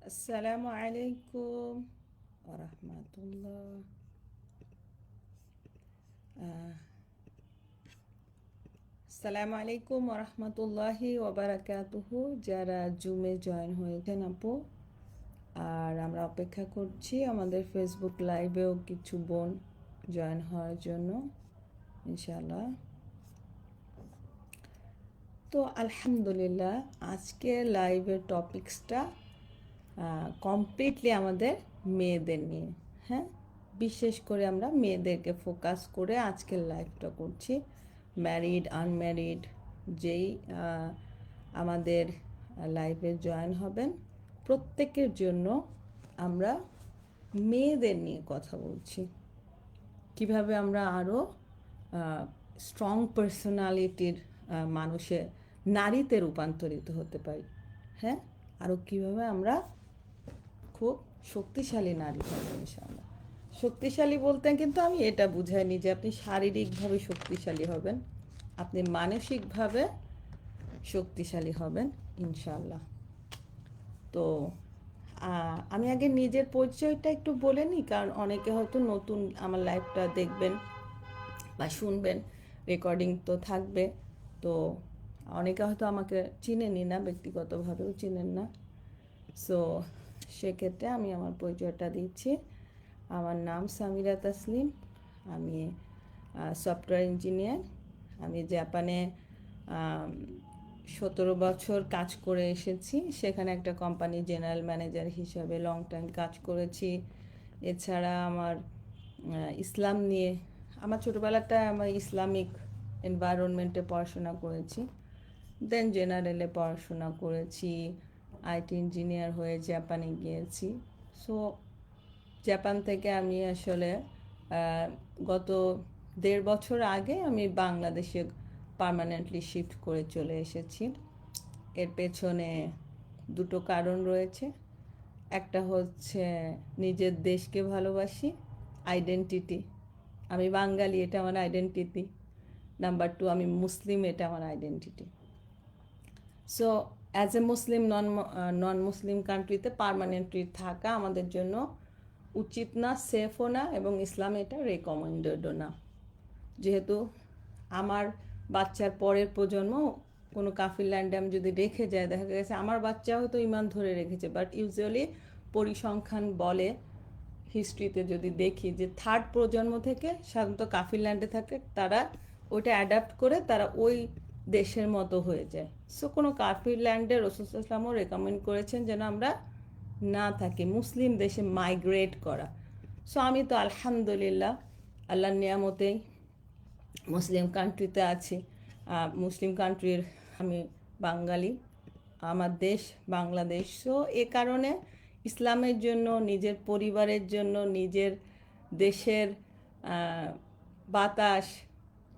আসসালামু আলাইকুম রাহমাতুল্লাহ। আসসালামু আলাইকুম রাহমাতুল্লাহি ওয়া বারাকাতুহু। যারা জুমে জয়েন হয়েছেন আপু, আর আমরা অপেক্ষা করছি আমাদের ফেসবুক লাইভেও কিছু বোন জয়েন হওয়ার জন্য ইনশাআল্লাহ। তো আলহামদুলিল্লাহ, আজকে লাইভের টপিকসটা কমপ্লিটলি আমাদের মেয়েদের নিয়ে। হ্যাঁ, বিশেষ করে আমরা মেয়েদেরকে ফোকাস করে আজকের লাইভটা করছি। ম্যারিড আনম্যারিড যেই আমাদের লাইভে জয়েন হবেন, প্রত্যেকের জন্য আমরা মেয়েদের নিয়ে কথা বলছি। কিভাবে আমরা আরও স্ট্রং পার্সোনালিটির মানুষে নারীতে রূপান্তরিত হতে পারি। হ্যাঁ, আরও কীভাবে আমরা খুব শক্তিশালী নারী হব ইনশাআল্লাহ। শক্তিশালী বলতে কিন্তু আমি এটা বুঝাইনি যে আপনি শারীরিকভাবে শক্তিশালী হবেন, আপনি মানসিকভাবে শক্তিশালী হবেন ইনশাআল্লাহ। তো আমি আগে নিজের পরিচয়টা একটু বলে নিই, কারণ অনেকে হয়তো নতুন আমার লাইভটা দেখবেন বা শুনবেন, রেকর্ডিং তো থাকবে। তো অনেকে হয়তো আমাকে চিনেনি না, ব্যক্তিগতভাবেও চিনেন না। সো সেক্ষেত্রে আমি আমার পরিচয়টা দিচ্ছি। আমার নাম সামিরা তাসলিম, আমি সফটওয়্যার ইঞ্জিনিয়ার। আমি জাপানে 17 বছর কাজ করে এসেছি। সেখানে একটা কোম্পানি জেনারেল ম্যানেজার হিসাবে লং টাইম কাজ করেছি। এছাড়া আমার ইসলাম নিয়ে, আমার ছোটোবেলাটা আমার ইসলামিক এনভায়রনমেন্টে পড়াশোনা করেছি। দেন জেনারেলে পড়াশোনা করেছি, আইটি ইঞ্জিনিয়ার হয়ে জাপানে গিয়েছি। সো জাপান থেকে আমি আসলে গত 1.5 বছর আগে আমি বাংলাদেশে পার্মানেন্টলি শিফট করে চলে এসেছি। এর পেছনে দুটো কারণ রয়েছে। একটা হচ্ছে নিজের দেশকে ভালোবাসি, আইডেন্টিটি, আমি বাঙালি, এটা আমার আইডেন্টিটি। নাম্বার 2, আমি মুসলিম, এটা আমার আইডেন্টিটি। সো অ্যাজ এ মুসলিম, নন মুসলিম কান্ট্রিতে পার্মানেন্টলি থাকা আমাদের জন্য উচিত না, সেফও না, এবং ইসলামে এটা রেকমেন্ডেডও না। যেহেতু আমার বাচ্চার পরের প্রজন্ম কোনো কাফির ল্যান্ডে আমি যদি রেখে যায়, দেখা গেছে আমার বাচ্চা হয়তো ইমান ধরে রেখেছে, বাট ইউজুয়ালি পরিসংখ্যান বলে, হিস্ট্রিতে যদি দেখি যে থার্ড প্রজন্ম থেকে সাধারণত কাফির ল্যান্ডে থাকে, তারা ওইটা অ্যাডাপ্ট করে তারা ওই দেশের মতো হয়ে যায়। সো কোনো কাফির ল্যান্ডে রাসূল সাল্লাল্লাহু আলাইহি ওয়াসাল্লামও রেকমেন্ড করেছেন যেন আমরা না থাকি, মুসলিম দেশে মাইগ্রেট করা। সো আমি তো আলহামদুলিল্লাহ আল্লাহর নিয়ামতেই মুসলিম কান্ট্রিতে আছি। মুসলিম কান্ট্রির আমি বাঙালি, আমার দেশ বাংলাদেশ। সো এ কারণে ইসলামের জন্য, নিজের পরিবারের জন্য, নিজের দেশের বাতাস,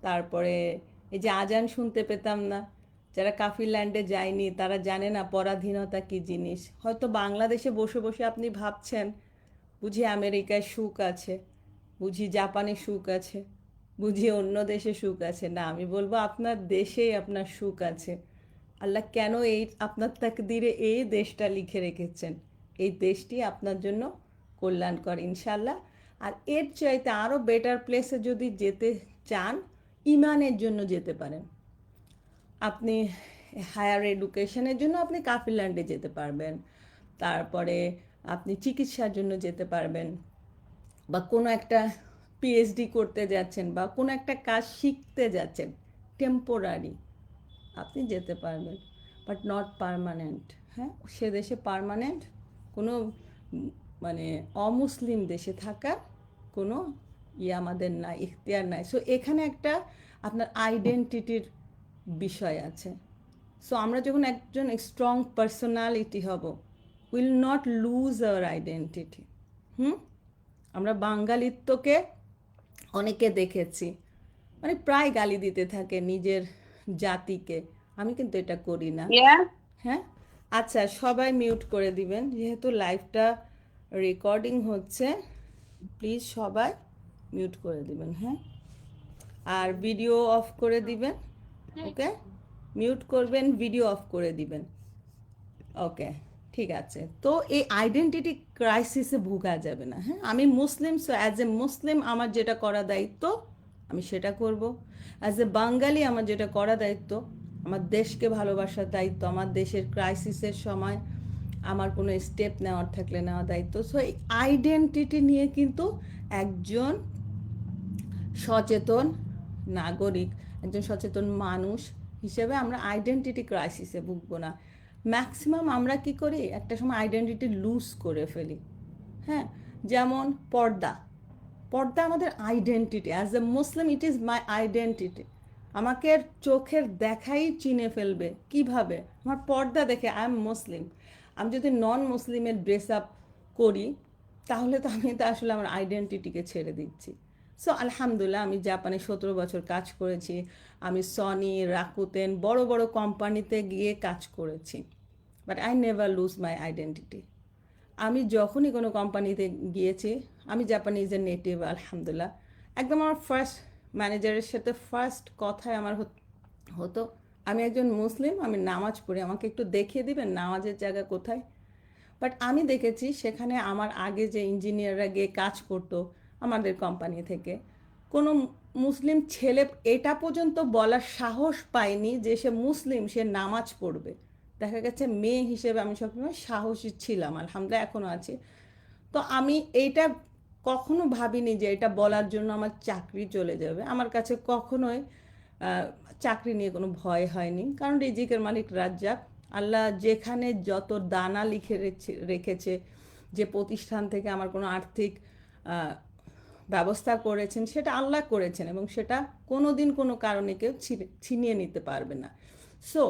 তারপরে এই যে আজান শুনতে পেতাম না, যারা কাফির ল্যান্ডে যায়নি তারা জানে না পরাধীনতা কী জিনিস। হয়তো বাংলাদেশে বসে বসে আপনি ভাবছেন বুঝি আমেরিকায় সুখ আছে, বুঝি জাপানে সুখ আছে, বুঝি অন্য দেশে সুখ আছে। না, আমি বলবো আপনার দেশেই আপনার সুখ আছে। আল্লাহ কেন এই আপনার তাকদীরে এই দেশটা লিখে রেখেছেন, এই দেশটি আপনার জন্য কল্যাণকর ইনশাল্লাহ। আর এর চাইতে আরও বেটার প্লেসে যদি যেতে চান, ইমানের জন্য যেতে পারেন। আপনি হায়ার এডুকেশনের জন্য আপনি কাফিরল্যান্ডে যেতে পারবেন, তারপরে আপনি চিকিৎসার জন্য যেতে পারবেন, বা কোনো একটা পিএইচডি করতে যাচ্ছেন, বা কোনো একটা কাজ শিখতে যাচ্ছেন, টেম্পোরারি আপনি যেতে পারবেন, বাট নট পার্মানেন্ট। হ্যাঁ, সে দেশে পার্মানেন্ট কোনো মানে অমুসলিম দেশে থাকার কোনো আমাদের নাই, ইখতিয়ার নাই। সো এখানে একটা আপনার আইডেন্টিটির বিষয় আছে। সো আমরা যখন একজন স্ট্রং পার্সোনালিটি হব, will not lose our identity. আমরা বাঙালিত্বকে অনেকে দেখেছি মানে প্রায় গালি দিতে থাকে নিজের জাতিকে, আমি কিন্তু এটা করি না। হ্যাঁ, আচ্ছা, সবাই মিউট করে দিবেন যেহেতু লাইভটা রেকর্ডিং হচ্ছে। প্লিজ সবাই মিউট করে দিবেন। হ্যাঁ, আর ভিডিও অফ করে দিবেন। ওকে, মিউট করবেন, ভিডিও অফ করে দিবেন। ওকে, ঠিক আছে, তো এই আইডেন্টিটি ক্রাইসিসে ভোগা যাবে না। হ্যাঁ, আমি মুসলিম, সো অ্যাজ এ মুসলিম আমার যেটা করা দায়িত্ব আমি সেটা করব। অ্যাজ এ বাঙালি আমার যেটা করা দায়িত্ব, আমার দেশকে ভালোবাসার দায়িত্ব, আমার দেশের ক্রাইসিসের সময় আমার কোনো স্টেপ নেওয়ার থাকলে নেওয়া দায়িত্ব। সো এই আইডেন্টিটি নিয়ে কিন্তু একজন সচেতন নাগরিক, একজন সচেতন মানুষ হিসেবে আমরা আইডেন্টিটি ক্রাইসিসে ভুগবো না। ম্যাক্সিমাম আমরা কি করি, একটা সময় আইডেন্টিটি লুজ করে ফেলি। হ্যাঁ, যেমন পর্দা, পর্দা আমাদের identity. As a Muslim it is my identity. আমাকে চোখের দেখাই চিনে ফেলবে কিভাবে, আমার পর্দা দেখে আই এম মুসলিম। আমি যদি নন মুসলিমের ড্রেস আপ করি তাহলে তো আমি তো আসলে আমার আইডেন্টিটিকে ছেড়ে দিচ্ছি। সো আলহামদুলিল্লাহ, আমি জাপানে 17 বছর কাজ করেছি। আমি সনি, রাকুতেন, বড় বড় কোম্পানিতে গিয়ে কাজ করেছি, but I never loose my identity. আমি যখনই কোনো কোম্পানিতে গিয়েছি, আমি জাপানিজের নেটিভ আলহামদুলিল্লাহ। একদম আমার ফার্স্ট ম্যানেজারের সাথে ফার্স্ট কথায় আমার হতো, আমি একজন মুসলিম, আমি নামাজ পড়ি, আমাকে একটু দেখিয়ে দিবেন নামাজের জায়গা কোথায়। বাট আমি দেখেছি সেখানে আমার আগে যে ইঞ্জিনিয়াররা গিয়ে কাজ করতো আমাদের কোম্পানি থেকে, কোনো মুসলিম ছেলে এটা পর্যন্ত বলার সাহস পায়নি যে সে মুসলিম, সে নামাজ পড়বে। দেখা গেছে মেয়ে হিসেবে আমি সবসময় সাহসী ছিলাম, আলহামদুলিল্লাহ এখনও আছি। তো আমি এইটা কখনো ভাবিনি যে এটা বলার জন্য আমার চাকরি চলে যাবে। আমার কাছে কখনোই চাকরি নিয়ে কোনো ভয় হয়নি, কারণ রিজিকের মালিক রাজ্জাক। আল্লাহ যেখানে যত দানা লিখে রেখেছে, যে প্রতিষ্ঠান থেকে আমার কোনো আর্থিক ব্যবস্থা করেছেন সেটা আল্লাহ করেছেন, এবং সেটা কোনো দিন কোনো কারণে কেউ ছিনিয়ে নিতে পারবে না। সো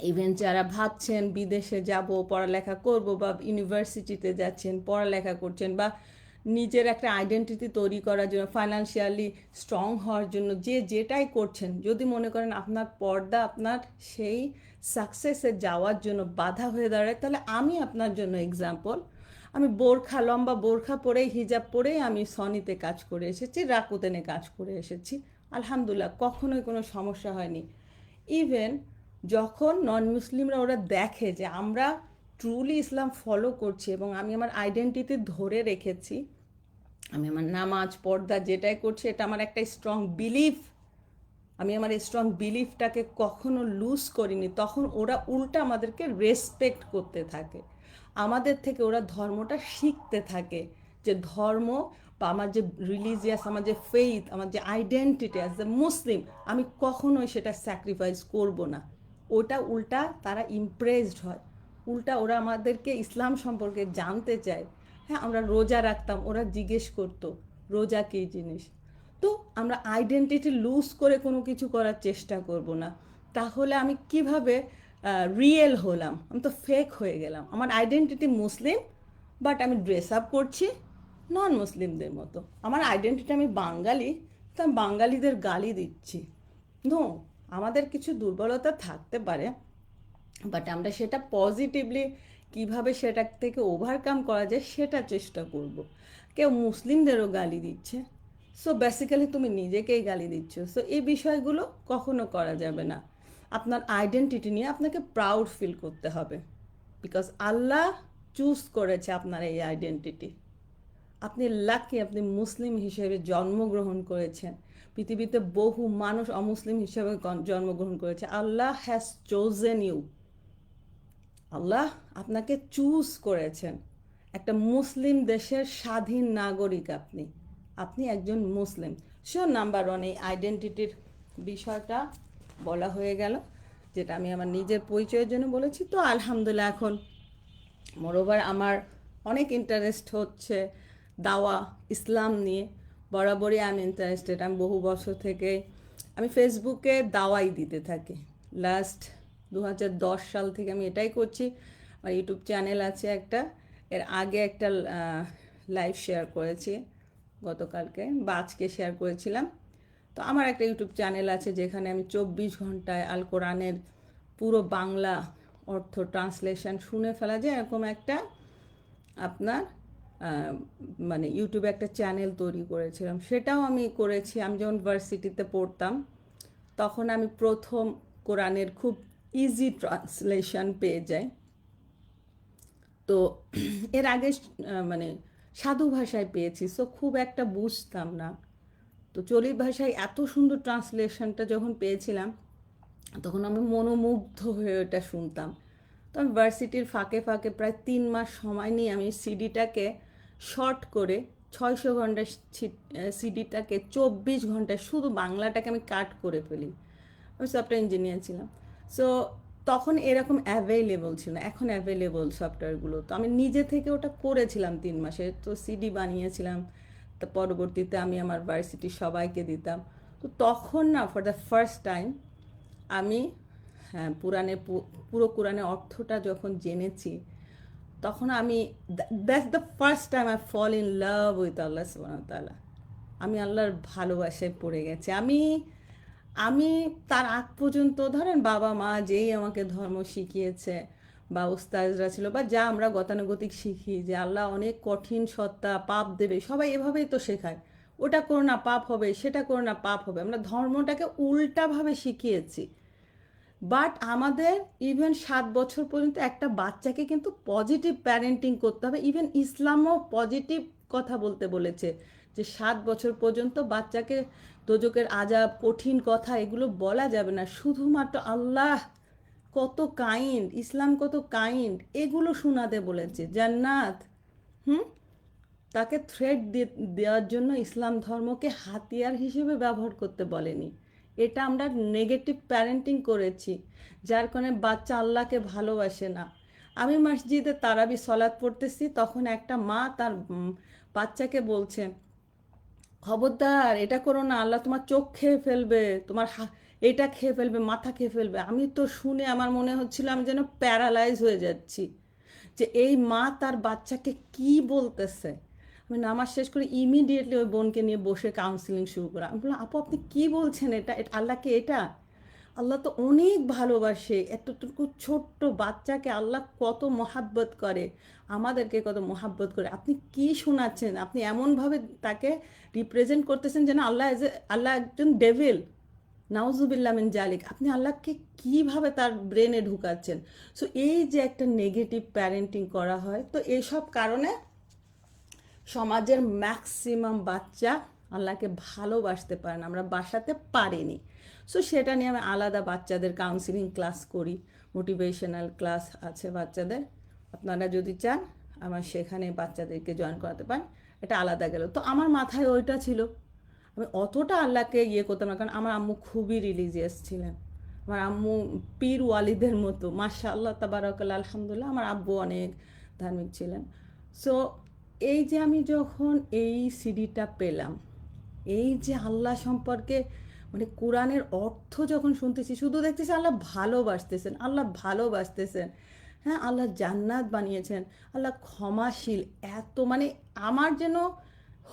ইভেন যারা ভাবছেন বিদেশে যাব, পড়ালেখা করব, বা ইউনিভার্সিটিতে যাচ্ছেন, পড়ালেখা করছেন, বা নিজের একটা আইডেন্টিটি তৈরি করার জন্য, ফাইন্যান্সিয়ালি স্ট্রং হওয়ার জন্য যে যেটাই করছেন, যদি মনে করেন আপনার পর্দা আপনার সেই সাকসেসে যাওয়ার জন্য বাধা হয়ে দাঁড়ায়, তাহলে আমি আপনার জন্য এক্সাম্পল। আমি বোরখা, লম্বা বোরখা পরেই, হিজাব পরেই আমি সনিতে কাজ করে এসেছি, রাকুতেনে কাজ করে এসেছি, আলহামদুলিল্লাহ কখনোই কোনো সমস্যা হয়নি। ইভেন যখন নন মুসলিমরা ওরা দেখে যে আমরা ট্রুলি ইসলাম ফলো করছি এবং আমি আমার আইডেন্টিটি ধরে রেখেছি, আমি আমার নামাজ, পর্দা যেটাই করছি, এটা আমার একটা স্ট্রং বিলিফ, আমি আমার এই স্ট্রং বিলিফটাকে কখনো লুজ করিনি, তখন ওরা উল্টা আমাদেরকে রেসপেক্ট করতে থাকে। আমাদের থেকে ওরা ধর্মটা শিখতে থাকে, যে ধর্ম বা আমার যে রিলিজিয়াস, আমার যে ফেইথ, আমার যে আইডেন্টিটি অ্যাজ এ মুসলিম, আমি কখনোই সেটা স্যাক্রিফাইস করব না। ওটা উল্টা তারা ইমপ্রেসড হয়, উল্টা ওরা আমাদেরকে ইসলাম সম্পর্কে জানতে চায়। হ্যাঁ, আমরা রোজা রাখতাম, ওরা জিজ্ঞেস করতো রোজা কী জিনিস। তো আমরা আইডেন্টিটি লুজ করে কোনো কিছু করার চেষ্টা করব না, তাহলে আমি কিভাবে রিয়েল হলাম? আমি তো ফেক হয়ে গেলাম। আমার আইডেন্টিটি মুসলিম, বাট আমি ড্রেস আপ করছি নন মুসলিমদের মতো। আমার আইডেন্টিটি আমি বাঙালি, তো আমি বাঙালিদের গালি দিচ্ছি। নো, আমাদের কিছু দুর্বলতা থাকতে পারে, বাট আমরা সেটা পজিটিভলি কিভাবে সেটা থেকে ওভারকাম করা যায় সেটা চেষ্টা করব। কেউ মুসলিমদেরও গালি দিচ্ছে, সো বেসিক্যালি তুমি নিজেকেই গালি দিচ্ছ। সো এই বিষয়গুলো কখনো করা যাবে না। আপনার আইডেন্টিটি নিয়ে আপনাকে প্রাউড ফিল করতে হবে, বিকজ আল্লাহ চুজ করেছে আপনার এই আইডেন্টিটি। আপনি লাকি, আপনি মুসলিম হিসেবে জন্মগ্রহণ করেছেন। পৃথিবীতে বহু মানুষ অমুসলিম হিসেবে জন্মগ্রহণ করেছে। আল্লাহ হ্যাজ চোজেন ইউ। আল্লাহ আপনাকে চুজ করেছেন। একটা মুসলিম দেশের স্বাধীন নাগরিক আপনি, আপনি একজন মুসলিম। সো নাম্বার ওয়ান, এই আইডেন্টিটির বিষয়টা বলা হয়ে গেল, যেটা আমি আমার নিজের পরিচয়ের জন্য বলেছি। তো আলহামদুলিল্লাহ এখন মোরওভার আমার অনেক ইন্টারেস্ট হচ্ছে দাওয়া ইসলাম নিয়ে। বরাবরই আমি ইন্টারেস্টেড। আমি বহু বছর থেকে আমি ফেসবুকে দাওয়াই দিতে থাকি। লাস্ট 2010 সাল থেকে আমি এটাই করছি। আমার ইউটিউব চ্যানেল আছে একটা, এর আগে একটা লাইভ শেয়ার করেছি গতকালকে বা আজকে শেয়ার করেছিলাম। তো আমার একটা ইউটিউব চ্যানেল আছে যেখানে আমি 24 ঘন্টায় আল কোরআনের পুরো বাংলা অর্থ ট্রান্সলেশন শুনে ফেলা যায় এরকম একটা আপনার মানে ইউটিউবে একটা চ্যানেল তৈরি করেছিলাম। সেটাও আমি করেছি। আমি যখন ভার্সিটিতে পড়তাম তখন আমি প্রথম কোরআনের খুব ইজি ট্রান্সলেশন পেয়ে যাই। তো এর আগে মানে সাধু ভাষায় পেয়েছি, সো খুব একটা বুঝতাম না। তো চলিত ভাষায় এত সুন্দর ট্রান্সলেশনটা যখন পেয়েছিলাম, তখন আমি মনোমুগ্ধ হয়ে ওটা শুনতাম। তো আমি ভার্সিটির ফাঁকে ফাঁকে প্রায় 3 মাস সময় নিয়ে আমি সিডিটাকে শর্ট করে 600 ঘন্টা সিডিটাকে 24 ঘন্টায় শুধু বাংলাটাকে আমি কাট করে ফেলি। আমি সফটওয়্যার ইঞ্জিনিয়ার ছিলাম। সো তখন এরকম অ্যাভেলেবল ছিল না, এখন অ্যাভেলেবল সফটওয়্যারগুলো। তো আমি নিজে থেকে ওটা করেছিলাম 3 মাসে, তো সিডি বানিয়েছিলাম। তা পরবর্তীতে আমি আমার ভার্সিটির সবাইকে দিতাম। তো তখন না, ফর দ্য ফার্স্ট টাইম আমি, হ্যাঁ, পুরো কোরআনের অর্থটা যখন জেনেছি, তখন আমি, that's the first time I fall in love with Allah সুবহানাহু ওয়া তাআলা। আমি আল্লাহর ভালোবাসায় পড়ে গেছি। আমি আমি তার আগ পর্যন্ত ধরেন বাবা মা যেই আমাকে ধর্ম শিখিয়েছে, বা উস্তাদরা ছিল, বা যা আমরা গতানুগতিক শিখি যে আল্লাহ অনেক কঠিন সত্তা, পাপ দেবে, সবাই এভাবেই তো শেখায়। ওটা করো না পাপ হবে, সেটা করো না পাপ হবে, আমরা ধর্মটাকে উল্টাভাবে শিখিয়েছি। বাট আমাদের ইভেন 7 বছর পর্যন্ত একটা বাচ্চাকে কিন্তু পজিটিভ প্যারেন্টিং করতে হবে। ইভেন ইসলামও পজিটিভ কথা বলতে বলেছে, যে 7 বছর পর্যন্ত বাচ্চাকে দোজকের আজাব, কঠিন কথা এগুলো বলা যাবে না, শুধুমাত্র আল্লাহ কত কাইন্ড, ইসলাম কত কাইন্ড, এগুলো শোনাতে বলেছে। জান্নাত, হুম, তাকে থ্রেট দেওয়ার জন্য ইসলাম ধর্মকে হাতিয়ার হিসেবে ব্যবহার করতে বলেনি। এটা আমরা নেগেটিভ প্যারেন্টিং করেছি, যার কারণে বাচ্চা আল্লাহকে ভালোবাসে না। আমি মসজিদে তারাবি সলাৎ পড়তেছি, তখন একটা মা তার বাচ্চাকে বলছে, খবরদার এটা করো না, আল্লাহ তোমার চোখ খেয়ে ফেলবে, তোমার এটা খেয়ে ফেলবে, মাথা খেয়ে ফেলবে। আমি তো শুনে আমার মনে হচ্ছিল আমি যেন প্যারালাইজ হয়ে যাচ্ছি, যে এই মা তার বাচ্চাকে কি বলতেছে। আমি নামাজ শেষ করে ইমিডিয়েটলি ওই বোনকে নিয়ে বসে কাউন্সিলিং শুরু করা। আমি বললাম, আপু আপনি কি বলছেন, এটা আল্লাহকে, এটা আল্লাহ তো অনেক ভালোবাসে, এতটুকু ছোট্ট বাচ্চাকে আল্লাহ কত মহাব্বত করে, আমাদেরকে কত মহাব্বত করে, আপনি কি শোনাচ্ছেন, আপনি এমনভাবে তাকে রিপ্রেজেন্ট করতেছেন যেন আল্লাহ একজন ডেভিল, নাউজুবিল্লাহ মিন জালিক। আপনি আল্লাহকে কিভাবে তার ব্রেনে ঢুকাচ্ছেন। সো এই যে একটা নেগেটিভ প্যারেন্টিং করা হয়, তো এইসব কারণে সমাজের ম্যাক্সিমাম বাচ্চা আল্লাহকে ভালোবাসতে পারে না, আমরা বাসাতে পারিনি। সো সেটা নিয়ে আমি আলাদা বাচ্চাদের কাউন্সিলিং ক্লাস করি, মোটিভেশনাল ক্লাস আছে বাচ্চাদের। আপনারা যদি চান আমার সেখানে বাচ্চাদেরকে জয়েন করাতে পারেন, এটা আলাদা গেল। তো আমার মাথায় ওইটা ছিল, আমি অতটা আল্লাহকে করতাম না, কারণ আমার আম্মু খুবই রিলিজিয়াস ছিলেন। আমার আম্মু পীর ওয়ালিদের মতো, মাশাআল্লাহ তাবারাকাল্লাহ, আলহামদুলিল্লাহ। আমার আব্বু অনেক ধার্মিক ছিলেন। সো এই যে আমি যখন এই সিডিটা পেলাম, এই যে আল্লাহ সম্পর্কে মানে কোরআনের অর্থ যখন শুনতেছি, শুধু দেখতেছি আল্লাহ ভালোবাসতেছেন, আল্লাহ ভালোবাসতেছেন, হ্যাঁ, আল্লাহ জান্নাত বানিয়েছেন, আল্লাহ ক্ষমাশীল, এত মানে আমার যেন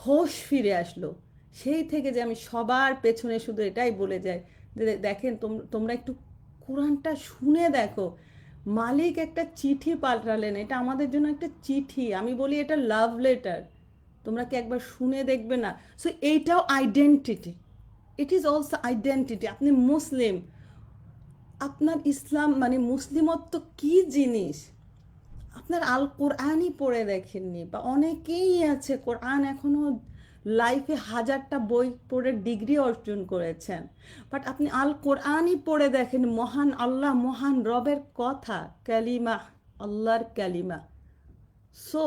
হোশ ফিরে আসলো। সেই থেকে যে আমি সবার পেছনে শুধু এটাই বলে যাই, যে দেখেন তোমরা একটু কোরআনটা শুনে দেখো। মালিক একটা চিঠি পাঠালেন, এটা আমাদের জন্য একটা চিঠি। আমি বলি এটা লাভ লেটার, তোমরা কি একবার শুনে দেখবে না? সো এইটাও identity, it is also identity. আপনি মুসলিম, আপনার ইসলাম মানে মুসলিমত্ব কি জিনিস, আপনার আল কোরআনই পড়ে দেখেননি, বা অনেকেই আছে কোরআন এখনো লাইফে 1000টা বই পড়ে ডিগ্রি অর্জন করেছেন, বাট আপনি আল কোরআনই পড়ে দেখেন। মহান আল্লাহ, মহান রবের কথা, ক্যালিমা, আল্লাহর ক্যালিমা। সো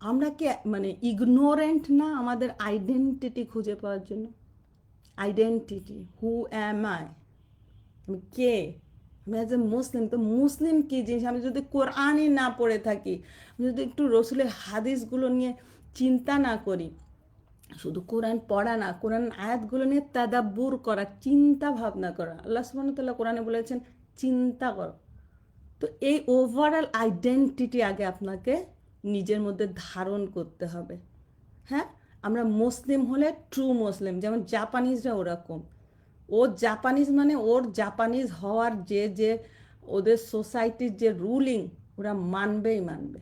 আমরা কি মানে ইগনোরেন্ট না আমাদের আইডেন্টিটি খুঁজে পাওয়ার জন্য? আইডেন্টিটি, হু অ্যাম আই, আমি কে, আমি অ্যাজ এ মুসলিম। তো মুসলিম কী জিনিস, আমি যদি কোরআনই না পড়ে থাকি, আমি যদি একটু রসুলের হাদিসগুলো নিয়ে চিন্তা না করি, শুধু কোরআন পড়া না, কোরআন আয়াতগুলো নিয়ে তাদাব্বুর করা, চিন্তা ভাবনা করা। আল্লাহ সুবহানাহু ওয়া তাআলা কোরআনে বলেছেন চিন্তা করো। তো এই ওভারঅল আইডেন্টিটি আগে আপনাকে নিজের মধ্যে ধারণ করতে হবে। হ্যাঁ, আমরা মুসলিম হলে ট্রু মুসলিম, যেমন জাপানিজরা ওরকম। ও জাপানিজ মানে ওর জাপানিজ হওয়ার যে ওদের সোসাইটির যে রুলিং, ওরা মানবেই মানবে।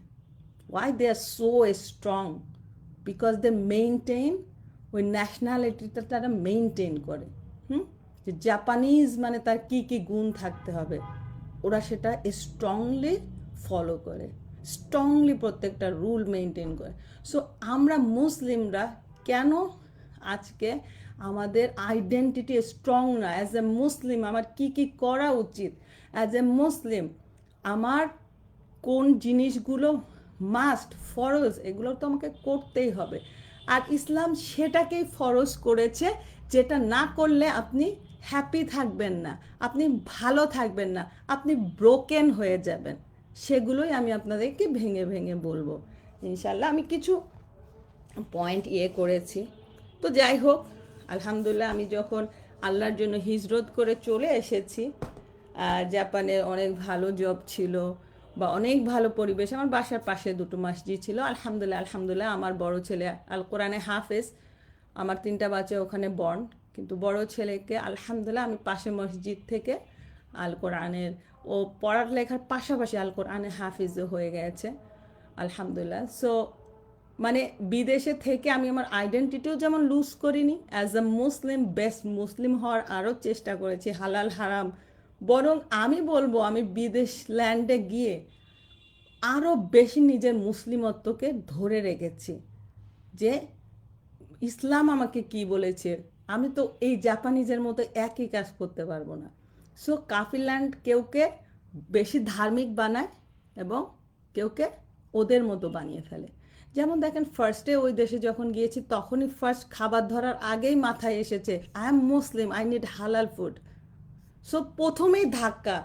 Why they are so strong? Because they maintain, ওই ন্যাশনালিটিটা তারা মেনটেন করে। যে জাপানিজ মানে তার কী কী গুণ থাকতে হবে, ওরা সেটা স্ট্রংলি ফলো করে। স্ট্রংলি প্রত্যেকটা রুল মেনটেন করে। সো আমরা মুসলিমরা কেন আজকে আমাদের আইডেন্টিটি স্ট্রং না? অ্যাজ এ মুসলিম আমার কি কি করা উচিত? অ্যাজ এ মুসলিম আমার কোন জিনিসগুলো মাস্ট ফরজ, এগুলো তো আমাকে করতেই হবে। আর ইসলাম সেটাকেই ফরজ করেছে, যেটা না করলে আপনি হ্যাপি থাকবেন না, আপনি ভালো থাকবেন না, আপনি ব্রোকেন হয়ে যাবেন। সেগুলোই আমি আপনাদেরকে ভেঙে ভেঙে বলবো ইনশাল্লাহ। আমি কিছু পয়েন্ট করেছি। তো যাই হোক, আলহামদুলিল্লাহ আমি যখন আল্লাহর জন্য হিজরত করে চলে এসেছি, জাপানে অনেক ভালো জব ছিল বা অনেক ভালো পরিবেশ, আমার বাসার পাশে দুটো মসজিদ ছিল। আলহামদুলিল্লাহ আলহামদুলিল্লাহ আমার বড় ছেলে আল কোরআনে হাফেজ, আমার 3টা বাচ্চা ওখানে বর্ন, কিন্তু বড় ছেলেকে আলহামদুলিল্লাহ আমি পাশে মসজিদ থেকে আল কোরআনের, ও পড়ার লেখার পাশাপাশি আল কোরআনে হাফিজও হয়ে গেছে আলহামদুলিল্লাহ। সো মানে বিদেশে থেকে আমি আমার আইডেন্টিটিও যেমন লুজ করিনি, অ্যাজ এ মুসলিম বেস্ট মুসলিম হওয়ার আরও চেষ্টা করেছি, হালাল হারাম। বরং আমি বলবো আমি বিদেশ ল্যান্ডে গিয়ে আরও বেশি নিজের মুসলিমত্বকে ধরে রেখেছি, যে ইসলাম আমাকে কি বলেছে। আমি তো এই জাপানিজের মতো একই কাজ করতে পারবো না। সো কাফিরল্যান্ড কেউকে বেশি ধার্মিক বানায় এবং কেউকে ওদের মতো বানিয়ে ফেলে। যেমন দেখেন, ফার্স্টে ওই দেশে যখন গিয়েছি তখনই ফার্স্ট খাবার ধরার আগেই মাথায় এসেছে I am Muslim, I need হালাল ফুড। সো প্রথমেই ধাক্কা।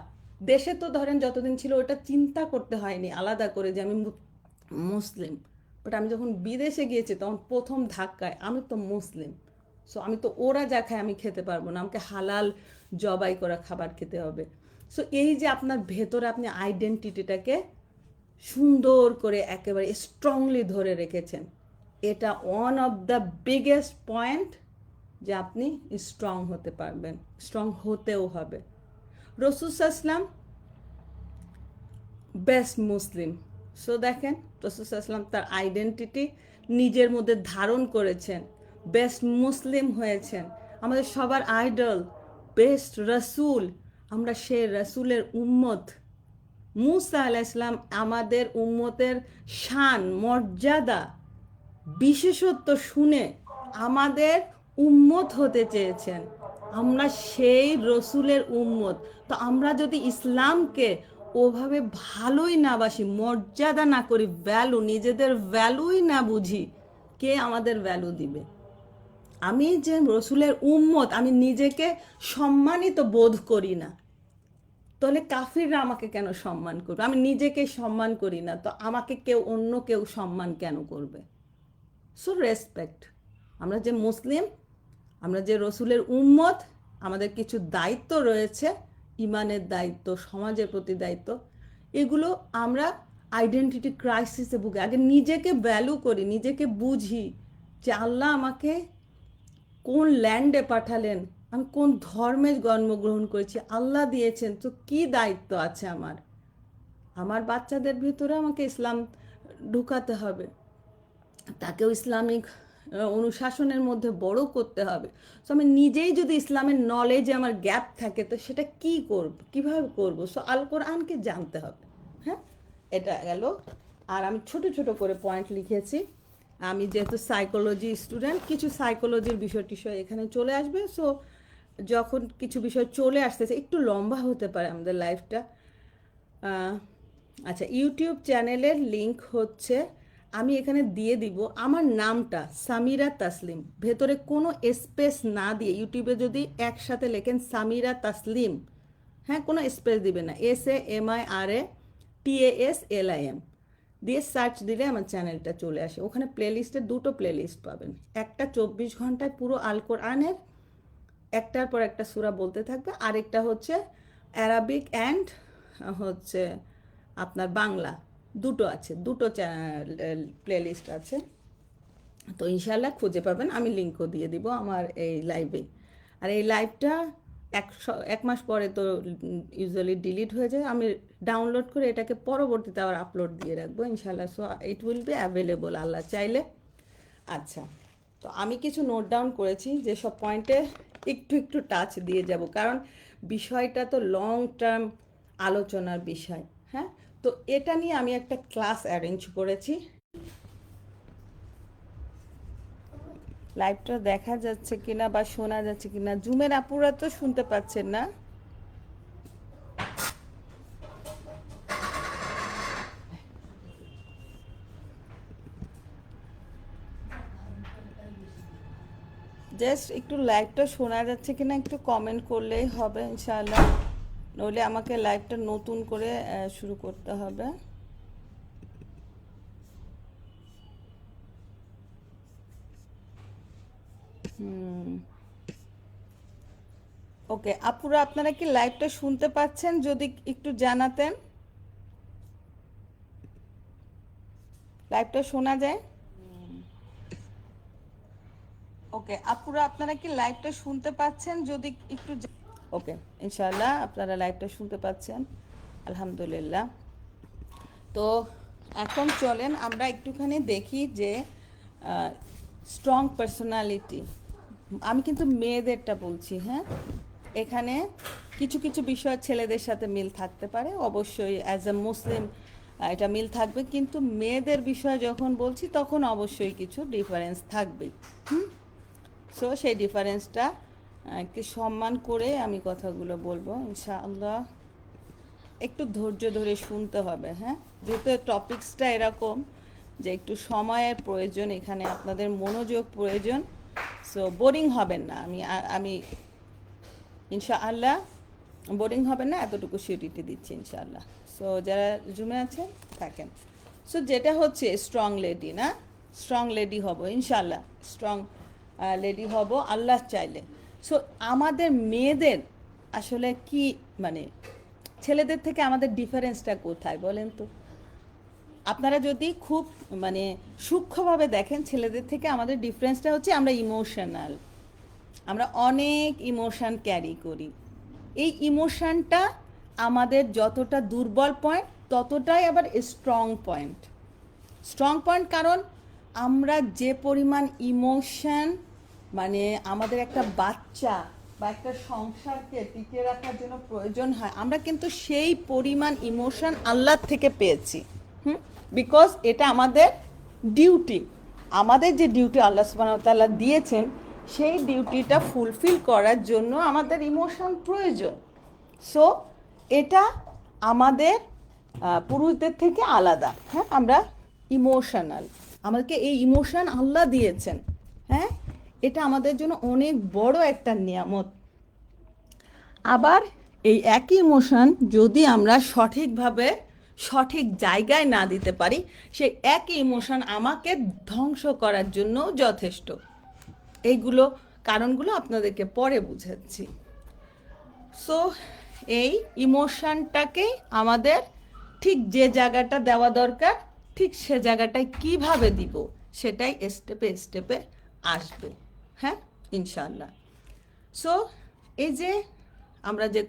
দেশে তো ধরেন যতদিন ছিল ওটা চিন্তা করতে হয়নি আলাদা করে যে আমি মুসলিম, বাট আমি যখন বিদেশে গিয়েছি তখন প্রথম ধাক্কায় আমি তো মুসলিম। সো আমি তো ওরা যা খায় আমি খেতে পারবো না, আমাকে হালাল জবাই করা খাবার খেতে হবে। সো এই যে আপনার ভেতরে আপনি আইডেন্টিটিটাকে সুন্দর করে একেবারে স্ট্রংলি ধরে রেখেছেন, এটা one of the biggest point, যে আপনি স্ট্রং হতে পারবেন, স্ট্রং হতেও হবে। রাসূল সাল্লাল্লাহু আলাইহি ওয়াসাল্লাম বেস্ট মুসলিম। সো দেখেন, রাসূল সাল্লাল্লাহু আলাইহি ওয়াসাল্লাম তার আইডেন্টিটি নিজের মধ্যে ধারণ করেছেন, বেস্ট মুসলিম হয়েছেন। আমাদের সবার আইডল বেস্ট রাসূল, আমরা সে রাসূলের উম্মত। মুসা আলাইহিস সালাম আমাদের উম্মতের শান মর্যাদা বিশেষত্ব শুনে আমাদের উম্মত হতে চেয়েছেন। আমরা সেই রসুলের উম্মত। তো আমরা যদি ইসলামকে ওভাবে ভালোই না বাসি, মর্যাদা না করি, ভ্যালু, নিজেদের ভ্যালুই না বুঝি, কে আমাদের ভ্যালু দিবে? আমি যে রসুলের উম্মত, আমি নিজেকে সম্মানিত বোধ করি না, তাহলে কাফিররা আমাকে কেন সম্মান করবে? আমি নিজেকে সম্মান করি না, তো আমাকে কেউ অন্য কেউ সম্মান কেন করবে? So respect. আমরা যে মুসলিম, আমরা যে রসুলের উম্মত, আমাদের কিছু দায়িত্ব রয়েছে, ইমানের দায়িত্ব, সমাজের প্রতি দায়িত্ব। এগুলো আমরা আইডেন্টিটি ক্রাইসিসে ভুগে। আগে নিজেকে ভ্যালু করি, নিজেকে বুঝি যে আল্লাহ আমাকে কোন ল্যান্ডে পাঠালেন, আমি কোন ধর্মে জন্মগ্রহণ করেছি, আল্লাহ দিয়েছেন, তো কি দায়িত্ব আছে আমার। আমার বাচ্চাদের ভিতরে আমাকে ইসলাম ঢুকাতে হবে, তাকেও ইসলামিক অনুশাসনের মধ্যে বড় করতে হবে। সো আমি নিজেই যদি ইসলামের নলেজে আমার গ্যাপ থাকে, তো সেটা কি করব, কিভাবে করব? সো আল কোরআনকে জানতে হবে। হ্যাঁ, এটা গেল। আর আমি ছোট ছোট করে পয়েন্ট লিখেছি। আমি যেহেতু সাইকোলজি স্টুডেন্ট, কিছু সাইকোলজির বিষয় টিষয় এখানে চলে আসবে। সো যখন কিছু বিষয় চলে আসতেছে, একটু লম্বা হতে পারে আমাদের লাইফটা। আচ্ছা, ইউটিউব চ্যানেলের লিংক হচ্ছে আমি এখানে দিয়ে দিব। আমার নামটা সামিরা তাসলিম, ভেতরে কোনো স্পেস না দিয়ে ইউটিউবে যদি একসাথে লেখেন সামিরা তাসলিম, হ্যাঁ, কোনো স্পেস দিবে না, SAMIRATASLIM দিয়ে সার্চ দিলে আমার চ্যানেলটা চলে আসে। ওখানে প্লেলিস্টে দুটো প্লেলিস্ট পাবেন, একটা 24 ঘন্টায় পুরো আল কোরআনের একটার পর একটা সূরা বলতে থাকবে, আরেকটা হচ্ছে অ্যারাবিক অ্যান্ড হচ্ছে আপনার বাংলা, দুটো আছে, দুটো প্লেলিস্ট আছে। তো ইনশাল্লাহ খুঁজে পাবেন, আমি লিঙ্কও দিয়ে দিব আমার এই লাইভে। আর এই লাইভটা এক মাস পরে তো ইউজুয়ালি ডিলিট হয়ে যায়, আমি ডাউনলোড করে এটাকে পরবর্তীতে আবার আপলোড দিয়ে রাখবো ইনশাল্লাহ। So it will be available Allah চাইলে। আচ্ছা, তো আমি কিছু নোট ডাউন করেছি, যেসব পয়েন্টে একটু একটু টাচ দিয়ে যাব, কারণ বিষয়টা তো লং টার্ম আলোচনার বিষয়। হ্যাঁ, তো এটা নিয়ে আমি একটা ক্লাস অ্যারেঞ্জ করেছি। লাইভটা দেখা যাচ্ছে কিনা বা শোনা যাচ্ছে কিনা, জুমের আপুরা তো শুনতে পাচ্ছেন না? জাস্ট একটু লাইভটা শোনা যাচ্ছে কিনা একটু কমেন্ট করলেই হবে ইনশাআল্লাহ, নইলে আমাকে লাইভটা নতুন করে শুরু করতে হবে। ওকে আপুরা, আপনারা কি লাইভটা শুনতে পাচ্ছেন? যদি একটু জানাতেন। লাইভটা শোনা যায়? ওকে আপুরা, আপনারা কি লাইভটা শুনতে পাচ্ছেন? যদি একটু ওকে, ইনশাআল্লাহ আপনারা লাইভটা শুনতে পাচ্ছেন, আলহামদুলিল্লাহ। তো এখন চলেন আমরা একটুখানি দেখি যে স্ট্রং পার্সোনালিটি, আমি কিন্তু মেয়েদেরটা বলছি, হ্যাঁ। এখানে কিছু কিছু বিষয় ছেলেদের সাথে মিল থাকতে পারে, অবশ্যই অ্যাজ এ মুসলিম এটা মিল থাকবে, কিন্তু মেয়েদের বিষয় যখন বলছি তখন অবশ্যই কিছু ডিফারেন্স থাকবে। সো সেই ডিফারেন্সটা একটু সম্মান করে আমি কথাগুলো বলবো ইনশাআল্লাহ। একটু ধৈর্য ধরে শুনতে হবে, হ্যাঁ, যেহেতু টপিকসটা এরকম যে একটু সময়ের প্রয়োজন, এখানে আপনাদের মনোযোগ প্রয়োজন। সো বোরিং হবেন না, আমি ইনশাআল্লাহ বোরিং হবেন না, এতটুকু সিউরিটি দিচ্ছি ইনশাআল্লাহ। সো যারা জুমে আছেন থাকেন। সো যেটা হচ্ছে স্ট্রং লেডি, না স্ট্রং লেডি হব ইনশাআল্লাহ, স্ট্রং লেডি হব আল্লাহ চাইলে। সো আমাদের মেয়েদের আসলে কি মানে ছেলেদের থেকে আমাদের ডিফারেন্সটা কোথায় বলেন তো? আপনারা যদি খুব মানে সূক্ষ্মভাবে দেখেন, ছেলেদের থেকে আমাদের ডিফারেন্সটা হচ্ছে আমরা ইমোশনাল, আমরা অনেক ইমোশান ক্যারি করি। এই ইমোশানটা আমাদের যতটা দুর্বল পয়েন্ট ততটাই আবার স্ট্রং পয়েন্ট। স্ট্রং পয়েন্ট কারণ আমরা যে পরিমাণ ইমোশান মানে আমাদের একটা বাচ্চা বা একটা সংসারকে টিকে রাখার জন্য প্রয়োজন হয়, আমরা কিন্তু সেই পরিমাণ ইমোশান আল্লাহ থেকে পেয়েছি। বিকজ এটা আমাদের ডিউটি, আমাদের যে ডিউটি আল্লাহ সুবহানাহু ওয়া তাআলা দিয়েছেন, সেই ডিউটিটা ফুলফিল করার জন্য আমাদের ইমোশন প্রয়োজন। সো এটা আমাদের পুরুষদের থেকে আলাদা, হ্যাঁ, আমরা ইমোশনাল, আমাদেরকে এই ইমোশন আল্লাহ দিয়েছেন, হ্যাঁ, এটা আমাদের জন্য অনেক বড় একটা নিয়ামত। আবার এই একই ইমোশন যদি আমরা সঠিকভাবে সঠিক জায়গায় না দিতে পারি, সেই একই ইমোশন আমাকে ধ্বংস করার জন্য যথেষ্ট। এইগুলো কারণগুলো আপনাদেরকে পরে বুঝাচ্ছি। সো এই ইমোশনটাকে আমাদের ঠিক যে জায়গাটা দেওয়া দরকার, ঠিক সে জায়গাটায় কিভাবে দিব সেটাই স্টেপে স্টেপে আসবে, হ্যাঁ, ইনশাআল্লাহ। সো এই যে আমরা যে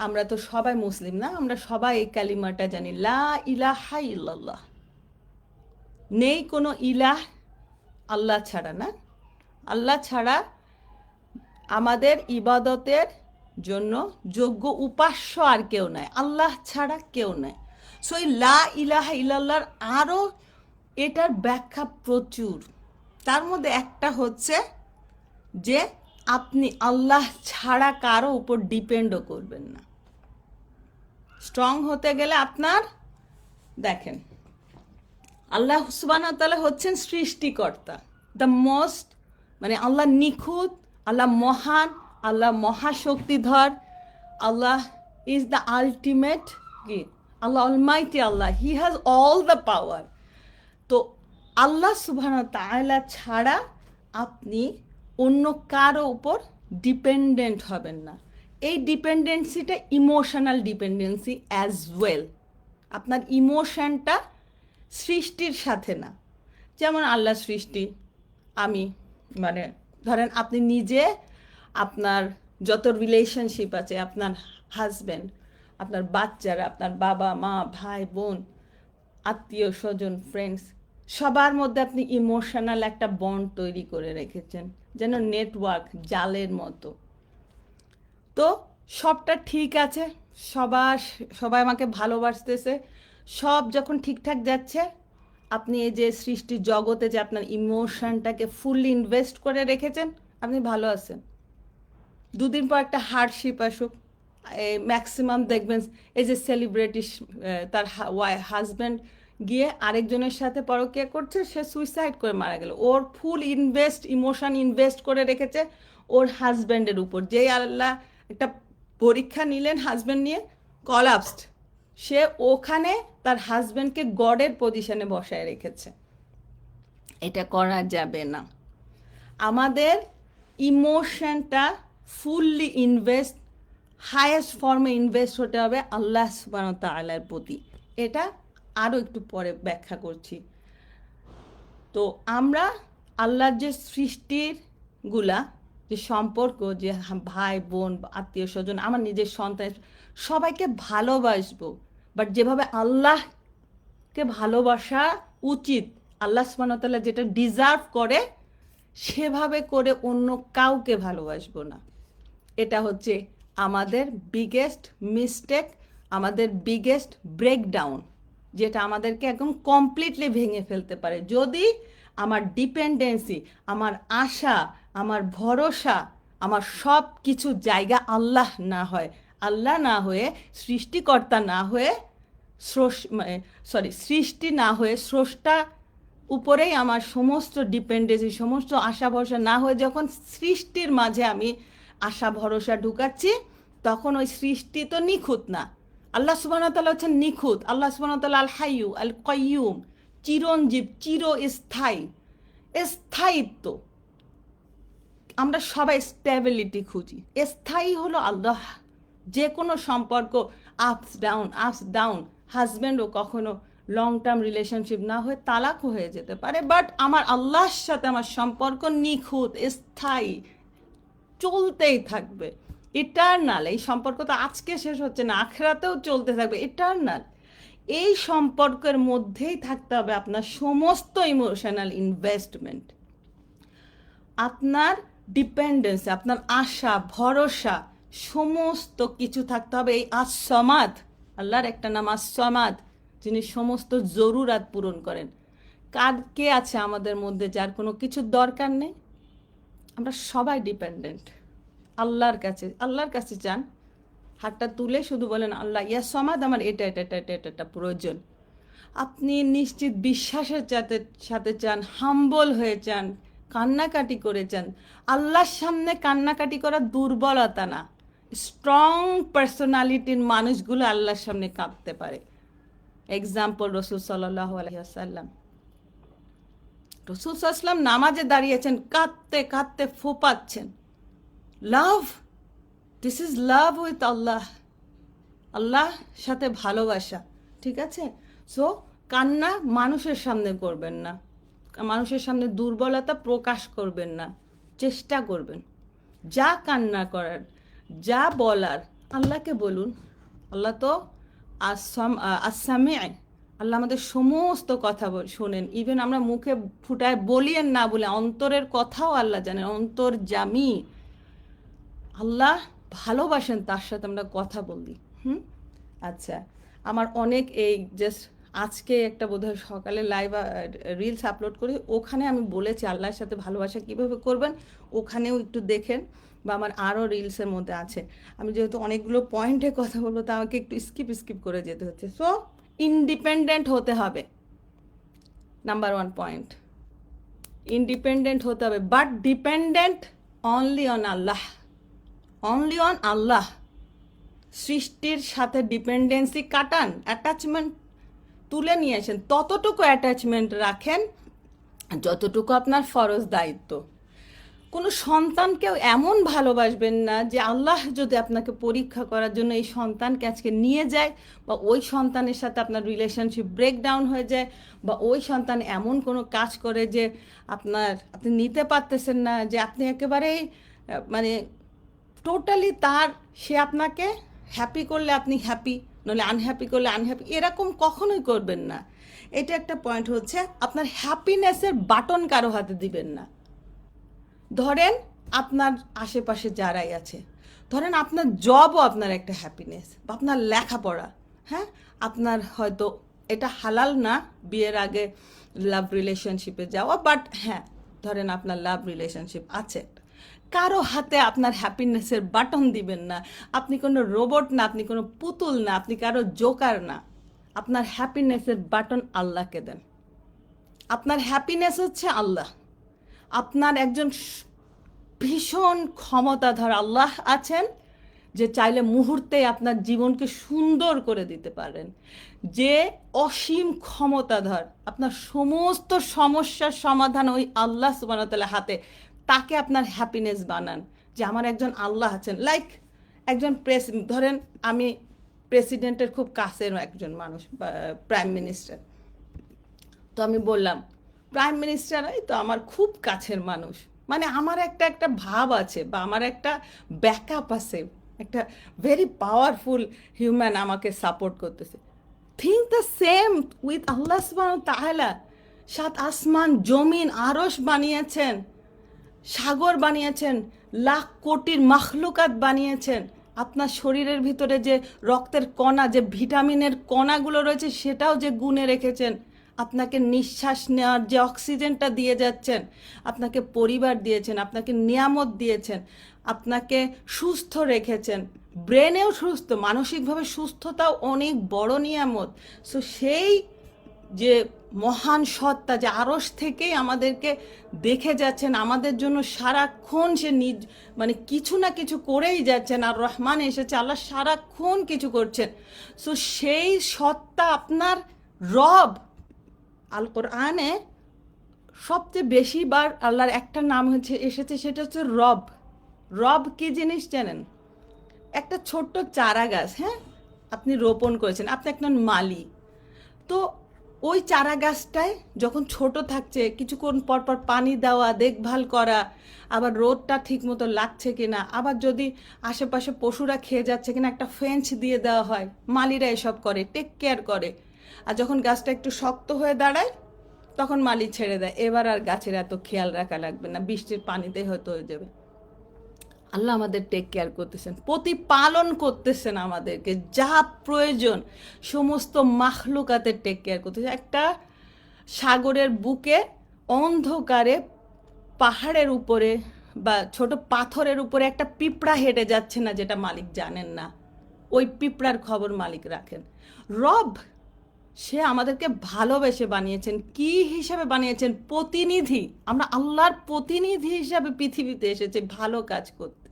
আমরা তো সবাই মুসলিম না, আমরা সবাই এই কালিমাটা জানি, লা ইলাহা ইল্লাল্লাহ, নেই কোনো ইলাহ আল্লাহ ছাড়া, না আল্লাহ ছাড়া আমাদের ইবাদতের জন্য যোগ্য উপাস্য আর কেউ নাই, আল্লাহ ছাড়া কেউ নাই। সো এই লা ইলাহা ইল্লাল্লাহর আরও এটার ব্যাখ্যা প্রচুর। তার মধ্যে একটা হচ্ছে যে আপনি আল্লাহ ছাড়া কারো উপর ডিপেন্ডও করবেন না। স্ট্রং হতে গেলে আপনার দেখেন, আল্লাহ সুবহানাহু ওয়া তাআলা হচ্ছেন সৃষ্টিকর্তা, দ্য মোস্ট, মানে আল্লাহ নিখুঁত, আল্লাহ মহান, আল্লাহ মহাশক্তিধর, Allah is the ultimate key, Allah almighty, Allah he has all the power. তো আল্লাহ সুবহানাহু ওয়া তাআলা ছাড়া আপনি অন্য কারো উপর ডিপেন্ডেন্ট হবেন না। এই ডিপেন্ডেন্সিটা ইমোশনাল ডিপেন্ডেন্সি অ্যাজ ওয়েল। আপনার ইমোশনটা সৃষ্টির সাথে না, যেমন আল্লাহ সৃষ্টি, আমি মানে ধরেন আপনি নিজে আপনার যত রিলেশনশিপ আছে, আপনার হাজব্যান্ড, আপনার বাচ্চারা, আপনার বাবা মা ভাই বোন আত্মীয় স্বজন ফ্রেন্ডস, সবার মধ্যে আপনি ইমোশনাল একটা বন্ড তৈরি করে রেখেছেন, যেন নেটওয়ার্ক জালের মতো। তো সবটা ঠিক আছে, সবাই আমাকে ভালোবাসতেছে, সব যখন ঠিকঠাক যাচ্ছে, আপনি এই যে সৃষ্টি জগতে যে আপনার ইমোশনটাকে ফুললি ইনভেস্ট করে রেখেছেন, আপনি ভালো আছেন। দুদিন পর একটা হার্ডশিপ আসুক, ম্যাক্সিমাম দেখবেন এই যে সেলিব্রিটি, তার হাজব্যান্ড গিয়ে আরেকজনের সাথে পরকীয়া করছে, সে সুইসাইড করে মারা গেল। ওর ফুল ইমোশন ইনভেস্ট করে রেখেছে ওর হাজব্যান্ডের উপর, যেই আল্লাহ একটা পরীক্ষা নিলেন হাজব্যান্ড নিয়ে, কলাপসড। সে ওখানে তার হাজব্যান্ডকে গডের পজিশনে বসায় রেখেছে। এটা করা যাবে না। আমাদের ইমোশনটা ফুললি ইনভেস্ট, হায়েস্ট ফর্মে ইনভেস্ট হতে হবে আল্লাহ সুবহানাহু ওয়া তাআলার প্রতি। এটা আরও একটু পরে ব্যাখ্যা করছি। তো আমরা আল্লাহর যে সৃষ্টিরগুলা, যে সম্পর্ক, যে ভাই বোন আত্মীয় স্বজন, আমার নিজের সন্তান, সবাইকে ভালোবাসবো, বাট যেভাবে আল্লাহকে ভালোবাসা উচিত, আল্লাহ সুবহানাহু ওয়া তাআলা যেটা ডিজার্ভ করে সেভাবে করে অন্য কাউকে ভালোবাসবো না। এটা হচ্ছে আমাদের বিগেস্ট মিস্টেক, আমাদের বিগেস্ট ব্রেকডাউন, যেটা আমাদেরকে একদম কমপ্লিটলি ভেঙে ফেলতে পারে। যদি আমার ডিপেন্ডেন্সি, আমার আশা, আমার ভরসা, আমার সব কিছু জায়গা আল্লাহ না হয়, আল্লাহ না হয়ে, সৃষ্টিকর্তা না হয়ে, সৃষ্টি না হয়ে স্রষ্টা উপরেই আমার সমস্ত ডিপেন্ডেন্সি, সমস্ত আশা ভরসা না হয়ে যখন সৃষ্টির মাঝে আমি আশা ভরসা ঢুকাচ্ছি, তখন ওই সৃষ্টি তো নিখুঁত না। আল্লাহ সুবহানাহু ওয়া তাআলা হচ্ছেন নিখুঁত। আল্লাহ সুবহানাহু ওয়া তাআলা আল হাইয়ু আল কাইয়ুম, চিরঞ্জীব, চিরস্থায়ী, স্থায়িত্ব। আমরা সবাই স্টেবিলিটি খুঁজি, স্থায়ী হলো আল্লাহ। যে কোনো সম্পর্ক আপস ডাউন, হাজব্যান্ডও কখনো লং টার্ম রিলেশনশিপ না হয়ে তালাকও হয়ে যেতে পারে, বাট আমার আল্লাহর সাথে আমার সম্পর্ক নিখুঁত, স্থায়ী, চলতেই থাকবে, ইটারনাল। এই সম্পর্ক তো আজকে শেষ হচ্ছে না, আখিরাতেও চলতে থাকবে, ইটারনাল। এই সম্পর্কের মধ্যেই থাকতে হবে আপনার সমস্ত ইমোশনাল ইনভেস্টমেন্ট, আপনার ডিপেন্ডেন্স, আপনার আশা ভরসা, সমস্ত কিছু থাকতে হবে এই আস-সামাদ। আল্লাহর একটা নাম আস-সামাদ, যিনি সমস্ত জরুরাত পূরণ করেন। কে আছে আমাদের মধ্যে যার কোনো কিছুর দরকার নেই? আমরা সবাই ডিপেন্ডেন্ট আল্লাহর কাছে যান, হাতটা তুলে শুধু বলেন আল্লাহ ইয়া সামাদ, আমার এটা প্রয়োজন। আপনি নিশ্চিত বিশ্বাসের সাথে চান, হাম্বল হয়ে চান, কান্নাকাটি করে চান। আল্লাহর সামনে কান্নাকাটি করা দুর্বলতা না, স্ট্রং পার্সোনালিটির মানুষগুলো আল্লাহর সামনে কাঁদতে পারে। এক্সাম্পল রাসূল সাল্লাল্লাহু আলাইহি ওয়াসাল্লাম। রাসূল সাল্লাল্লাহু আলাইহি ওয়াসাল্লাম নামাজে দাঁড়িয়েছেন, কাঁদতে কাঁদতে ফোঁপাচ্ছেন। লাভ, দিস ইজ লাভ উইথ আল্লাহ, আল্লাহ সাথে ভালোবাসা, ঠিক আছে? সো কান্না মানুষের সামনে করবেন না, মানুষের সামনে দুর্বলতা প্রকাশ করবেন না, চেষ্টা করবেন যা কান্না করার, যা বলার আল্লাহকে বলুন। আল্লাহ তো আসামে, আল্লাহ আমাদের সমস্ত কথা শোনেন। ইভেন আমরা মুখে ফুটায় বলিয়েন না বলে অন্তরের কথাও আল্লাহ জানেন, অন্তর্যামী। আল্লাহ ভালোবাসেন, তার সাথে আমরা কথা বলি। আচ্ছা, আমার অনেক এই জাস্ট আজকে একটা বোধহয় সকালে লাইভ রিলস আপলোড করি, ওখানে আমি বলেছি আল্লাহর সাথে ভালোবাসা কীভাবে করবেন, ওখানেও একটু দেখেন, বা আমার আরও রিলসের মধ্যে আছে। আমি যেহেতু অনেকগুলো পয়েন্টে কথা বলবো, তা আমাকে একটু স্কিপ করে যেতে হচ্ছে। সো ইন্ডিপেন্ডেন্ট হতে হবে, নাম্বার 1 পয়েন্ট, ইন্ডিপেন্ডেন্ট হতে হবে, but dependent only on Allah, only on Allah. সৃষ্টির সাথে ডিপেন্ডেন্সি কাটান, অ্যাটাচমেন্ট তুলে নিয়ে আসেন, ততটুকু অ্যাটাচমেন্ট রাখেন যতটুকু আপনার ফরজ দায়িত্ব। কোনো সন্তানকেও এমন ভালোবাসবেন না যে আল্লাহ যদি আপনাকে পরীক্ষা করার জন্য এই সন্তানকে আজকে নিয়ে যায়, বা ওই সন্তানের সাথে আপনার রিলেশনশিপ ব্রেকডাউন হয়ে যায়, বা ওই সন্তান এমন কোনো কাজ করে যে আপনি নিতে পারতেছেন না, যে আপনি একেবারেই মানে টোটালি সে আপনাকে হ্যাপি করলে আপনি হ্যাপি, নইলে আনহ্যাপি করলে আনহ্যাপি, এরকম কখনোই করবেন না। এটা একটা পয়েন্ট হচ্ছে, আপনার হ্যাপিনেসের বাটন কারো হাতে দিবেন না। ধরেন আপনার আশেপাশে যারাই আছে, ধরেন আপনার জবও আপনার একটা হ্যাপিনেস, বা আপনার লেখাপড়া, হ্যাঁ, আপনার হয়তো এটা হালাল না বিয়ের আগে লাভ রিলেশনশিপে যাওয়া, বাট হ্যাঁ, ধরেন আপনার লাভ রিলেশনশিপ আছে, কারো হাতে আপনার হ্যাপিনেসের বাটন দিবেন না। আপনি কোনো রোবট না, আপনি কোনো পুতুল না, আপনি কারো জোকার না। আপনার হ্যাপিনেসের বাটন আল্লাহকে দেন। আপনার হ্যাপিনেস হচ্ছে আল্লাহ। আপনার একজন ভীষণ ক্ষমতাধর আল্লাহ আছেন, যে চাইলে মুহূর্তে আপনার জীবনকে সুন্দর করে দিতে পারেন, যে অসীম ক্ষমতাধর। আপনার সমস্ত সমস্যার সমাধান ওই আল্লাহ সুবহানাহু ওয়া তাআলার হাতে। তাকে আপনার হ্যাপিনেস বানান, যে আমার একজন আল্লাহ আছেন। লাইক একজন ধরেন আমি প্রেসিডেন্টের খুব কাছের একজন মানুষ, প্রাইম মিনিস্টার। তো আমি বললাম প্রাইম মিনিস্টারই তো আমার খুব কাছের মানুষ, মানে আমার একটা একটা ভাব আছে, বা আমার একটা ব্যাকআপ আছে, একটা ভেরি পাওয়ারফুল হিউম্যান আমাকে সাপোর্ট করতেছে। Think the same with Allah সুবহানাহু ওয়া তাআলা। সাত আসমান জমিন আরশ বানিয়েছেন, সাগর বানিয়েছেন, লাখ কোটির মাখলুকাত বানিয়েছেন। আপনার শরীরের ভিতরে যে রক্তের কণা, যে ভিটামিনের কণাগুলো রয়েছে, সেটাও যে গুণে রেখেছেন। আপনাকে নিঃশ্বাস নেওয়ার যে অক্সিজেনটা দিয়ে যাচ্ছেন, আপনাকে পরিবার দিয়েছেন, আপনাকে নিয়ামত দিয়েছেন, আপনাকে সুস্থ রেখেছেন, ব্রেনেও সুস্থ, মানসিকভাবে সুস্থতাও অনেক বড় নিয়ামত। সো সেই যে মহান সত্তা, যে আরশ থেকেই আমাদেরকে দেখে যাচ্ছেন, আমাদের জন্য সারাক্ষণ সে মানে কিছু না কিছু করেই যাচ্ছেন। আর রহমান এসেছে, আল্লাহ সারাক্ষণ কিছু করছেন। সো সেই সত্তা আপনার রব। আল কোরআনে সবচেয়ে বেশি বার আল্লাহর একটা নাম এসেছে, সেটা হচ্ছে রব। রব কি জিনিস জানেন? একটা ছোট্ট চারা গাছ, হ্যাঁ, আপনি রোপণ করেছেন, আপনি একজন মালি। তো ওই চারা গাছটায় যখন ছোট থাকছে, কিছুক্ষণ পর পর পানি দেওয়া, দেখভাল করা, আবার রোদটা ঠিক মতো লাগছে কিনা, আবার যদি আশেপাশে পশুরা খেয়ে যাচ্ছে কিনা একটা ফেন্স দিয়ে দেওয়া হয়। মালিরা এসব করে, টেক কেয়ার করে। আর যখন গাছটা একটু শক্ত হয়ে দাঁড়ায়, তখন মালি ছেড়ে দেয়। এবার আর গাছের এত খেয়াল রাখা লাগবে না, বৃষ্টির পানিতেই হয়তো হয়ে যাবে। আল্লাহ আমাদের টেক কেয়ার করতেছেন, প্রতিপালন করতেছেন আমাদেরকে, যা প্রয়োজন সমস্ত মাখলুকাতের টেক কেয়ার করতেছেন। একটা সাগরের বুকে অন্ধকারে পাহাড়ের উপরে বা ছোট পাথরের উপরে একটা পিঁপড়া হেঁটে যাচ্ছে না, যেটা মালিক জানেন না, ওই পিঁপড়ার খবর মালিক রাখেন। রব, সে আমাদেরকে ভালোবেসে বানিয়েছেন। কি হিসাবে বানিয়েছেন? প্রতিনিধি। আমরা আল্লাহর প্রতিনিধি হিসাবে পৃথিবীতে এসেছে ভালো কাজ করতে,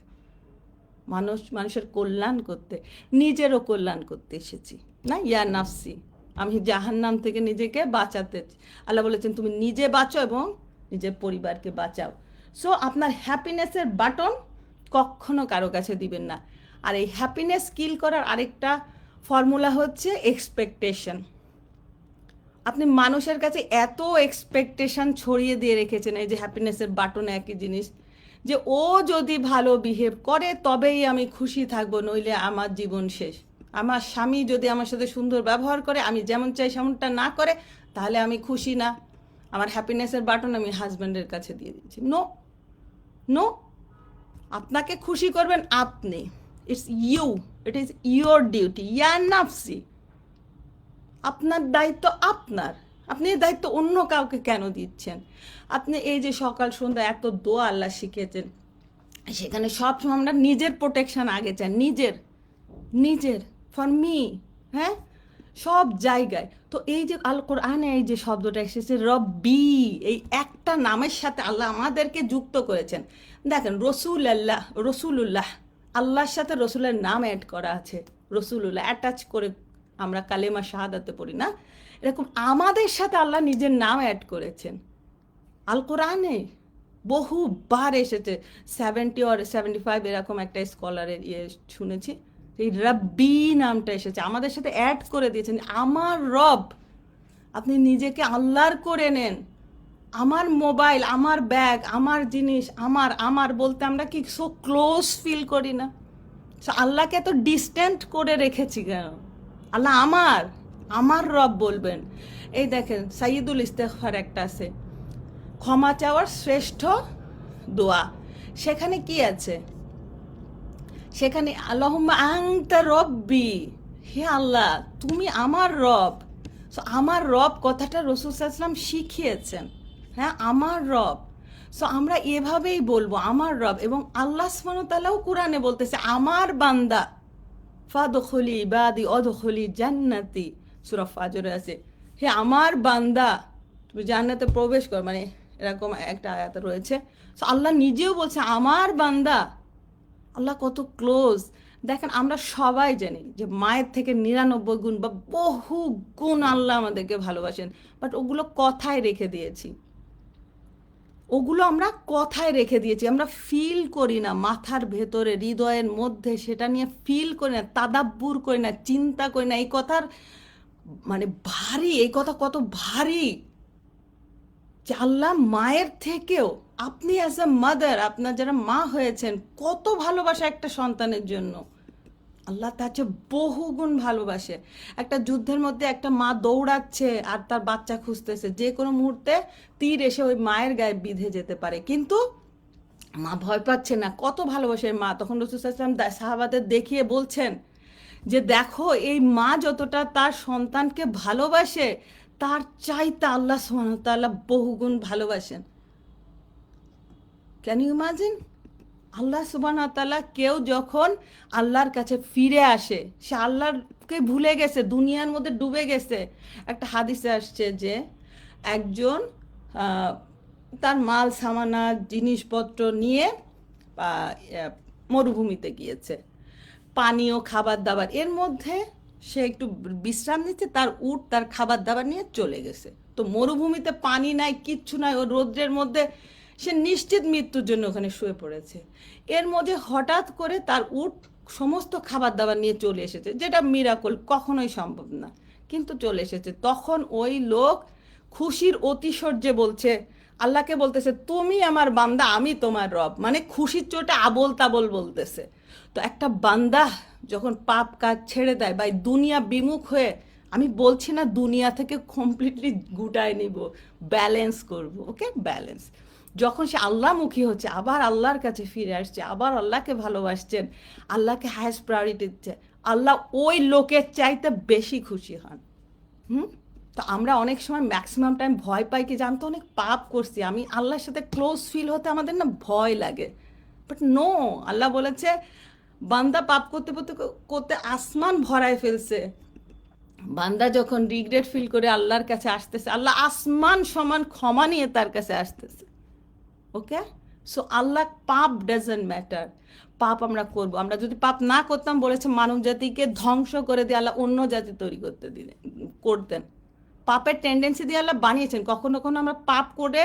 মানুষের কল্যাণ করতে, নিজেরও কল্যাণ করতে এসেছি না। ইয়া নাফসি, আমি জাহান্নাম থেকে নিজেকে বাঁচাতে। আল্লাহ বলেছেন তুমি নিজে বাঁচো এবং নিজের পরিবারকে বাঁচাও। সো আপনার হ্যাপিনেসের বাটন কখনো কারো কাছে দিবেন না। আর এই হ্যাপিনেস কিল করার আরেকটা ফর্মুলা হচ্ছে এক্সপেকটেশন। আপনি মানুষের কাছে এত এক্সপেকটেশন ছড়িয়ে দিয়ে রেখেছেন, এই যে হ্যাপিনেসের বাটনে একই জিনিস, যে ও যদি ভালো বিহেভ করে তবেই আমি খুশি থাকবো, নইলে আমার জীবন শেষ। আমার স্বামী যদি আমার সাথে সুন্দর ব্যবহার করে, আমি যেমন চাই সেমনটা না করে, তাহলে আমি খুশি না। আমার হ্যাপিনেসের বাটন আমি হাজব্যান্ডের কাছে দিয়ে দিচ্ছি। নো নো, আপনাকে খুশি করবেন আপনি। It's you, it is your duty. ইয়া নাফসি, আপনার দায়িত্ব আপনার। আপনি এই দায়িত্ব অন্য কাউকে কেন দিচ্ছেন? আপনি এই যে সকাল সন্ধ্যা এত দোয়া আল্লাহ শিখিয়েছেন, সেখানে সব সময় আমরা নিজের প্রোটেকশন আগে চাই, নিজের নিজের ফর মি, হ্যাঁ, সব জায়গায়। তো এই যে আল কোরআনে এই যে শব্দটা এসেছে রব্বি, এই একটা নামের সাথে আল্লাহ আমাদেরকে যুক্ত করেছেন। দেখেন রসুলুল্লাহ, আল্লাহর সাথে রসুলের নাম অ্যাড করা আছে, রসুলুল্লাহ অ্যাটাচ করে আমরা কালেমা শাহাদাতে পড়ি না, এরকম আমাদের সাথে আল্লাহ নিজের নাম অ্যাড করেছেন। আল কোরআনে বহুবার এসেছে, 70 or 75 এরকম একটা স্কলারের শুনেছি, এই রব্বি নামটা এসেছে, আমাদের সাথে অ্যাড করে দিয়েছেন। আমার রব, আপনি নিজেকে আল্লাহর করে নেন। আমার মোবাইল, আমার ব্যাগ, আমার জিনিস, আমার আমার বলতে আমরা কি সো ক্লোজ ফিল করি না? আল্লাহকে এত ডিস্ট্যান্ট করে রেখেছি কেন? আল্লাহ আমার আমার রব বলবেন। এই দেখেন সাইয়্যিদুল ইস্তেগফার একটা আছে, ক্ষমা চাওয়ার শ্রেষ্ঠ দোয়া। সেখানে কি আছে? সেখানে আল্লাহুম্মা আনতা রব্বি, হে আল্লাহ তুমি আমার রব, সো আমার রব কথাটা রাসূল সাল্লাল্লাহু আলাইহি ওয়াসাল্লাম শিখিয়েছেন। হ্যাঁ, আমার রব। সো আমরা এভাবেই বলবো আমার রব। এবং আল্লাহ সুবহানাহু ওয়া তাআলাও কোরআনে বলতেছে আমার বান্দা ফাদখুলি ইবাদি অদখুলি জান্নাতি, সূরা ফাজরে আছে, হে আমার বান্দা তুমি জান্নাতে প্রবেশ কর, মানে এরকম একটা আয়াত রয়েছে। সো আল্লাহ নিজেও বলছে আমার বান্দা। আল্লাহ কত ক্লোজ। দেখেন আমরা সবাই জানি যে মায়ের থেকে 99 গুণ বা বহু গুণ আল্লাহ আমাদেরকে ভালোবাসেন, বাট ওগুলো কথায় রেখে দিয়েছি। ওগুলো আমরা কথায় রেখে দিয়েছি, আমরা ফিল করি না মাথার ভেতরে হৃদয়ের মধ্যে, সেটা নিয়ে ফিল করি না, তাদাব্বুর করি না, চিন্তা করি না এই কথার মানে ভারী, এই কথা কত ভারী যে আল্লাহ মায়ের থেকেও, আপনি অ্যাজ আ মাদার, আপনার যারা মা হয়েছেন, কত ভালোবাসা একটা সন্তানের জন্য। আল্লাহ তার চেয়ে বহুগুণ ভালোবাসে। একটা যুদ্ধের মধ্যে একটা মা দৌড়াচ্ছে আর তার বাচ্চা খুঁজতেছে, যে কোনো মুহূর্তে তীর এসে ওই মায়ের গায়ে বিঁধে যেতে পারে, কিন্তু মা ভয় পাচ্ছে না, কত ভালোবাসে মা। তখন রাসূল সাল্লাল্লাহু আলাইহি ওয়াসাল্লাম সাহাবাদের দেখিয়ে বলছেন যে দেখো এই মা যতটা তার সন্তানকে ভালোবাসে, তার চাইতে আল্লাহ সুবহানাহু ওয়া তাআলা বহুগুণ ভালোবাসেন। Can you imagine? আল্লাহ সুবহানাহু ওয়া তাআলা, কেউ যখন আল্লাহর কাছে ফিরে আসে, সে আল্লাহকে ভুলে গেছে, দুনিয়ার মধ্যে ডুবে গেছে। একটা হাদিসে আসছে যে একজন তার মাল সামানা জিনিসপত্র নিয়ে মরুভূমিতে গিয়েছে, পানীয় খাবার দাবার এর মধ্যে সে একটু বিশ্রাম নিচ্ছে, তার উট তার খাবার দাবার নিয়ে চলে গেছে। তো মরুভূমিতে পানি নাই, কিচ্ছু নাই, ও রৌদ্রের মধ্যে সে নিশ্চিত মৃত্যুর জন্য ওখানে শুয়ে পড়েছে। এর মধ্যে হঠাৎ করে তার উট সমস্ত খাবার দাবার নিয়ে চলে এসেছে, যেটা মিরাকল, কখনোই সম্ভব না, কিন্তু চলে এসেছে। তখন ওই লোক খুশির অতিশয্যে বলছে, আল্লাহকে বলতেছে তুমি আমার বান্দা আমি তোমার রব, মানে খুশির চোটে আবোল তাবোল বলতেছে। তো একটা বান্দা যখন পাপ কাজ ছেড়ে দেয় বা দুনিয়া বিমুখ হয়ে, আমি বলছি না দুনিয়া থেকে কমপ্লিটলি গুটায় নিব, ব্যালেন্স করব, ওকে, ব্যালেন্স। যখন সে আল্লাহমুখী হচ্ছে, আবার আল্লাহর কাছে ফিরে আসছে, আবার আল্লাহকে ভালোবাসছেন, আল্লাহকে হায়েস্ট প্রায়োরিটি দিচ্ছে, আল্লাহ ওই লোকের চাইতে বেশি খুশি হন। হুম। তো আমরা অনেক সময় ম্যাক্সিমাম টাইম ভয় পাই কি, জানতো অনেক পাপ করছি, আমি আল্লাহর সাথে ক্লোজ ফিল হতে আমাদের না ভয় লাগে। বাট নো, আল্লাহ বলেছে বান্দা পাপ করতে করতে করতে আসমান ভরায় ফেলছে। বান্দা যখন রিগ্রেট ফিল করে আল্লাহর কাছে আসতেছে, আল্লাহ আসমান সমান ক্ষমা নিয়ে তার কাছে আসতেছে। ওকে, সো আল্লাহ পাপ ডাজন্ট ম্যাটার। পাপ আমরা করব, আমরা যদি পাপ না করতাম, বলেছে মানব জাতিকে ধ্বংস করে দিয়ে আল্লাহ অন্য জাতি তৈরি করতে দিলেন, করতেন। পাপের টেন্ডেন্সি দিয়ে আল্লাহ বানিয়েছেন, কখনো কখনো আমরা পাপ করে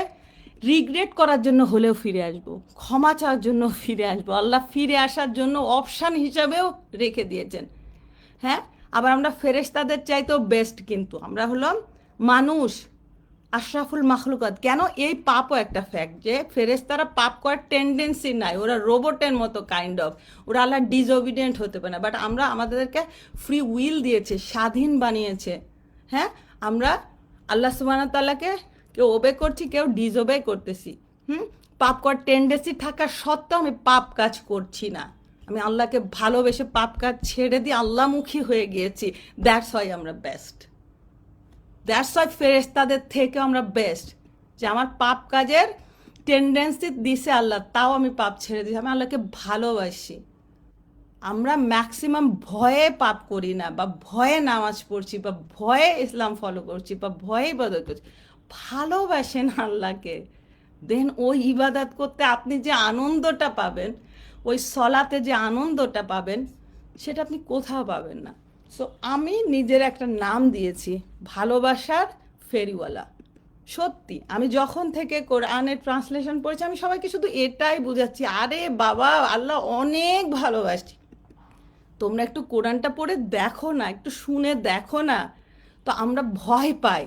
রিগ্রেট করার জন্য হলেও ফিরে আসব, ক্ষমা চাওয়ার জন্য ফিরে আসব, আল্লাহ ফিরে আসার জন্য অপশান হিসাবেও রেখে দিয়েছেন। হ্যাঁ, আবার আমরা ফেরেশতাদের চাইতেও বেস্ট, কিন্তু আমরা হলাম মানুষ, আশরাফুল মাখলুকাত। কেন? এই পাপও একটা ফ্যাক্ট যে ফেরেশতারা পাপ করার টেন্ডেন্সি নাই, ওরা রোবটের মতো কাইন্ড অফ, ওরা আল্লাহ ডিসওবিডিয়েন্ট হতে পারে না। বাট আমরা, আমাদেরকে ফ্রি উইল দিয়েছে, স্বাধীন বানিয়েছে। হ্যাঁ, আমরা আল্লাহ সুবহানাহু ওয়া তাআলাকে কেউ ওবে করছি, কেউ ডিসওবে করতেছি। পাপ করার টেন্ডেন্সি থাকা সত্ত্বেও আমি পাপ কাজ করছি না, আমি আল্লাহকে ভালোবেসে পাপ কাজ ছেড়ে দিয়ে আল্লাহমুখী হয়ে গিয়েছি। দ্যাটস ওয়াই আমরা বেস্ট, দ্যাটস ওয়াই ফেরেশতাদের থেকেও আমরা বেস্ট, যে আমার পাপ কাজের টেন্ডেন্সি দিছে আল্লাহ, তাও আমি পাপ ছেড়ে দিয়েছি, আমি আল্লাহকে ভালোবাসি। আমরা ম্যাক্সিমাম ভয়ে পাপ করি না, বা ভয়ে নামাজ পড়ছি, বা ভয়ে ইসলাম ফলো করছি, বা ভয়ে ইবাদত করছি। ভালোবাসেন আল্লাহকে, দেন ওই ইবাদত করতে আপনি যে আনন্দটা পাবেন, ওই সলাতে যে আনন্দটা পাবেন, সেটা আপনি কোথাও পাবেন না। সো আমি নিজের একটা নাম দিয়েছি, ভালোবাসার ফেরিওয়ালা। সত্যি আমি যখন থেকে কোরআনের ট্রান্সলেশন পড়েছি, আমি সবাইকে শুধু এটাই বুঝাচ্ছি, আরে বাবা আল্লাহ অনেক ভালোবাসি, তোমরা একটু কোরআনটা পড়ে দেখো না, একটু শুনে দেখো না। তো আমরা ভয় পাই,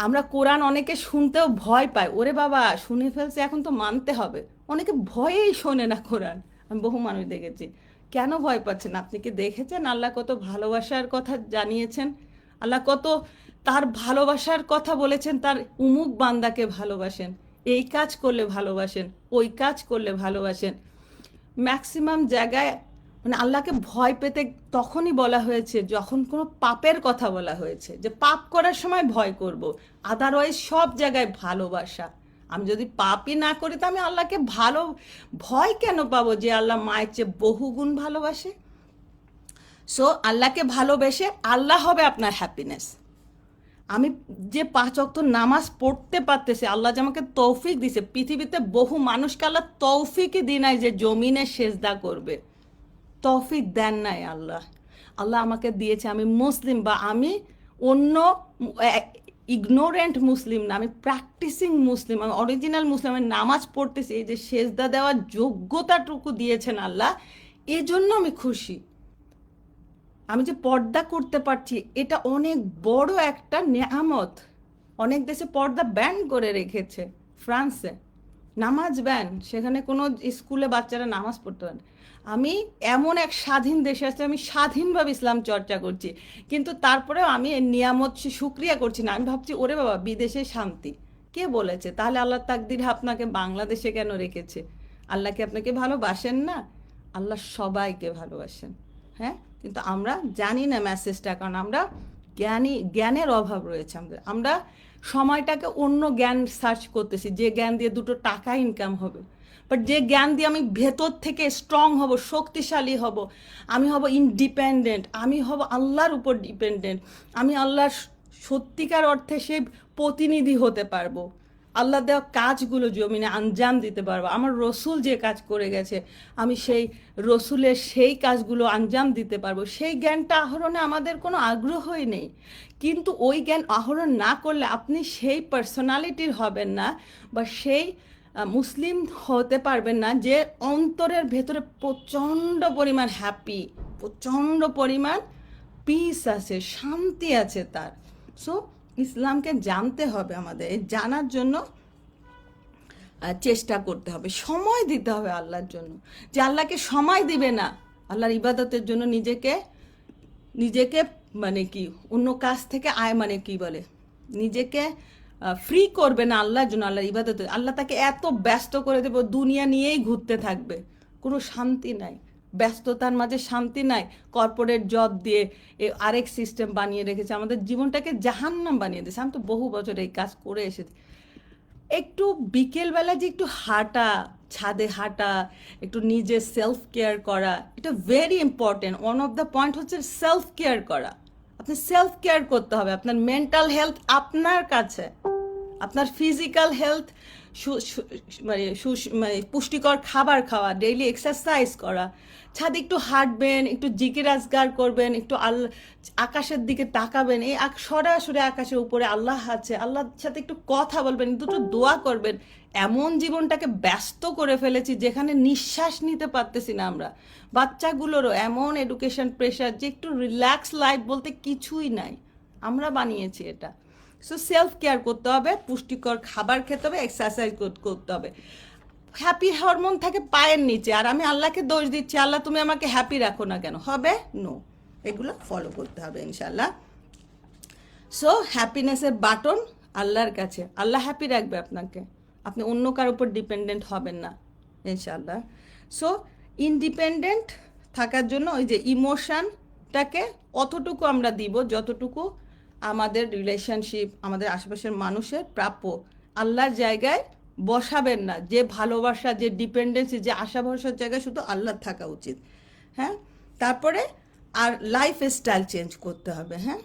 আমরা কোরআন অনেকে শুনতেও ভয় পায়, ওরে বাবা শুনে ফেলছে এখন তো মানতে হবে, অনেকে ভয়েই শোনে না কোরআন। আমি বহু মানুষ দেখেছি। কেন ভয় পাচ্ছেন? আপনি কি দেখেছেন আল্লাহ কত ভালোবাসার কথা জানিয়েছেন? আল্লাহ কত তার ভালোবাসার কথা বলেছেন, তার উমুক বান্দাকে ভালোবাসেন, এই কাজ করলে ভালোবাসেন, ওই কাজ করলে ভালোবাসেন। ম্যাক্সিমাম জায়গায় মানে আল্লাহকে ভয় পেতে তখনই বলা হয়েছে যখন কোনো পাপের কথা বলা হয়েছে, যে পাপ করার সময় ভয় করব, আদারওয়াইজ সব জায়গায় ভালোবাসা। আমি যদি পাপই না করি তো আমি আল্লাহকে ভয় কেন পাবো যে আল্লাহ মায়ের চেয়ে বহুগুণ ভালোবাসে? সো আল্লাহকে ভালোবেসে আল্লাহ হবে আপনার হ্যাপিনেস। আমি যে 5 ওয়াক্ত নামাজ পড়তে পারতেছি, আল্লাহ যে আমাকে তৌফিক দিছে, পৃথিবীতে বহু মানুষকে আল্লাহ তৌফিকই দি নাই যে জমিনে সেজদা করবে, তৌফিক দেন নাই আল্লাহ। আল্লাহ আমাকে দিয়েছে, আমি মুসলিম, বা আমি অন্য ইগনোরেন্ট মুসলিম না, আমি প্র্যাকটিসিং মুসলিম, আমি অরিজিনাল মুসলিম, আমি নামাজ পড়তেছি, এই যে সেজদা দেওয়ার যোগ্যতাটুকু দিয়েছেন আল্লাহ, এই জন্য আমি খুশি। আমি যে পর্দা করতে পারছি এটা অনেক বড় একটা নেয়ামত। অনেক দেশে পর্দা ব্যান করে রেখেছে, ফ্রান্সে নামাজ ব্যান, সেখানে কোনো স্কুলে বাচ্চারা নামাজ পড়তে পারে না। আমি এমন এক স্বাধীন দেশে আছি, আমি স্বাধীনভাবে ইসলাম চর্চা করছি, কিন্তু তারপরেও আমি এর নিয়ামত শুক্রিয়া করছি না। আমি ভাবছি ওরে বাবা, বিদেশে শান্তি কে বলেছে? তাহলে আল্লাহ তাকদিরে আপনাকে বাংলাদেশে কেন রেখেছে? আল্লাহ কি আপনাকে ভালোবাসেন না? আল্লাহ সবাইকে ভালোবাসেন, হ্যাঁ, কিন্তু আমরা জানি না মেসেজটা, কারণ আমরা জ্ঞানের অভাব রয়েছে আমাদের। আমরা সময়টাকে অন্য জ্ঞান সার্চ করতেছি, যে জ্ঞান দিয়ে 2 টাকা ইনকাম হবে, বাট যে জ্ঞান দিয়ে আমি ভেতর থেকে স্ট্রং হব, শক্তিশালী হব, আমি হব ইন্ডিপেন্ডেন্ট, আমি হব আল্লাহর উপর ডিপেন্ডেন্ট, আমি আল্লাহর সত্যিকার অর্থে সেই প্রতিনিধি হতে পারবো, আল্লাহ দেওয়া কাজগুলো জমিনে আঞ্জাম দিতে পারবো। আমার রসুল যে কাজ করে গেছে, আমি সেই রসুলের সেই কাজগুলো আঞ্জাম দিতে পারবো। সেই জ্ঞানটা আহরণে আমাদের কোনো আগ্রহই নেই, কিন্তু ওই জ্ঞান আহরণ না করলে আপনি সেই পার্সোনালিটির হবেন না, বা সেই মুসলিম হতে পারবেন না যে অন্তরের ভেতরে প্রচণ্ড পরিমাণ হ্যাপি, প্রচণ্ড পরিমাণ পিস আছে, শান্তি আছে তার। সো ইসলামকে জানতে হবে, আমাদের জানার জন্য চেষ্টা করতে হবে, সময় দিতে হবে আল্লাহর জন্য। যে আল্লাহকে সময় দিবে না, আল্লাহর ইবাদতের জন্য নিজেকে নিজেকে মানে কি অন্য কাজ থেকে মানে কি বলে, নিজেকে ফ্রি করবে না আল্লাহর জন্য, আল্লাহর ইবাদতে, আল্লাহ তাকে এত ব্যস্ত করে দেবে, দুনিয়া নিয়েই ঘুরতে থাকবে, কোনো শান্তি নাই, ব্যস্ততার মাঝে শান্তি নাই। কর্পোরেট জব দিয়ে আরেক সিস্টেম বানিয়ে রেখেছে, আমাদের জীবনটাকে জাহান্নাম বানিয়ে দিয়েছে। আমি তো বহু বছর এই কাজ করে এসেছি। একটু বিকেলবেলা যে একটু হাঁটা, ছাদে হাঁটা, একটু নিজের সেলফ কেয়ার করা, এটা very important. One of the point হচ্ছে সেলফ কেয়ার করা। আপনি সেলফ কেয়ার করতে হবে, আপনার মেন্টাল হেলথ আপনার কাছে, আপনার ফিজিক্যাল হেলথ, মানে পুষ্টিকর খাবার খাওয়া, ডেইলি এক্সারসাইজ করা, ছাদে একটু হাঁটবেন, একটু জিকির আজগার করবেন, একটু আকাশের দিকে তাকাবেন, এই সরাসরি আকাশের উপরে আল্লাহ আছে, আল্লাহর সাথে একটু কথা বলবেন, 2টো দোয়া করবেন। এমন জীবনটাকে ব্যস্ত করে ফেলেছি যেখানে নিঃশ্বাস নিতে পারতেছি না আমরা। বাচ্চাগুলোরও এমন এডুকেশন প্রেশার যে একটু রিল্যাক্স লাইফ বলতে কিছুই নাই, আমরা বানিয়েছি এটা। সো সেলফ কেয়ার করতে হবে, পুষ্টিকর খাবার খেতে হবে, এক্সারসাইজ করতে হবে। হ্যাপি হরমোন থাকে পায়ের নিচে, আর আমি আল্লাহকে দোষ দিচ্ছি, আল্লাহ তুমি আমাকে হ্যাপি রাখো না কেন? হবে নো, এগুলো ফলো করতে হবে ইনশাল্লাহ। সো হ্যাপিনেসের বাটন আল্লাহর কাছে, আল্লাহ হ্যাপি রাখবে আপনাকে, আপনি অন্য কার উপর ডিপেন্ডেন্ট হবেন না ইনশাল্লাহ। সো ইন্ডিপেন্ডেন্ট থাকার জন্য ওই যে ইমোশনটাকে অতটুকু আমরা দিব যতটুকু আমাদের রিলেশনশিপ, আমাদের আশেপাশের মানুষের প্রাপ্য। আল্লাহর জায়গায় বসাবেন না, যে ভালোবাসা, যে ডিপেন্ডেন্সি, যে আশা ভরসার জায়গায় শুধু আল্লাহ থাকা উচিত, হ্যাঁ। তারপরে আর লাইফ স্টাইল চেঞ্জ করতে হবে, হ্যাঁ,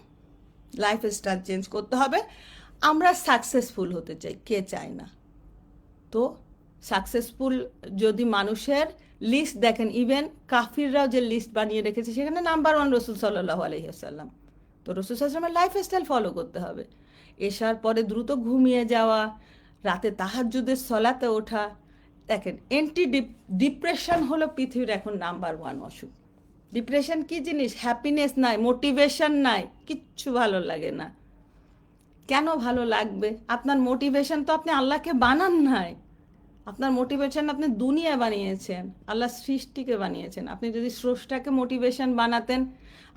লাইফ স্টাইল চেঞ্জ করতে হবে। আমরা সাকসেসফুল হতে চাই, কে চায় না? তো সাকসেসফুল যদি মানুষের লিস্ট দেখেন, ইভেন কাফিররাও যে লিস্ট বানিয়ে রেখেছে সেখানে নাম্বার 1 রসুল সাল্লাল্লাহু আলাইহি ওয়াসাল্লাম। তো রসুল সাল্লামের লাইফ স্টাইল ফলো করতে হবে। এশার পরে দ্রুত ঘুমিয়ে যাওয়া, রাতে তাহাজ্জুদের সলাতে ওঠা। দেখেন, ডিপ্রেশন হলো পৃথিবীর এখন নাম্বার 1 অসুখ। ডিপ্রেশন কি জিনিস? হ্যাপিনেস নাই, মোটিভেশন নাই, কিচ্ছু ভালো লাগে না। কেন ভালো লাগবে? আপনার মোটিভেশন তো আপনি আল্লাহকে বানান নাই, আপনার মোটিভেশন আপনি দুনিয়া বানিয়েছেন, আল্লাহ সৃষ্টিকে বানিয়েছেন। আপনি যদি স্রষ্টাকে মোটিভেশন বানাতেন,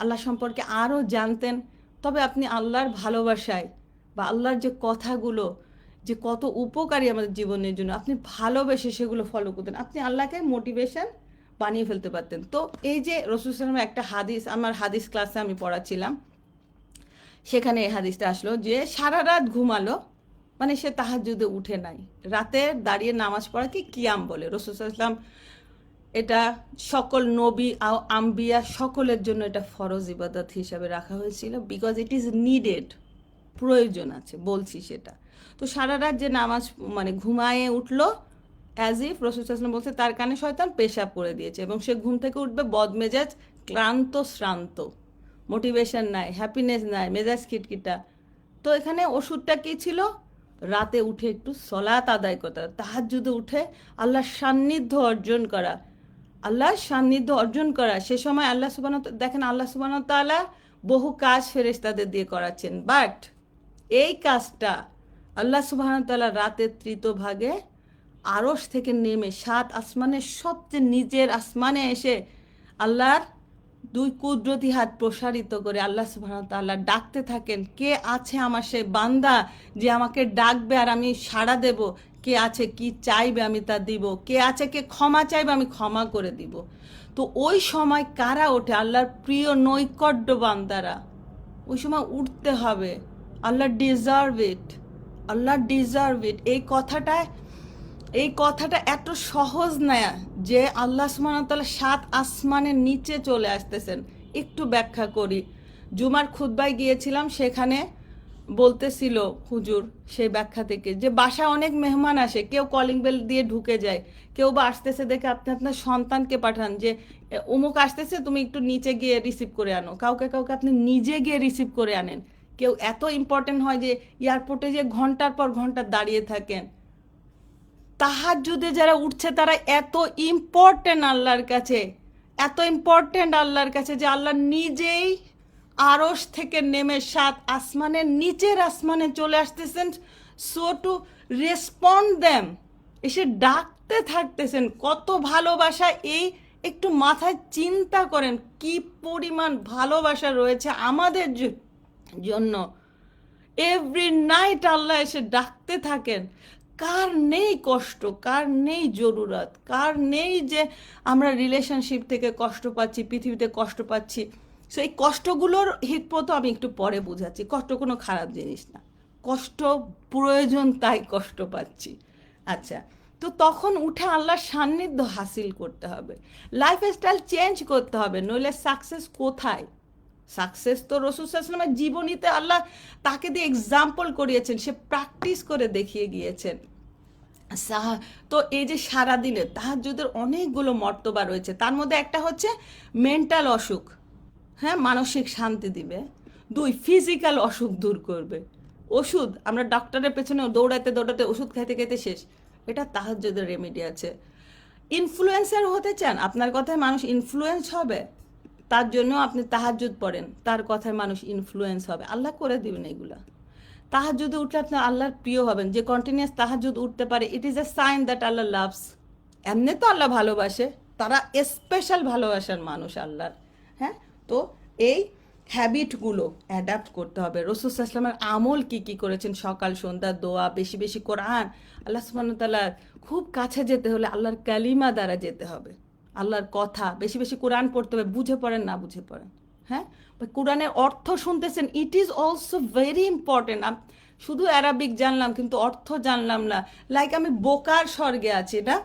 আল্লাহ সম্পর্কে আরও জানতেন, তবে আপনি আল্লাহর ভালোবাসায় বা আল্লাহর যে কথাগুলো যে কত উপকারী আমাদের জীবনের জন্য, আপনি ভালোবেসে সেগুলো ফলো করতেন। আপনি আল্লাহকে মোটিভেশন বানিয়ে ফেলতে পারতেন। তো এই যে রাসূল সাল্লাল্লাহু আলাইহি ওয়াসাল্লামের একটা হাদিস, আমার হাদিস ক্লাসে আমি পড়াচ্ছিলাম, সেখানে এই হাদিসটা আসলো যে সারা রাত ঘুমালো, মানে সে তাহাজ্জুদে উঠে নাই, রাতে দাঁড়িয়ে নামাজ পড়াকে কিয়াম বলে। রাসূল সাল্লাল্লাহু আলাইহি ওয়াসাল্লাম এটা সকল নবী আম্বিয়া সকলের জন্য এটা ফরজ ইবাদত হিসাবে রাখা হয়েছিল, বিকজ ইট ইজ নিডেড, প্রয়োজন আছে বলছি সেটা। তো সারা রাত যে নামাজ মানে ঘুমায়ে উঠলো, অ্যাজ ইফ রাসূল সাল্লাল্লাহু আলাইহি ওয়াসাল্লাম বলছে তার কানে শয়তান পেশাব করে দিয়েছে, এবং সে ঘুম থেকে উঠবে বদমেজাজ, ক্লান্ত, শ্রান্ত, মোটিভেশন নাই, হ্যাপিনেস নাই, মেজাজ খিটখিটা। তো এখানে ওষুধটা কি ছিল? রাতে উঠে একটু সলাত আদায় করতে, তাহাজ্জুদে উঠে আল্লাহর সান্নিধ্য অর্জন করা, আল্লাহর সান্নিধ্য অর্জন করা। সে সময় আল্লাহ সুবহানাহু দেখেন, আল্লাহ সুবহানাহু তাআলা বহু কাজ ফেরেশতাদের দিয়ে করাচ্ছেন, বাট এই কাজটা আল্লাহ সুবহানাহু তাআলা রাতের তৃতীয় ভাগে আরশ থেকে নেমে 7 আসমানের সবচেয়ে নিচের আসমানে এসে আল্লাহর 2 কুদরতি হাত প্রসারিত করে আল্লাহ সুবহানাহু তাআলা ডাকতে থাকেন, কে আছে আমার সেই বান্দা যে আমাকে ডাকবে আর আমি সাড়া দেব, কে আছে কি চাইবে আমি তা দিব, কে আছে কে ক্ষমা চাইবে আমি ক্ষমা করে দিব। তো ওই সময় কারা ওঠে? আল্লাহর প্রিয় নৈকট্য বান্দারা। ওই সময় উঠতে হবে। Allah deserve it, Allah deserve it. এই কথাটা এত সহজ না যে আল্লাহ সুবহানাহু ওয়া তাআলা 7 আসমানের নিচে চলে আসতেছেন। একটু ব্যাখ্যা করি। জুমার খুতবায় গিয়েছিলাম, সেখানে বলতেছিল হুজুর সেই ব্যাখ্যা থেকে যে বাসায় অনেক মেহমান আসে, কেউ কলিং বেল দিয়ে ঢুকে যায়, কেউ বা আসতেছে দেখে আপনি আপনার সন্তানকে পাঠান যে অমুক আসতেছে, তুমি একটু নিচে গিয়ে রিসিভ করে আনো। কাউকে কাউকে আপনি নিজে গিয়ে রিসিভ করে আনেন। কেউ এত ইম্পর্টেন্ট হয় যে এয়ারপোর্টে যে ঘন্টার পর ঘন্টা দাঁড়িয়ে থাকেন। তাহাজ্জুদে যারা উঠছে তারা এত ইম্পর্টেন্ট আল্লাহর কাছে, এত ইম্পর্টেন্ট আল্লাহর কাছে যে আল্লাহ নিজেই আরশ থেকে নেমে 7 আসমানের নিচের আসমানে চলে আসতেছেন, সো টু রেসপন্ড দেম, এসে ডাকতে থাকতেছেন। কত ভালোবাসা! এই একটু মাথায় চিন্তা করেন কি পরিমাণ ভালোবাসা রয়েছে আমাদের জন্য। এভরি নাইট আল্লাহ এসে ডাকতে থাকেন। কার নেই কষ্ট, কার নেই জরুরত, কার নেই যে আমরা রিলেশনশিপ থেকে কষ্ট পাচ্ছি, পৃথিবীতে কষ্ট পাচ্ছি। সো এই কষ্টগুলোর হিকমত আমি একটু পরে বুঝাচ্ছি। কষ্ট কোনো খারাপ জিনিস না, কষ্ট প্রয়োজন, তাই কষ্ট পাচ্ছি। আচ্ছা, তো তখন উঠে আল্লাহর সান্নিধ্য হাসিল করতে হবে, লাইফস্টাইল চেঞ্জ করতে হবে, নইলে সাকসেস কোথায়? সাকসেস তো রাসূল সাল্লাল্লাহু আলাইহি ওয়াসাল্লামের জীবনীতে আল্লাহ তাকে দিয়ে এক্সাম্পল করিয়েছেন, সে প্র্যাকটিস করে দেখিয়ে গিয়েছেন। তো এই যে সারা দিলে তাহাজ্জুদের অনেকগুলো মর্তবা রয়েছে, তার মধ্যে একটা হচ্ছে মেন্টাল অসুখ, হ্যাঁ, মানসিক শান্তি দিবে। 2, ফিজিক্যাল অসুখ দূর করবে। ওষুধ আমরা ডক্টরের পেছনে দৌড়াতে দৌড়াতে ওষুধ খাইতে খাইতে শেষ, এটা তাহাজ্জুদের রেমেডি আছে। ইনফ্লুয়েন্সার হতে চান, আপনার কথায় মানুষ ইনফ্লুয়েন্স হবে, তার জন্য আপনি তাহাজ্জুদ পড়েন, তার কথায় মানুষ ইনফ্লুয়েন্স হবে, আল্লাহ করে দিবেন এগুলা। তাহাজ্জুদে উঠলে আপনি আল্লাহর প্রিয় হবেন। যে কন্টিনিউয়াস তাহাজ্জুদ উঠতে পারে, it is a sign that Allah loves. এমনি তো আল্লাহ ভালোবাসে, তারা স্পেশাল ভালোবাসার মানুষ আল্লাহর। হ্যাঁ, তো এই হ্যাবিটগুলো অ্যাডাপ্ট করতে হবে। রাসূল সাল্লাল্লাহু আলাইহি ওয়াসাল্লামের আমল কি কি করেছেন, সকাল সন্ধ্যা দোয়া, বেশি বেশি কোরআন, আল্লাহ সুবহানাহু ওয়া তাআলার খুব কাছে যেতে হলে আল্লাহর কালিমা দ্বারা যেতে হবে, আল্লাহর কথা, বেশি বেশি কোরআন পড়তে হবে, বুঝে পড়েন না বুঝে পড়েন, হ্যাঁ, কোরআনের অর্থ শুনতেছেন, ইট ইজ অলসো ভেরি ইম্পর্টেন্ট। শুধু অ্যারাবিক জানলাম কিন্তু অর্থ জানলাম না, লাইক আমি বোকার স্বর্গে আছি। এটা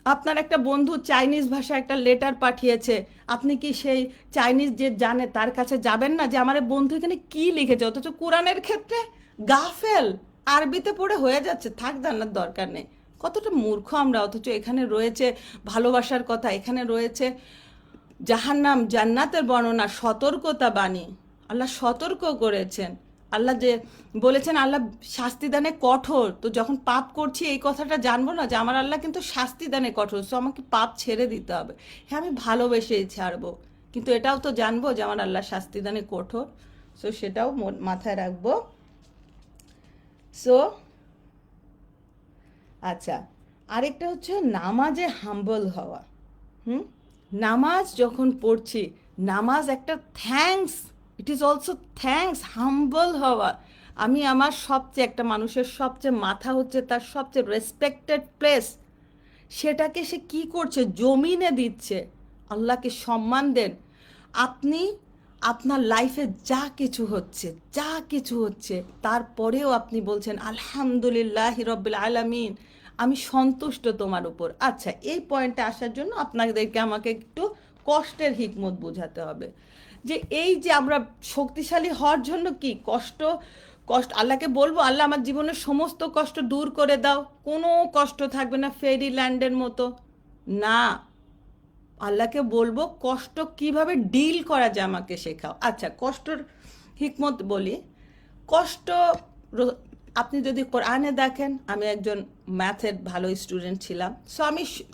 আপনার একটা বন্ধু চাইনিজ ভাষায় একটা লেটার পাঠিয়েছে, আপনি কি সেই চাইনিজ যে জানে তার কাছে যাবেন না যে আমার এই বন্ধু এখানে কি লিখেছে? অথচ কোরআনের ক্ষেত্রে গাফেল, আরবিতে পড়ে হয়ে যাচ্ছে, থাক, জানার দরকার নেই। কতটা মূর্খ আমরা! অথচ এখানে রয়েছে ভালোবাসার কথা, এখানে রয়েছে জাহান্নাম জান্নাতের বর্ণনা, সতর্কতা বাণী, আল্লাহ সতর্ক করেছেন। আল্লাহ যে বলেছেন আল্লাহ শাস্তিদানে কঠোর, তো যখন পাপ করছি এই কথাটা জানবো না যে আমার আল্লাহ কিন্তু শাস্তিদানে কঠোর, সো আমাকে পাপ ছেড়ে দিতে হবে। হ্যাঁ, আমি ভালোবেসেই ছাড়বো, কিন্তু এটাও তো জানবো যে আমার আল্লাহ শাস্তিদানে কঠোর, সো সেটাও মাথায় রাখবো। সো আচ্ছা, আরেকটা হচ্ছে নামাজে হাম্বল হওয়া। নামাজ যখন পড়ছি, নামাজ একটা thanks, it is also thanks, humble হওয়া। আমি আমার সবচেয়ে, একটা মানুষের সবচেয়ে মাথা হচ্ছে তার সবচেয়ে রেসপেক্টেড প্লেস, সেটাকে সে কি করছে, জমিনে দিচ্ছে। আল্লাহকে সম্মান দেন। আপনি আপনার লাইফে যা কিছু হচ্ছে তারপরেও আপনি বলছেন আলহামদুলিল্লাহ রব্বিল আলামিন, আমি সন্তুষ্ট তোমার উপর। আচ্ছা, এই পয়েন্টে আসার জন্য আপনাদেরকে আমাকে একটু কষ্টের হিকমত বোঝাতে হবে। যে এই যে আমরা শক্তিশালী হওয়ার জন্য কি কষ্ট, আল্লাহকে বলবো আল্লাহ আমার জীবনের সমস্ত কষ্ট দূর করে দাও, কোনো কষ্ট থাকবে না, ফেরি ল্যান্ডের মতো। না, আল্লাহকে বলবো কষ্ট কিভাবে ডিল করা যায় আমাকে শেখাও। আচ্ছা, কষ্টর হিকমত বলি। কষ্ট আপনি যদি কোরআনে দেখেন, আমি একজন ম্যাথের ভালো স্টুডেন্ট ছিলাম, সো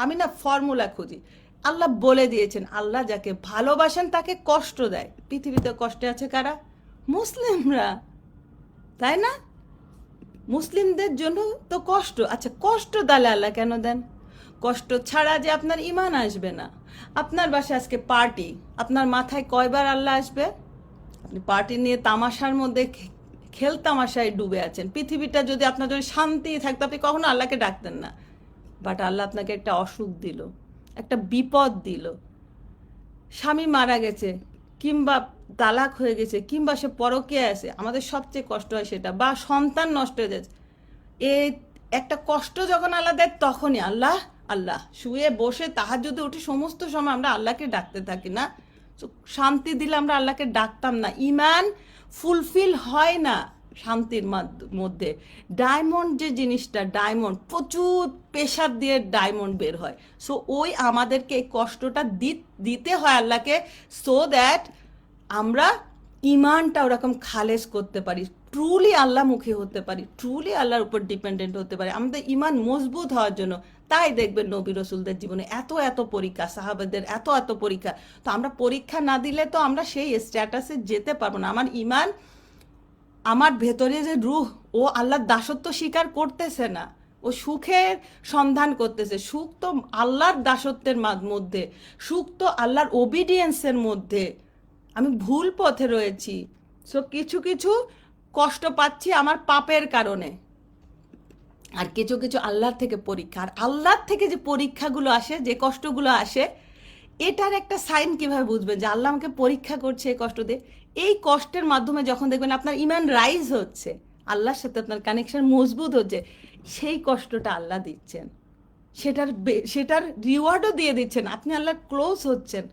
আমি না ফর্মুলা খুঁজি। আল্লাহ বলে দিয়েছেন আল্লাহ যাকে ভালোবাসেন তাকে কষ্ট দেয়। পৃথিবীতে কষ্টে আছে কারা? মুসলিমরা, তাই না? মুসলিমদের জন্য তো কষ্ট। আচ্ছা, কষ্ট তাহলে আল্লাহ কেন দেন? কষ্ট ছাড়া যে আপনার ইমান আসবে না। আপনার বাসায় আজকে পার্টি, আপনার মাথায় কয়বার আল্লাহ আসবে? আপনি পার্টি নিয়ে তামাশার মধ্যে খেল তামাশায় ডুবে আছেন। পৃথিবীটা যদি আপনার যদি শান্তি থাকতো আপনি কখনো আল্লাহকে ডাকতেন না। বাট আল্লাহ আপনাকে একটা অসুখ দিল, একটা বিপদ দিল, স্বামী মারা গেছে, কিংবা তালাক হয়ে গেছে, কিংবা সে পরকীয়া আছে, আমাদের সবচেয়ে কষ্ট হয় সেটা, বা সন্তান নষ্ট হয়ে যাচ্ছে। এই একটা কষ্ট যখন আল্লাহ দেয় তখনই আল্লাহ আল্লাহ শুয়ে বসে তাহাজ্জুদে উঠে সমস্ত সময় আমরা আল্লাহকে ডাকতে থাকি না। শান্তি দিলে আমরা আল্লাহকে ডাকতাম না। ইমান ফুলফিল হয় না শান্তির মধ্যে। ডায়মন্ড যে জিনিসটা, ডায়মন্ড প্রচুর প্রেশার দিয়ে ডায়মন্ড বের হয়। সো ওই আমাদেরকে এই কষ্টটা দিতে হয় আল্লাহকে, সো দ্যাট আমরা ইমানটা ওরকম খালেস করতে পারি, ট্রুলি আল্লাহমুখী হতে পারি, ট্রুলি আল্লাহর উপর ডিপেন্ডেন্ট হতে পারি, আমাদের ইমান মজবুত হওয়ার জন্য। তাই দেখবেন নবী রসুলদের জীবনে এত এত পরীক্ষা, সাহাবাদের এত এত পরীক্ষা। তো আমরা পরীক্ষা না দিলে তো আমরা সেই স্ট্যাটাসে যেতে পারবো না। আমার ইমান, আমার ভেতরে যে রুহ, ও আল্লাহর দাসত্ব স্বীকার করতেছে না, ও সুখের সন্ধান করতেছে। সুখ তো আল্লাহর দাসত্বের মধ্যে, সুখ তো আল্লাহর ওবিডিয়েন্সের মধ্যে। আমি ভুল পথে রয়েছি, সো কিছু কিছু কষ্ট পাচ্ছি আমার পাপের কারণে, আর কিছু কিছু আল্লাহর থেকে পরীক্ষা। আর আল্লাহর থেকে যে পরীক্ষাগুলো আসে, যে কষ্টগুলো আসে, এটার একটা সাইন কিভাবে বুঝবেন যে আল্লাহ আমাকে পরীক্ষা করছে এই কষ্ট দিয়ে? এই কষ্টের মাধ্যমে যখন দেখবেন আপনার ইমান রাইজ হচ্ছে, আল্লাহর সাথে আপনার কানেকশন মজবুত হচ্ছে, সেই কষ্টটা আল্লাহ দিচ্ছেন, সেটার রিওয়ার্ডও দিয়ে দিচ্ছেন। আপনি আল্লাহর ক্লোজ হচ্ছেন,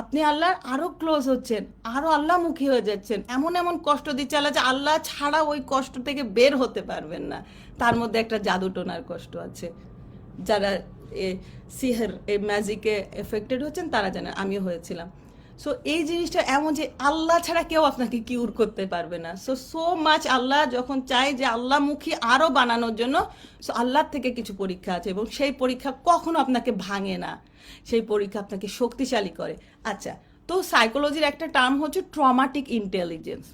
আপনি আল্লাহর আরো ক্লোজ হচ্ছেন, আরো আল্লাহমুখী হয়ে যাচ্ছেন। এমন এমন কষ্ট দিচ্ছে আল্লাহ যে আল্লাহ ছাড়া ওই কষ্ট থেকে বের হতে পারবেন না। তার মধ্যে একটা জাদুটোনার কষ্ট আছে। যারা সিহের এই ম্যাজিকে এফেক্টেড হচ্ছেন তারা জানেন, আমিও হয়েছিলাম। সো এই জিনিসটা এমন যে আল্লাহ ছাড়া কেউ আপনাকে কিউর করতে পারবে না। সো মাচ আল্লাহ যখন চায় যে আল্লাহমুখী আরও বানানোর জন্য, সো আল্লাহর থেকে কিছু পরীক্ষা আছে, এবং সেই পরীক্ষা কখনো আপনাকে ভাঙে না, সেই পরীক্ষা আপনাকে শক্তিশালী করে। আচ্ছা, তো সাইকোলজির একটা টার্ম হচ্ছে ট্রমাটিক ইন্টেলিজেন্স,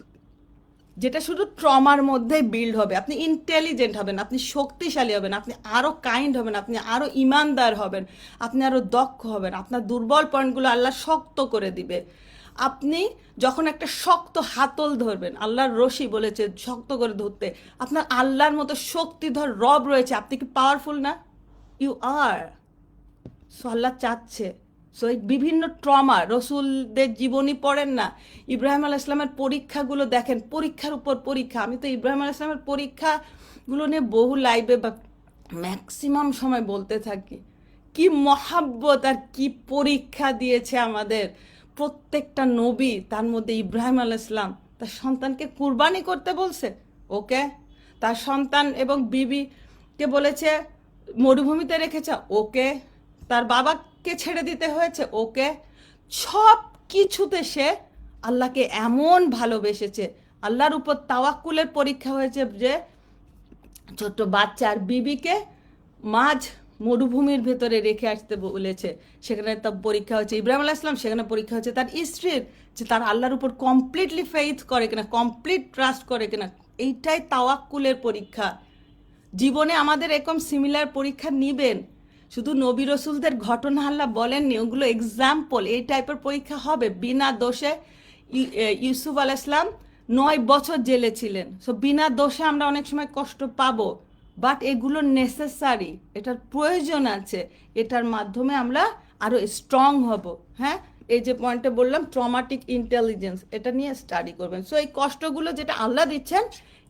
যেটা শুধু ট্রমার মধ্যেই বিল্ড হবে। আপনি ইন্টেলিজেন্ট হবেন, আপনি শক্তিশালী হবেন, আপনি আরও কাইন্ড হবেন, আপনি আরও ইমানদার হবেন, আপনি আরও দক্ষ হবেন, আপনার দুর্বল পয়েন্টগুলো আল্লাহ শক্ত করে দিবে। আপনি যখন একটা শক্ত হাতল ধরবেন, আল্লাহর রশি বলেছে শক্ত করে ধরতে, আপনার আল্লাহর মতো শক্তিধর রব রয়েছে। আপনি কি পাওয়ারফুল না? You R. সো আল্লাহ চাচ্ছে, সো এই বিভিন্ন ট্রমা, রসুলদের জীবনী পড়েন না, ইব্রাহিম আলাইহিস সালামের পরীক্ষাগুলো দেখেন, পরীক্ষার উপর পরীক্ষা। আমি তো ইব্রাহিম আলাইহিস সালামের পরীক্ষাগুলো নিয়ে বহু লাইভে বা ম্যাক্সিমাম সময় বলতে থাকি। কি মহাব্বত আর কি পরীক্ষা দিয়েছে আমাদের প্রত্যেকটা নবী। তার মধ্যে ইব্রাহিম আলাইহিস সালাম তার সন্তানকে কুরবানি করতে বলছে, ওকে। তার সন্তান এবং বিবিকে বলেছে মরুভূমিতে রেখেছে, ওকে। তার বাবাকে ছেড়ে দিতে হয়েছে, ওকে। সব কিছুতে সে আল্লাহকে এমন ভালোবেসেছে। আল্লাহর উপর তাওয়াক্কুলের পরীক্ষা হয়েছে যে ছোট্ট বাচ্চা আর বিবিকে মাঝ মরুভূমির ভেতরে রেখে আসতে বলেছে, সেখানে তার পরীক্ষা হচ্ছে ইব্রাহিম আলাইহিস সালাম, সেখানে পরীক্ষা হচ্ছে তার স্ত্রীর, যে তার আল্লাহর উপর কমপ্লিটলি ফেইথ করে কিনা, কমপ্লিট ট্রাস্ট করে কিনা। এইটাই তাওয়াক্কুলের পরীক্ষা। জীবনে আমাদের এরকম সিমিলার পরীক্ষা নিবেন। শুধু নবী রসুলদের ঘটনা আল্লাহ বলেননি, ওগুলো এক্সাম্পল। এই টাইপের পরীক্ষা হবে। বিনা দোষে ইউসুফ আলাইহিস সালাম 9 বছর জেলে ছিলেন। সো বিনা দোষে আমরা অনেক সময় কষ্ট পাবো, বাট এগুলো নেসেসারি, এটার প্রয়োজন আছে, এটার মাধ্যমে আমরা আরো স্ট্রং হব। হ্যাঁ, এই যে পয়েন্টে বললাম ট্রমাটিক ইন্টেলিজেন্স, এটা নিয়ে স্টাডি করবেন। সো এই কষ্টগুলো যেটা আল্লাহ দিচ্ছেন,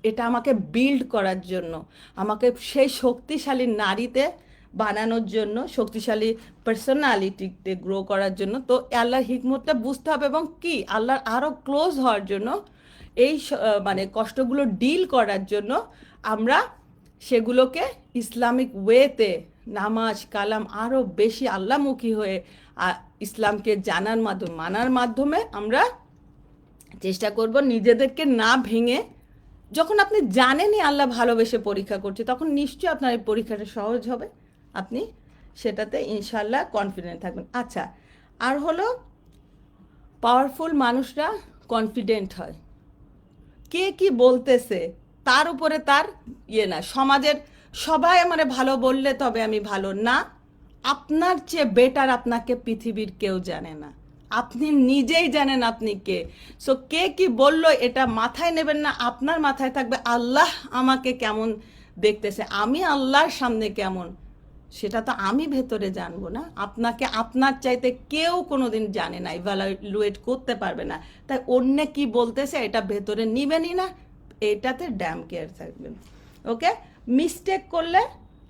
এটা আমাকে বিল্ড করার জন্য, আমাকে সেই শক্তিশালী নারীতে বানানোর জন্য, শক্তিশালী পার্সোনালিটিতে গ্রো করার জন্য। তো আল্লাহর হিকমতটা বুঝতে হবে এবং কি আল্লাহর আরো ক্লোজ হওয়ার জন্য, এই মানে কষ্টগুলো ডিল করার জন্য আমরা সেগুলোকে ইসলামিক ওয়েতে, নামাজ কালাম আরো বেশি আল্লাহমুখী হয়ে ইসলামকে জানার মাধ্যমে, মানার মাধ্যমে আমরা চেষ্টা করব নিজেদেরকে না ভেঙে। যখন আপনি জানেনই আল্লাহ ভালোবেসে পরীক্ষা করছে, তখন নিশ্চয়ই আপনার এই পরীক্ষাটা সহজ হবে, আপনি সেটাতে ইনশাল্লাহ কনফিডেন্ট থাকবেন। আচ্ছা, আর হলো পাওয়ারফুল মানুষরা কনফিডেন্ট হয়, কে কি বলতেছে তার উপরে তার না, সমাজের সবাই আমারে ভালো বললে তবে আমি ভালো না, আপনার চেয়ে বেটার আপনাকে পৃথিবীর কেউ জানে না, আপনি নিজেই জানেন আপনি কে। সো কে কি বললো এটা মাথায় নেবেন না, আপনার মাথায় থাকবে আল্লাহ আমাকে কেমন দেখতেছে, আমি আল্লাহর সামনে কেমন, সেটা তো আমি ভেতরে জানবো না, আপনাকে আপনার চাইতে কেউ কোনোদিন জানে না, ইভালুয়েট করতে পারবে না। তাই অন্য কি বলতেছে এটা ভেতরে নিবেনই না, এটাতে ড্যাম কেয়ার থাকবেন। ওকে, মিস্টেক করলে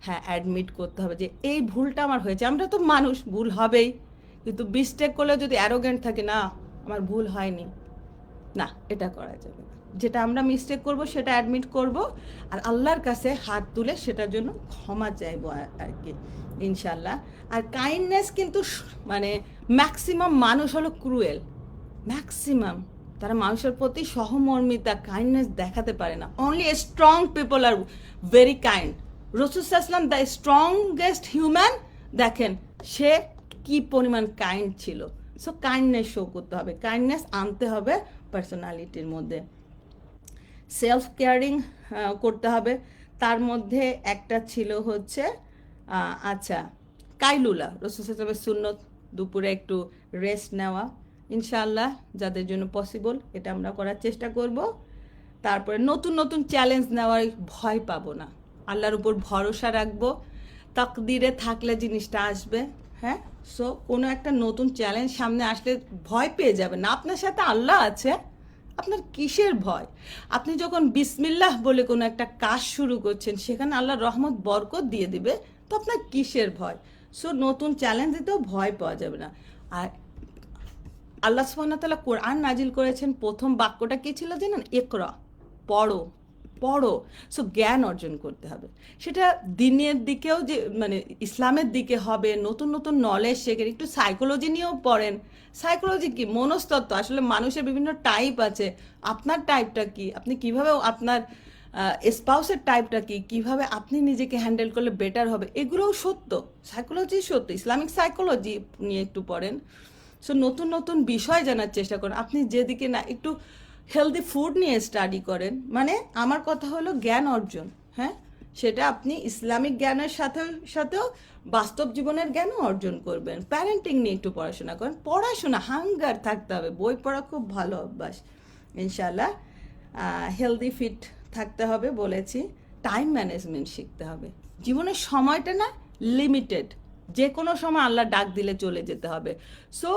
হ্যাঁ অ্যাডমিট করতে হবে যে এই ভুলটা আমার হয়েছে, আমরা তো মানুষ, ভুল হবেই, কিন্তু মিস্টেক করলে যদি অ্যারোগেন্ট থাকে না আমার ভুল হয়নি, না, এটা করা যাবে না। যেটা আমরা মিস্টেক করব সেটা অ্যাডমিট করব আর আল্লাহর কাছে হাত তুলে সেটার জন্য ক্ষমা চাইবো আর কি, ইনশাল্লাহ। আর কাইন্ডনেস কিন্তু মানে ম্যাক্সিমাম মানুষ হলো ক্রুয়েল, ম্যাক্সিমাম তারা মানুষের প্রতি সহমর্মিতা কাইন্ডনেস দেখাতে পারে না। Only strong people are very kind. রাসূল সাল্লাল্লাহু আলাইহি ওয়াসাল্লাম দ্য স্ট্রংগেস্ট হিউম্যান, দেখেন সে কি পরিমাণ কাইন্ড ছিল। সো কাইন্ডনেস শো করতে হবে, কাইন্ডনেস আনতে হবে পার্সোনালিটির মধ্যে। সেলফ কেয়ারিং করতে হবে, তার মধ্যে একটা ছিল হচ্ছে আচ্ছা কাইলুলা, রাসূল সাল্লাল্লাহু আলাইহি ওয়াসাল্লামের সুন্নত, দুপুরে একটু রেস্ট নেওয়া, ইনশাআল্লাহ যাদের জন্য পসিবল এটা আমরা করার চেষ্টা করব। তারপরে নতুন নতুন চ্যালেঞ্জ নেওয়ার ভয় পাবো না, আল্লাহর উপর ভরসা রাখবো, তাকদিরে থাকলে জিনিসটা আসবে। হ্যাঁ, সো কোনো একটা নতুন চ্যালেঞ্জ সামনে আসলে ভয় পেয়ে যাবে না, আপনার সাথে আল্লাহ আছে, আপনার কিসের ভয়? আপনি যখন বিসমিল্লাহ বলে কোনো একটা কাজ শুরু করছেন সেখানে আল্লাহ রহমত বরকত দিয়ে দিবে, তো আপনার কিসের ভয়? সো নতুন চ্যালেঞ্জ দিতেও ভয় পাওয়া যাবে না। আর আল্লাহ সুবহানাহু ওয়া তাআলা কোরআন নাজিল করেছেন, প্রথম বাক্যটা কি ছিল জানেন? ইকরা, পড়ো পড়ো। সো জ্ঞান অর্জন করতে হবে, সেটা দিনের দিকেও যে মানে ইসলামের দিকে হবে, নতুন নতুন নলেজ শেখেন, একটু সাইকোলজি নিয়েও পড়েন। সাইকোলজি কি? মনস্তত্ত্ব, আসলে মানুষের বিভিন্ন টাইপ আছে, আপনার টাইপটা কি, আপনি কিভাবে আপনার স্পাউসের টাইপটা কি, কিভাবে আপনি নিজেকে হ্যান্ডেল করলে বেটার হবে, এগুলোও সত্য, সাইকোলজি সত্য, ইসলামিক সাইকোলজি নিয়ে একটু পড়েন। সো নতুন নতুন বিষয় জানার চেষ্টা করেন, আপনি যেদিকে না একটু হেলদি ফুড নিয়ে স্টাডি করেন, মানে আমার কথা হলো জ্ঞান অর্জন। হ্যাঁ, সেটা আপনি ইসলামিক জ্ঞানের সাথে সাথেও বাস্তব জীবনের জ্ঞানও অর্জন করবেন। প্যারেন্টিং নিয়ে একটু পড়াশোনা করেন, পড়াশোনা হাঙ্গার থাকতে হবে, বই পড়া খুব ভালো অভ্যাস ইনশাল্লাহ। হেলদি ফিট থাকতে হবে বলেছি, টাইম ম্যানেজমেন্ট শিখতে হবে, জীবনের সময়টা না লিমিটেড, যে কোনো সময় আল্লাহ ডাক দিলে চলে যেতে হবে। সো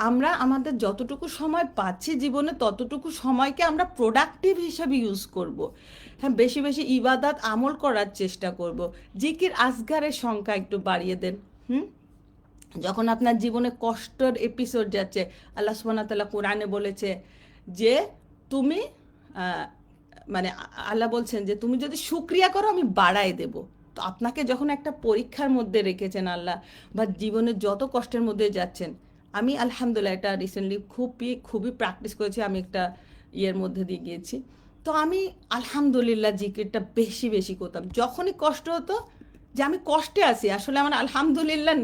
আমরা আমাদের যতটুকু সময় পাচ্ছি জীবনে ততটুকু সময়কে আমরা প্রোডাক্টিভ হিসাবে ইউজ করব। হ্যাঁ, বেশি বেশি ইবাদত আমল করার চেষ্টা করব, জিকির আসগারের সংখ্যা একটু বাড়িয়ে দেন। যখন আপনার জীবনে কষ্টের এপিসোড যাচ্ছে, আল্লাহ সুবহানাহু ওয়া তাআলা কোরআনে বলেছে যে তুমি মানে আল্লাহ বলছেন যে তুমি যদি শুকরিয়া করো আমি বাড়াই দেব। তো আপনাকে যখন একটা পরীক্ষার মধ্যে রেখেছেন আল্লাহ, বা জীবনের যত কষ্টের মধ্যে যাচ্ছেন, আমি আলহামদুলিল্লাহ এটা রিসেন্টলি খুবই প্র্যাকটিস করেছি, আমি একটা ইয়ের মধ্যে দিয়ে গিয়েছি। তো আমি আলহামদুলিল্লাহ জিকিরটা বেশি বেশি করতাম, যখনই কষ্ট হতো যে আমি কষ্টে আছি, আসলে আমার আলহামদুলিল্লাহ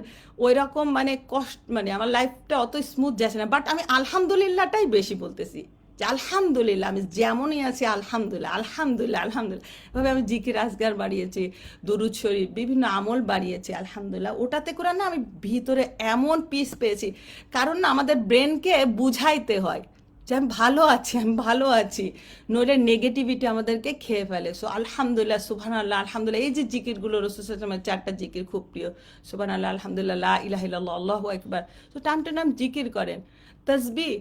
ওই রকম মানে কষ্ট, মানে আমার লাইফটা অত স্মুথ যাচ্ছে না, বাট আমি আলহামদুলিল্লাহটাই বেশি বলতেছি যে আলহামদুলিল্লাহ আমি যেমনই আছি আলহামদুলিল্লাহ আলহামদুলিল্লাহ আলহামদুলিল্লাহ। এভাবে আমি জিকির আজগার বাড়িয়েছি, দরুদ শরীফ বিভিন্ন আমল বাড়িয়েছি আলহামদুলিল্লাহ। ওটাতে করে না আমি ভিতরে এমন পিস পেয়েছি, কারণ না আমাদের ব্রেনকে বুঝাইতে হয় যে আমি ভালো আছি, আমি ভালো আছি, নইলে নেগেটিভিটি আমাদেরকে খেয়ে ফেলে। সো আলহামদুলিল্লাহ, সুবহানাল্লাহ, আলহামদুলিল্লাহ, এই যে জিকিরগুলো রাসূল সাল্লাল্লাহু আলাইহি ওয়াসাল্লামের 4টা জিকির খুব প্রিয়, সুবহানাল্লাহ, আলহামদুলিল্লাহ, লা ইলাহা ইল্লাল্লাহ, আল্লাহু আকবার। তো টাইম টু টাইম জিকির করেন। তাসবিহ,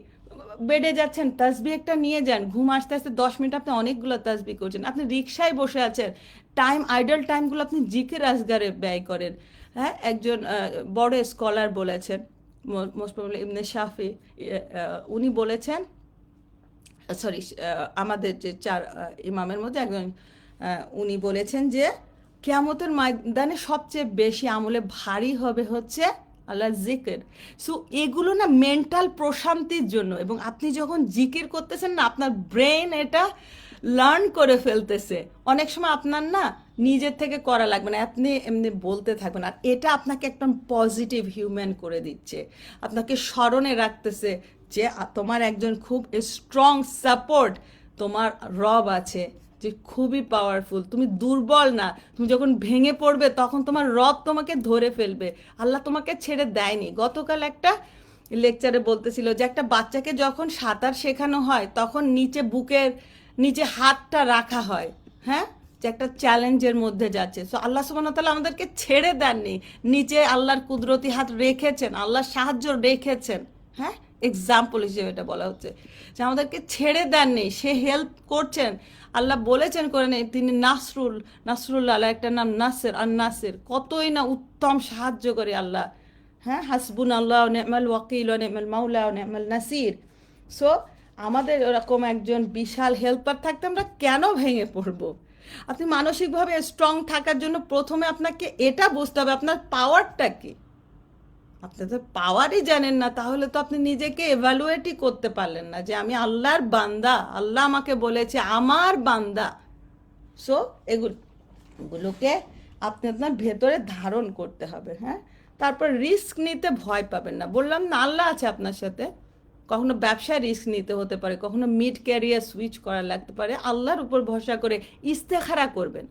বেডে যাচ্ছেন তাসবিহ একটা নিয়ে যান, ঘুম আসতে আসতে 10 মিনিট আপনি অনেকগুলো তাসবিহ করছেন, আপনি রিক্সায় বসে আছেন, টাইম আইডল টাইমগুলো আপনি জিকির আজগারে ব্যয় করেন। হ্যাঁ, একজন বড় স্কলার বলেছেন, মোস্ট প্রবাবলি ইবনে শাফি, উনি বলেছেন, সরি, আমাদের যে 4 ইমামের মধ্যে একজন, উনি বলেছেন যে কিয়ামতের ময়দানে সবচেয়ে বেশি আমলে ভারী হবে হচ্ছে আল্লাহর জিকির। সো এগুলো না মেন্টাল প্রশান্তির জন্য, এবং আপনি যখন জিকির করতেছেন না, আপনার ব্রেন এটা লার্ন করে ফেলতেছে। অনেক সময় আপনার না নিজের থেকে করা লাগবে না, আপনি এমনি বলতে থাকবেন, আর এটা আপনাকে একদম পজিটিভ হিউম্যান করে দিচ্ছে, আপনাকে স্মরণে রাখতেছে যে তোমার একজন খুব স্ট্রং সাপোর্ট, তোমার রব আছে, যে খুবই পাওয়ারফুল, তুমি দুর্বল না, তুমি যখন ভেঙে পড়বে তখন তোমার রব তোমাকে ধরে ফেলবে, আল্লাহ তোমাকে ছেড়ে দেয়নি। গতকাল একটা লেকচারে বলতেছিল যে একটা বাচ্চাকে যখন সাঁতার শেখানো হয় তখন নিচে বুকের নিচে হাতটা রাখা হয়, হ্যাঁ, যে একটা চ্যালেঞ্জের মধ্যে যাচ্ছে। সো আল্লাহ সুবহানাহু ওয়া তাআলা আমাদেরকে ছেড়ে দেননি, নিচে আল্লাহর কুদরতি হাত রেখেছেন, আল্লাহর সাহায্য রেখেছেন। হ্যাঁ, এক্সাম্পল হিসেবে এটা বলা হচ্ছে যে আমাদেরকে ছেড়ে দেননি, সে হেল্প করছেন। আল্লাহ বলেছেন করে নেই, তিনি নাসরুল্লাহ, আল্লাহ একটা নাম নাসির, আর নাসির কতই না উত্তম সাহায্য করে আল্লাহ। হ্যাঁ, হাসবুন আল্লাহ নেমাল ওয়াকিল, নেমাল মাওলা, নেমাল নাসির। সো আমাদের ওরকম একজন বিশাল হেল্পার থাকতে আমরা কেন ভেঙে পড়বো? আপনি মানসিকভাবে স্ট্রং থাকার জন্য প্রথমে আপনাকে এটা বুঝতে হবে আপনার পাওয়ারটা কি। আপনি তো পাওয়ারই জানেন না, তাহলে তো আপনি নিজেকে এভালুয়েটই করতে পারলেন না যে আমি আল্লাহর বান্দা, আল্লাহ আমাকে বলেছে আমার বান্দা। সো এগুলোকে আপনি আপনার ভেতরে ধারণ করতে হবে। হ্যাঁ, তারপর রিস্ক নিতে ভয় পাবেন না, বললাম না আল্লাহ আছে আপনার সাথে। কখনো ব্যবসায় রিস্ক নিতে হতে পারে, কখনো মিড ক্যারিয়ার সুইচ করা লাগতে পারে, আল্লাহর উপর ভরসা করে ইস্তেখারা করবেন।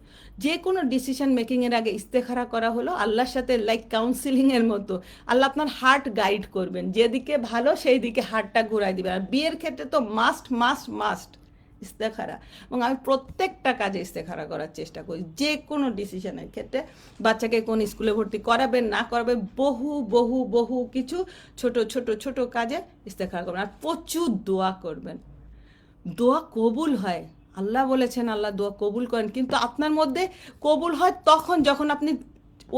যে কোনো ডিসিশন মেকিংয়ের আগে ইস্তেখারা করা হলো আল্লাহর সাথে, লাইক কাউন্সিলিংয়ের মতো। আল্লাহ আপনার হার্ট গাইড করবেন, যেদিকে ভালো সেই দিকে হার্টটা ঘুরাই দিবেন। আর বিয়ের ক্ষেত্রে তো মাস্ট মাস্ট মাস্ট ইস্তেখারা, এবং আমি প্রত্যেকটা কাজে ইস্তেখারা করার চেষ্টা করি, যে কোনো ডিসিশনের ক্ষেত্রে। বাচ্চাকে কোন স্কুলে ভর্তি করাবেন না করাবেন, বহু বহু বহু কিছু ছোট ছোট ছোট কাজে ইস্তেখারা করবেন, আর প্রচুর দোয়া করবেন। দোয়া কবুল হয়, আল্লাহ বলেছেন আল্লাহ দোয়া কবুল করেন, কিন্তু আপনার মধ্যে কবুল হয় তখন যখন আপনি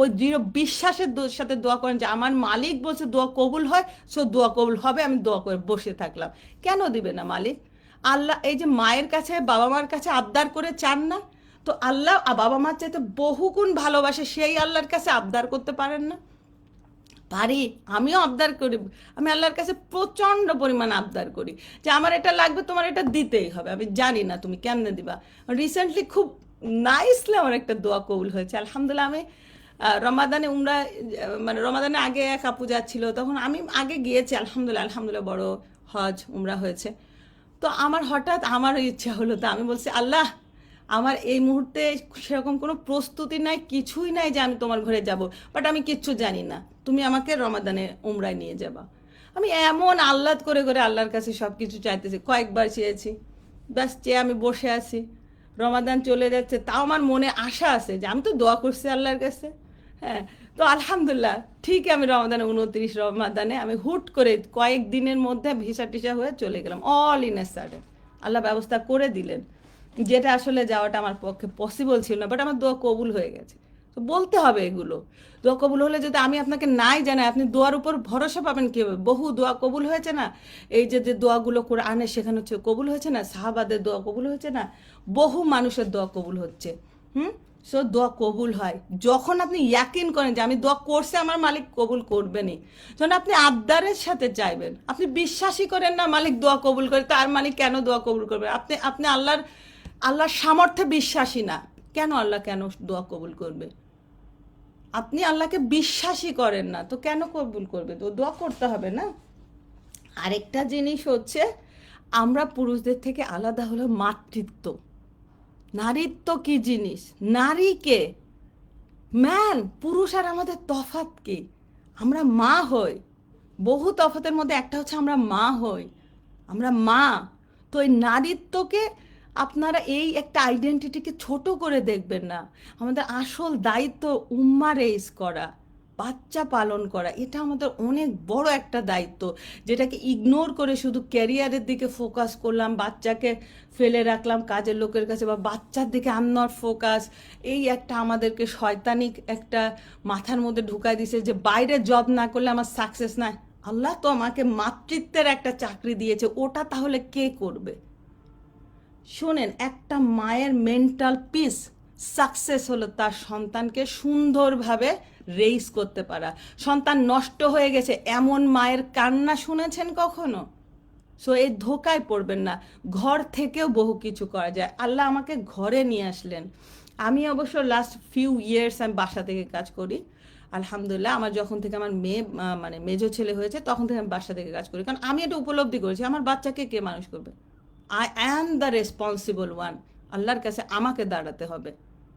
ওই দৃঢ় বিশ্বাসের সাথে দোয়া করেন যে আমার মালিক বলছে দোয়া কবুল হয়, সো দোয়া কবুল হবে, আমি দোয়া করে বসে থাকলাম। কেন দিবে না মালিক? আল্লাহ এই যে মায়ের কাছে বাবা মার কাছে আবদার করে চান না, তো আল্লাহ বাবা মার চাইতে বহুগুণ ভালোবাসে, সেই আল্লাহর কাছে আবদার করতে পারেন না? পারি, আমিও আবদার করি, আমি আল্লাহর কাছে প্রচণ্ড পরিমাণ আবদার করি যে আমার এটা লাগবে, তোমার এটা দিতেই হবে, আমি জানি না তুমি কেমনে দিবা। রিসেন্টলি খুব নাইসলি আমার একটা দোয়া কবুল হয়েছে, আলহামদুলিল্লাহ। আমি রমাদানে উমরা, মানে রমাদানে আগে এক আপু যাচ্ছিল, তখন আমি আগে গিয়েছি, আলহামদুলিল্লাহ আলহামদুলিল্লাহ, বড় হজ উমরা হয়েছে। তো আমার হঠাৎ আমার ইচ্ছা হলো, তো আমি বলছি আল্লাহ, আমার এই মুহূর্তে সেরকম কোনো প্রস্তুতি নাই, কিছুই নাই যে আমি তোমার ঘরে যাব, বাট আমি কিচ্ছু জানি না, তুমি আমাকে রমাদানে উমরায় নিয়ে যাবা। আমি এমন আহ্লাদ করে করে আল্লাহর কাছে সব কিছু চাইতেছি, কয়েকবার চেয়েছি, ব্যাস চেয়ে আমি বসে আছি। রমাদান চলে যাচ্ছে, তাও আমার মনে আশা আছে যে আমি তো দোয়া করছি আল্লাহর কাছে। হ্যাঁ, তো আলহামদুলিল্লাহ, ঠিক আমি রমাদানে 29 রমাদানে আমি হুট করে কয়েক দিনের মধ্যে ভিসা টিসা হয়ে চলে গেলাম, অল ইন এ সাডেন। আল্লাহ ব্যবস্থা করে দিলেন, যেটা আসলে যাওয়াটা আমার পক্ষে পসিবল ছিল না, বাট আমার দোয়া কবুল হয়ে গেছে। তো বলতে হবে এগুলো। দোয়া কবুল হলে যদি আমি আপনাকে নাই জানাই, আপনি দোয়ার উপর ভরসা পাবেন কীভাবে? বহু দোয়া কবুল হয়েছে না, এই যে যে দোয়াগুলো করে আনে সেখানে হচ্ছে কবুল হয়েছে না, সাহাবাদের দোয়া কবুল হয়েছে না, বহু মানুষের দোয়া কবুল হচ্ছে। হুম, সো দোয়া কবুল হয় যখন আপনি ইয়াকিন করেন যে আমি দোয়া করছে আমার মালিক কবুল করবেনই। যখন আপনি আবদারের সাথে চাইবেন, আপনি বিশ্বাসই করেন না মালিক দোয়া কবুল করে, তো আর মালিক কেন দোয়া কবুল করবে? আপনি আপনি আল্লাহর সামর্থ্যে বিশ্বাসী না, কেন আল্লাহ কেন দোয়া কবুল করবে? আপনি আল্লাহকে বিশ্বাসই করেন না, তো কেন কবুল করবে? তো দোয়া করতে হবে না। আরেকটা জিনিস হচ্ছে, আমরা পুরুষদের থেকে আলাদা হলো মাতৃত্ব। নারীত্ব কি জিনিস? নারীকে, ম্যান, পুরুষ আর আমাদের তফাৎ কি? আমরা মা হই, বহু তফাতের মধ্যে একটা হচ্ছে আমরা মা হই। আমরা মা। তো এই নারীত্বকে আপনারা এই একটা আইডেন্টিটিকে ছোট করে দেখবেন না। আমাদের আসল দায়িত্ব উম্মা রেইজ করা, বাচ্চা পালন করা। এটা আমাদের অনেক বড় একটা দায়িত্ব, যেটাকে ইগনোর করে শুধু ক্যারিয়ারের দিকে ফোকাস করলাম, বাচ্চাকে ফেলে রাখলাম কাজের লোকের কাছে, বা বাচ্চার দিকে আম নট ফোকাস। এই একটা আমাদেরকে শয়তানিক একটা মাথার মধ্যে ঢুকাই দিছে যে বাইরে জব না করলে আমার সাকসেস নাই। আল্লাহ তো আমাকে মাতৃত্বের একটা চাকরি দিয়েছে, ওটা তাহলে কে করবে? শোনেন, একটা মায়ের মেন্টাল পিস সাকসেস হলো তার সন্তানকে সুন্দরভাবে রেইজ করতে পারা। সন্তান নষ্ট হয়ে গেছে এমন মায়ের কান্না শুনেছেন কখনো? সো এই ধোকায় পড়বেন না। ঘর থেকেও বহু কিছু করা যায়। আল্লাহ আমাকে ঘরে নিয়ে আসলেন। আমি অবশ্য লাস্ট ফিউ ইয়ার্স আমি বাসা থেকে কাজ করি, আলহামদুলিল্লাহ। আমার যখন থেকে আমার মেয়ে মানে মেজো ছেলে হয়েছে তখন থেকে আমি বাসা থেকে কাজ করি, কারণ আমি এটা উপলব্ধি করেছি আমার বাচ্চাকে কে মানুষ করবে। I am the responsible one. আল্লাহর কাছে আমাকে দাঁড়াতে হবে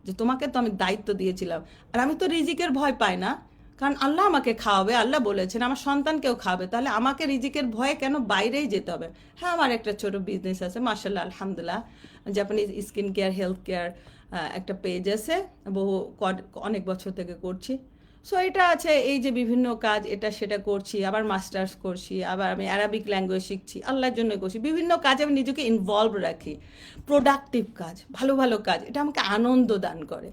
যে তোমাকে তো আমি দায়িত্ব দিয়েছিলাম। আর আমি তো রিজিকের ভয় পাই না, কারণ আল্লাহ আমাকে খাওয়াবে, আল্লাহ বলেছেন আমার সন্তানকেও খাওয়াবে। তাহলে আমাকে রিজিকের ভয়ে কেন বাইরেই যেতে হবে? হ্যাঁ, আমার একটা ছোট বিজনেস আছে, মাশাল্লাহ আলহামদুলিল্লাহ। Japanese skin care, health care একটা পেজ আছে, বহু অনেক বছর থেকে করছি। সো এটা আছে, এই যে বিভিন্ন কাজ এটা সেটা করছি, আবার মাস্টার্স করছি, আবার আমি অ্যারাবিক ল্যাঙ্গুয়েজ শিখছি, আল্লাহর জন্য করছি। বিভিন্ন কাজে আমি নিজেকে ইনভলভ রাখি, প্রোডাক্টিভ কাজ, ভালো ভালো কাজ, এটা আমাকে আনন্দ দান করে।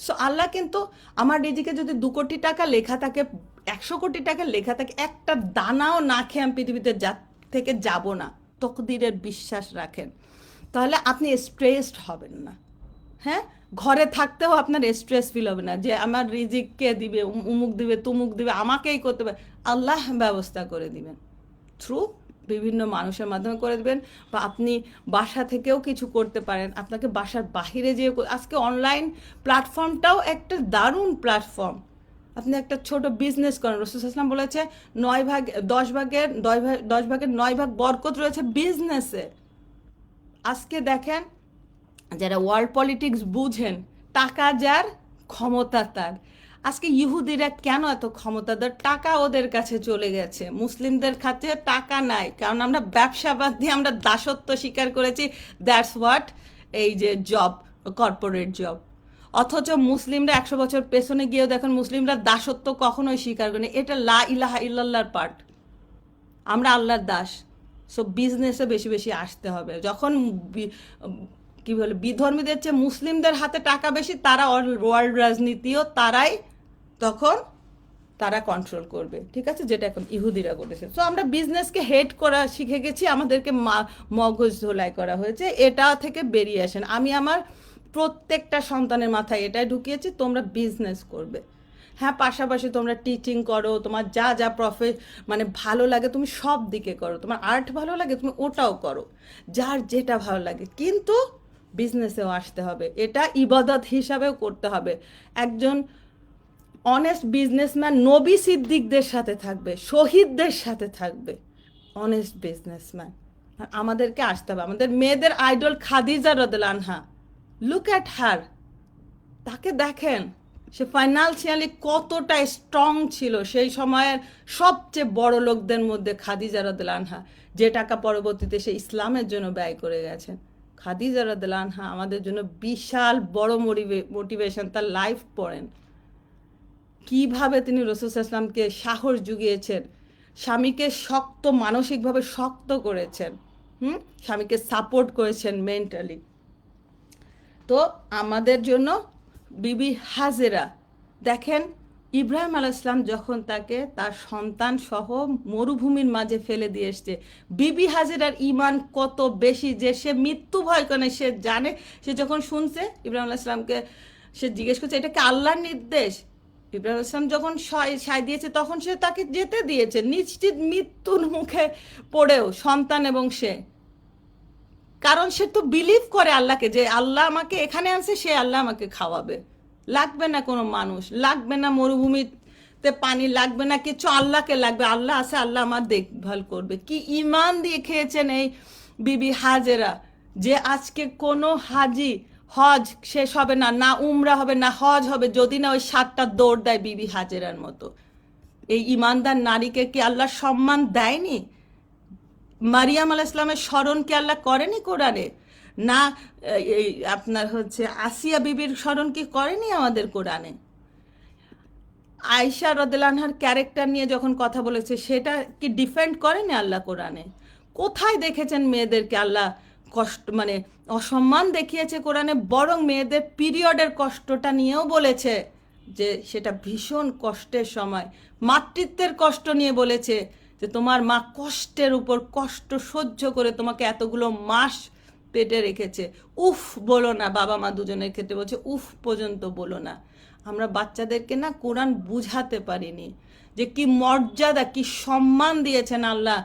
সো আল্লাহ কিন্তু আমার রিজিকে যদি 2 কোটি টাকা লেখা থাকে, 100 কোটি টাকা লেখা থাকে, একটা দানাও না খেয়ে আমি পৃথিবীতে থেকে যাব না, তকদিরের বিশ্বাস রাখেন, তাহলে আপনি স্ট্রেসড হবেন না। হ্যাঁ, ঘরে থাকতেও আপনার স্ট্রেস ফিল হবে না যে আমার রিজিক কে দিবে, উমুক দিবে তুমুক দিবে, আমাকেই করতে হবে। আল্লাহ ব্যবস্থা করে দিবেন, থ্রু বিভিন্ন মানুষের মাধ্যমে করে দেবেন। বা আপনি বাসা থেকেও কিছু করতে পারেন, আপনাকে বাসার বাহিরে যেয়ে আজকে অনলাইন প্ল্যাটফর্মটাও একটা দারুণ প্ল্যাটফর্ম। আপনি একটা ছোট বিজনেস করেন, রাসূল সাল্লাল্লাহু আলাইহি ওয়াসাল্লাম বলেছে 10 ভাগের 9 ভাগ বরকত রয়েছে বিজনেসে। আজকে দেখেন, যারা ওয়ার্ল্ড পলিটিক্স বুঝেন, টাকা যার ক্ষমতা তার। আজকে ইহুদিরা কেন এত ক্ষমতাদার? টাকা ওদের কাছে চলে গেছে, মুসলিমদের কাছে টাকা নাই, কারণ আমরা ব্যবসাবাদ দিয়ে আমরা দাসত্ব স্বীকার করেছি। দ্যাটস হোয়াট এই যে জব, কর্পোরেট জব। অথচ মুসলিমরা 100 বছর পেছনে গিয়েও দেখেন মুসলিমরা দাসত্ব কখনোই স্বীকার করেনি। এটা লা ইলাহা ইল্লাল্লাহর পার্ট, আমরা আল্লাহর দাস। সো বিজনেসে বেশি বেশি আসতে হবে। যখন কি বলে বিধর্মীদের চেয়ে মুসলিমদের হাতে টাকা বেশি, তারা ওয়ার্ল্ড রাজনীতিও তারাই তখন তারা কন্ট্রোল করবে, ঠিক আছে, যেটা এখন ইহুদিরা করেছে। সো আমরা বিজনেসকে হেট করা শিখে গেছি, আমাদেরকে মগজ ধোলাই করা হয়েছে। এটা থেকে বেরিয়ে আসেন। আমি আমার প্রত্যেকটা সন্তানের মাথায় এটাই ঢুকিয়েছি, তোমরা বিজনেস করবে। হ্যাঁ, পাশাপাশি তোমরা টিচিং করো, তোমার যা যা মানে ভালো লাগে তুমি সব দিকে করো। তোমার আর্ট ভালো লাগে তুমি ওটাও করো, যার যেটা ভালো লাগে, কিন্তু বিজনেসেও আসতে হবে। এটা ইবাদত হিসাবেও করতে হবে। একজন অনেস্ট বিজনেসম্যান নবী সিদ্দিকদের সাথে থাকবে, শহীদদের সাথে থাকবে, অনেস্ট বিজনেসম্যান। আমাদেরকে আসতে হবে। আমাদের মেয়েদের আইডল খাদিজা রাদিয়াল্লাহু আনহা, লুক অ্যাট হার, তাকে দেখেন, সে ফাইন্যান্সিয়ালি কতটা স্ট্রং ছিল। সেই সময়ের সবচেয়ে বড় লোকদের মধ্যে খাদিজা রাদিয়াল্লাহু আনহা, যে টাকা পরবর্তীতে সে ইসলামের জন্য ব্যয় করে গেছেন। খাদিজা রাদিয়াল্লাহু আনহা আমাদের জন্য বিশাল বড় মোটিভেশন। তার লাইফ পড়েন, কিভাবে তিনি রাসূল সাল্লাল্লাহু আলাইহি ওয়াসাল্লামকে সাহস জুগিয়েছেন, স্বামীকে শক্ত, মানসিকভাবে শক্ত করেছেন, স্বামীকে সাপোর্ট করেছেন মেন্টালি। তো আমাদের জন্য বিবি হাজেরা, দেখেন ইব্রাহিম আলাইহিস সালাম যখন তাকে তার সন্তান সহ মরুভূমির মাঝে ফেলে দিয়ে এসছে, বিবি হাজেরার ঈমান কত বেশি যে সে মৃত্যু ভয় করে। সে জানে, সে যখন শুনছে ইব্রাহিম আলাইহিস সালামকে, সে জিজ্ঞেস করছে এটা কি আল্লাহর নির্দেশ। ইব্রাহিম আলাইহিস সালাম যখন সায় দিয়েছে তখন সে তাকে যেতে দিয়েছে, নিশ্চিত মৃত্যুর মুখে পড়েও, সন্তান এবং সে। কারণ সে তো বিলিভ করে আল্লাহকে, যে আল্লাহ আমাকে এখানে আনছে, সে আল্লাহ আমাকে খাওয়াবে, লাগবে না কোনো মানুষ, লাগবে না মরুভূমিতে পানি, লাগবে না কিছু, আল্লাহকে লাগবে। আল্লাহ আছে, আল্লাহ আমার দেখভাল করবে। কি ইমান দিয়ে খেয়েছেন এই বিবি হাজেরা, যে আজকে কোনো হাজি হজ শেষ হবে না, না উমরা হবে না হজ হবে, যদি না ওই 7টা দৌড় দেয় বিবি হাজেরার মতো। এই ইমানদার নারীকে কি আল্লাহ সম্মান দেয়নি? মারিয়াম আলাইহিস সালামের স্মরণ কি আল্লাহ করেনি কোরআনে? না এই আপনার হচ্ছে আসিয়া বিবির স্মরণ কি করেনি আমাদের কোরআনে? আয়েশা রাদিয়াল্লাহু আনহার ক্যারেক্টার নিয়ে যখন কথা বলেছে সেটা কি ডিফেন্ড করেনি আল্লাহ কোরআনে? কোথায় দেখেছেন মেয়েদেরকে আল্লাহ কষ্ট মানে অসম্মান দেখিয়েছে কোরআনে? বরং মেয়েদের পিরিয়ডের কষ্টটা নিয়েও বলেছে যে সেটা ভীষণ কষ্টের সময়, মাতৃত্বের কষ্ট নিয়ে বলেছে যে তোমার মা কষ্টের উপর কষ্ট সহ্য করে তোমাকে এতগুলো মাস পেটে রেখেছে। উফ বলো না, বাবা মা দুজনের ক্ষেত্রে বলছে উফ পর্যন্ত বলো না। আমরা বাচ্চাদেরকে না কোরআন বুঝাতে পারিনি যে কি মর্যাদা, কি সম্মান দিয়েছেন আল্লাহ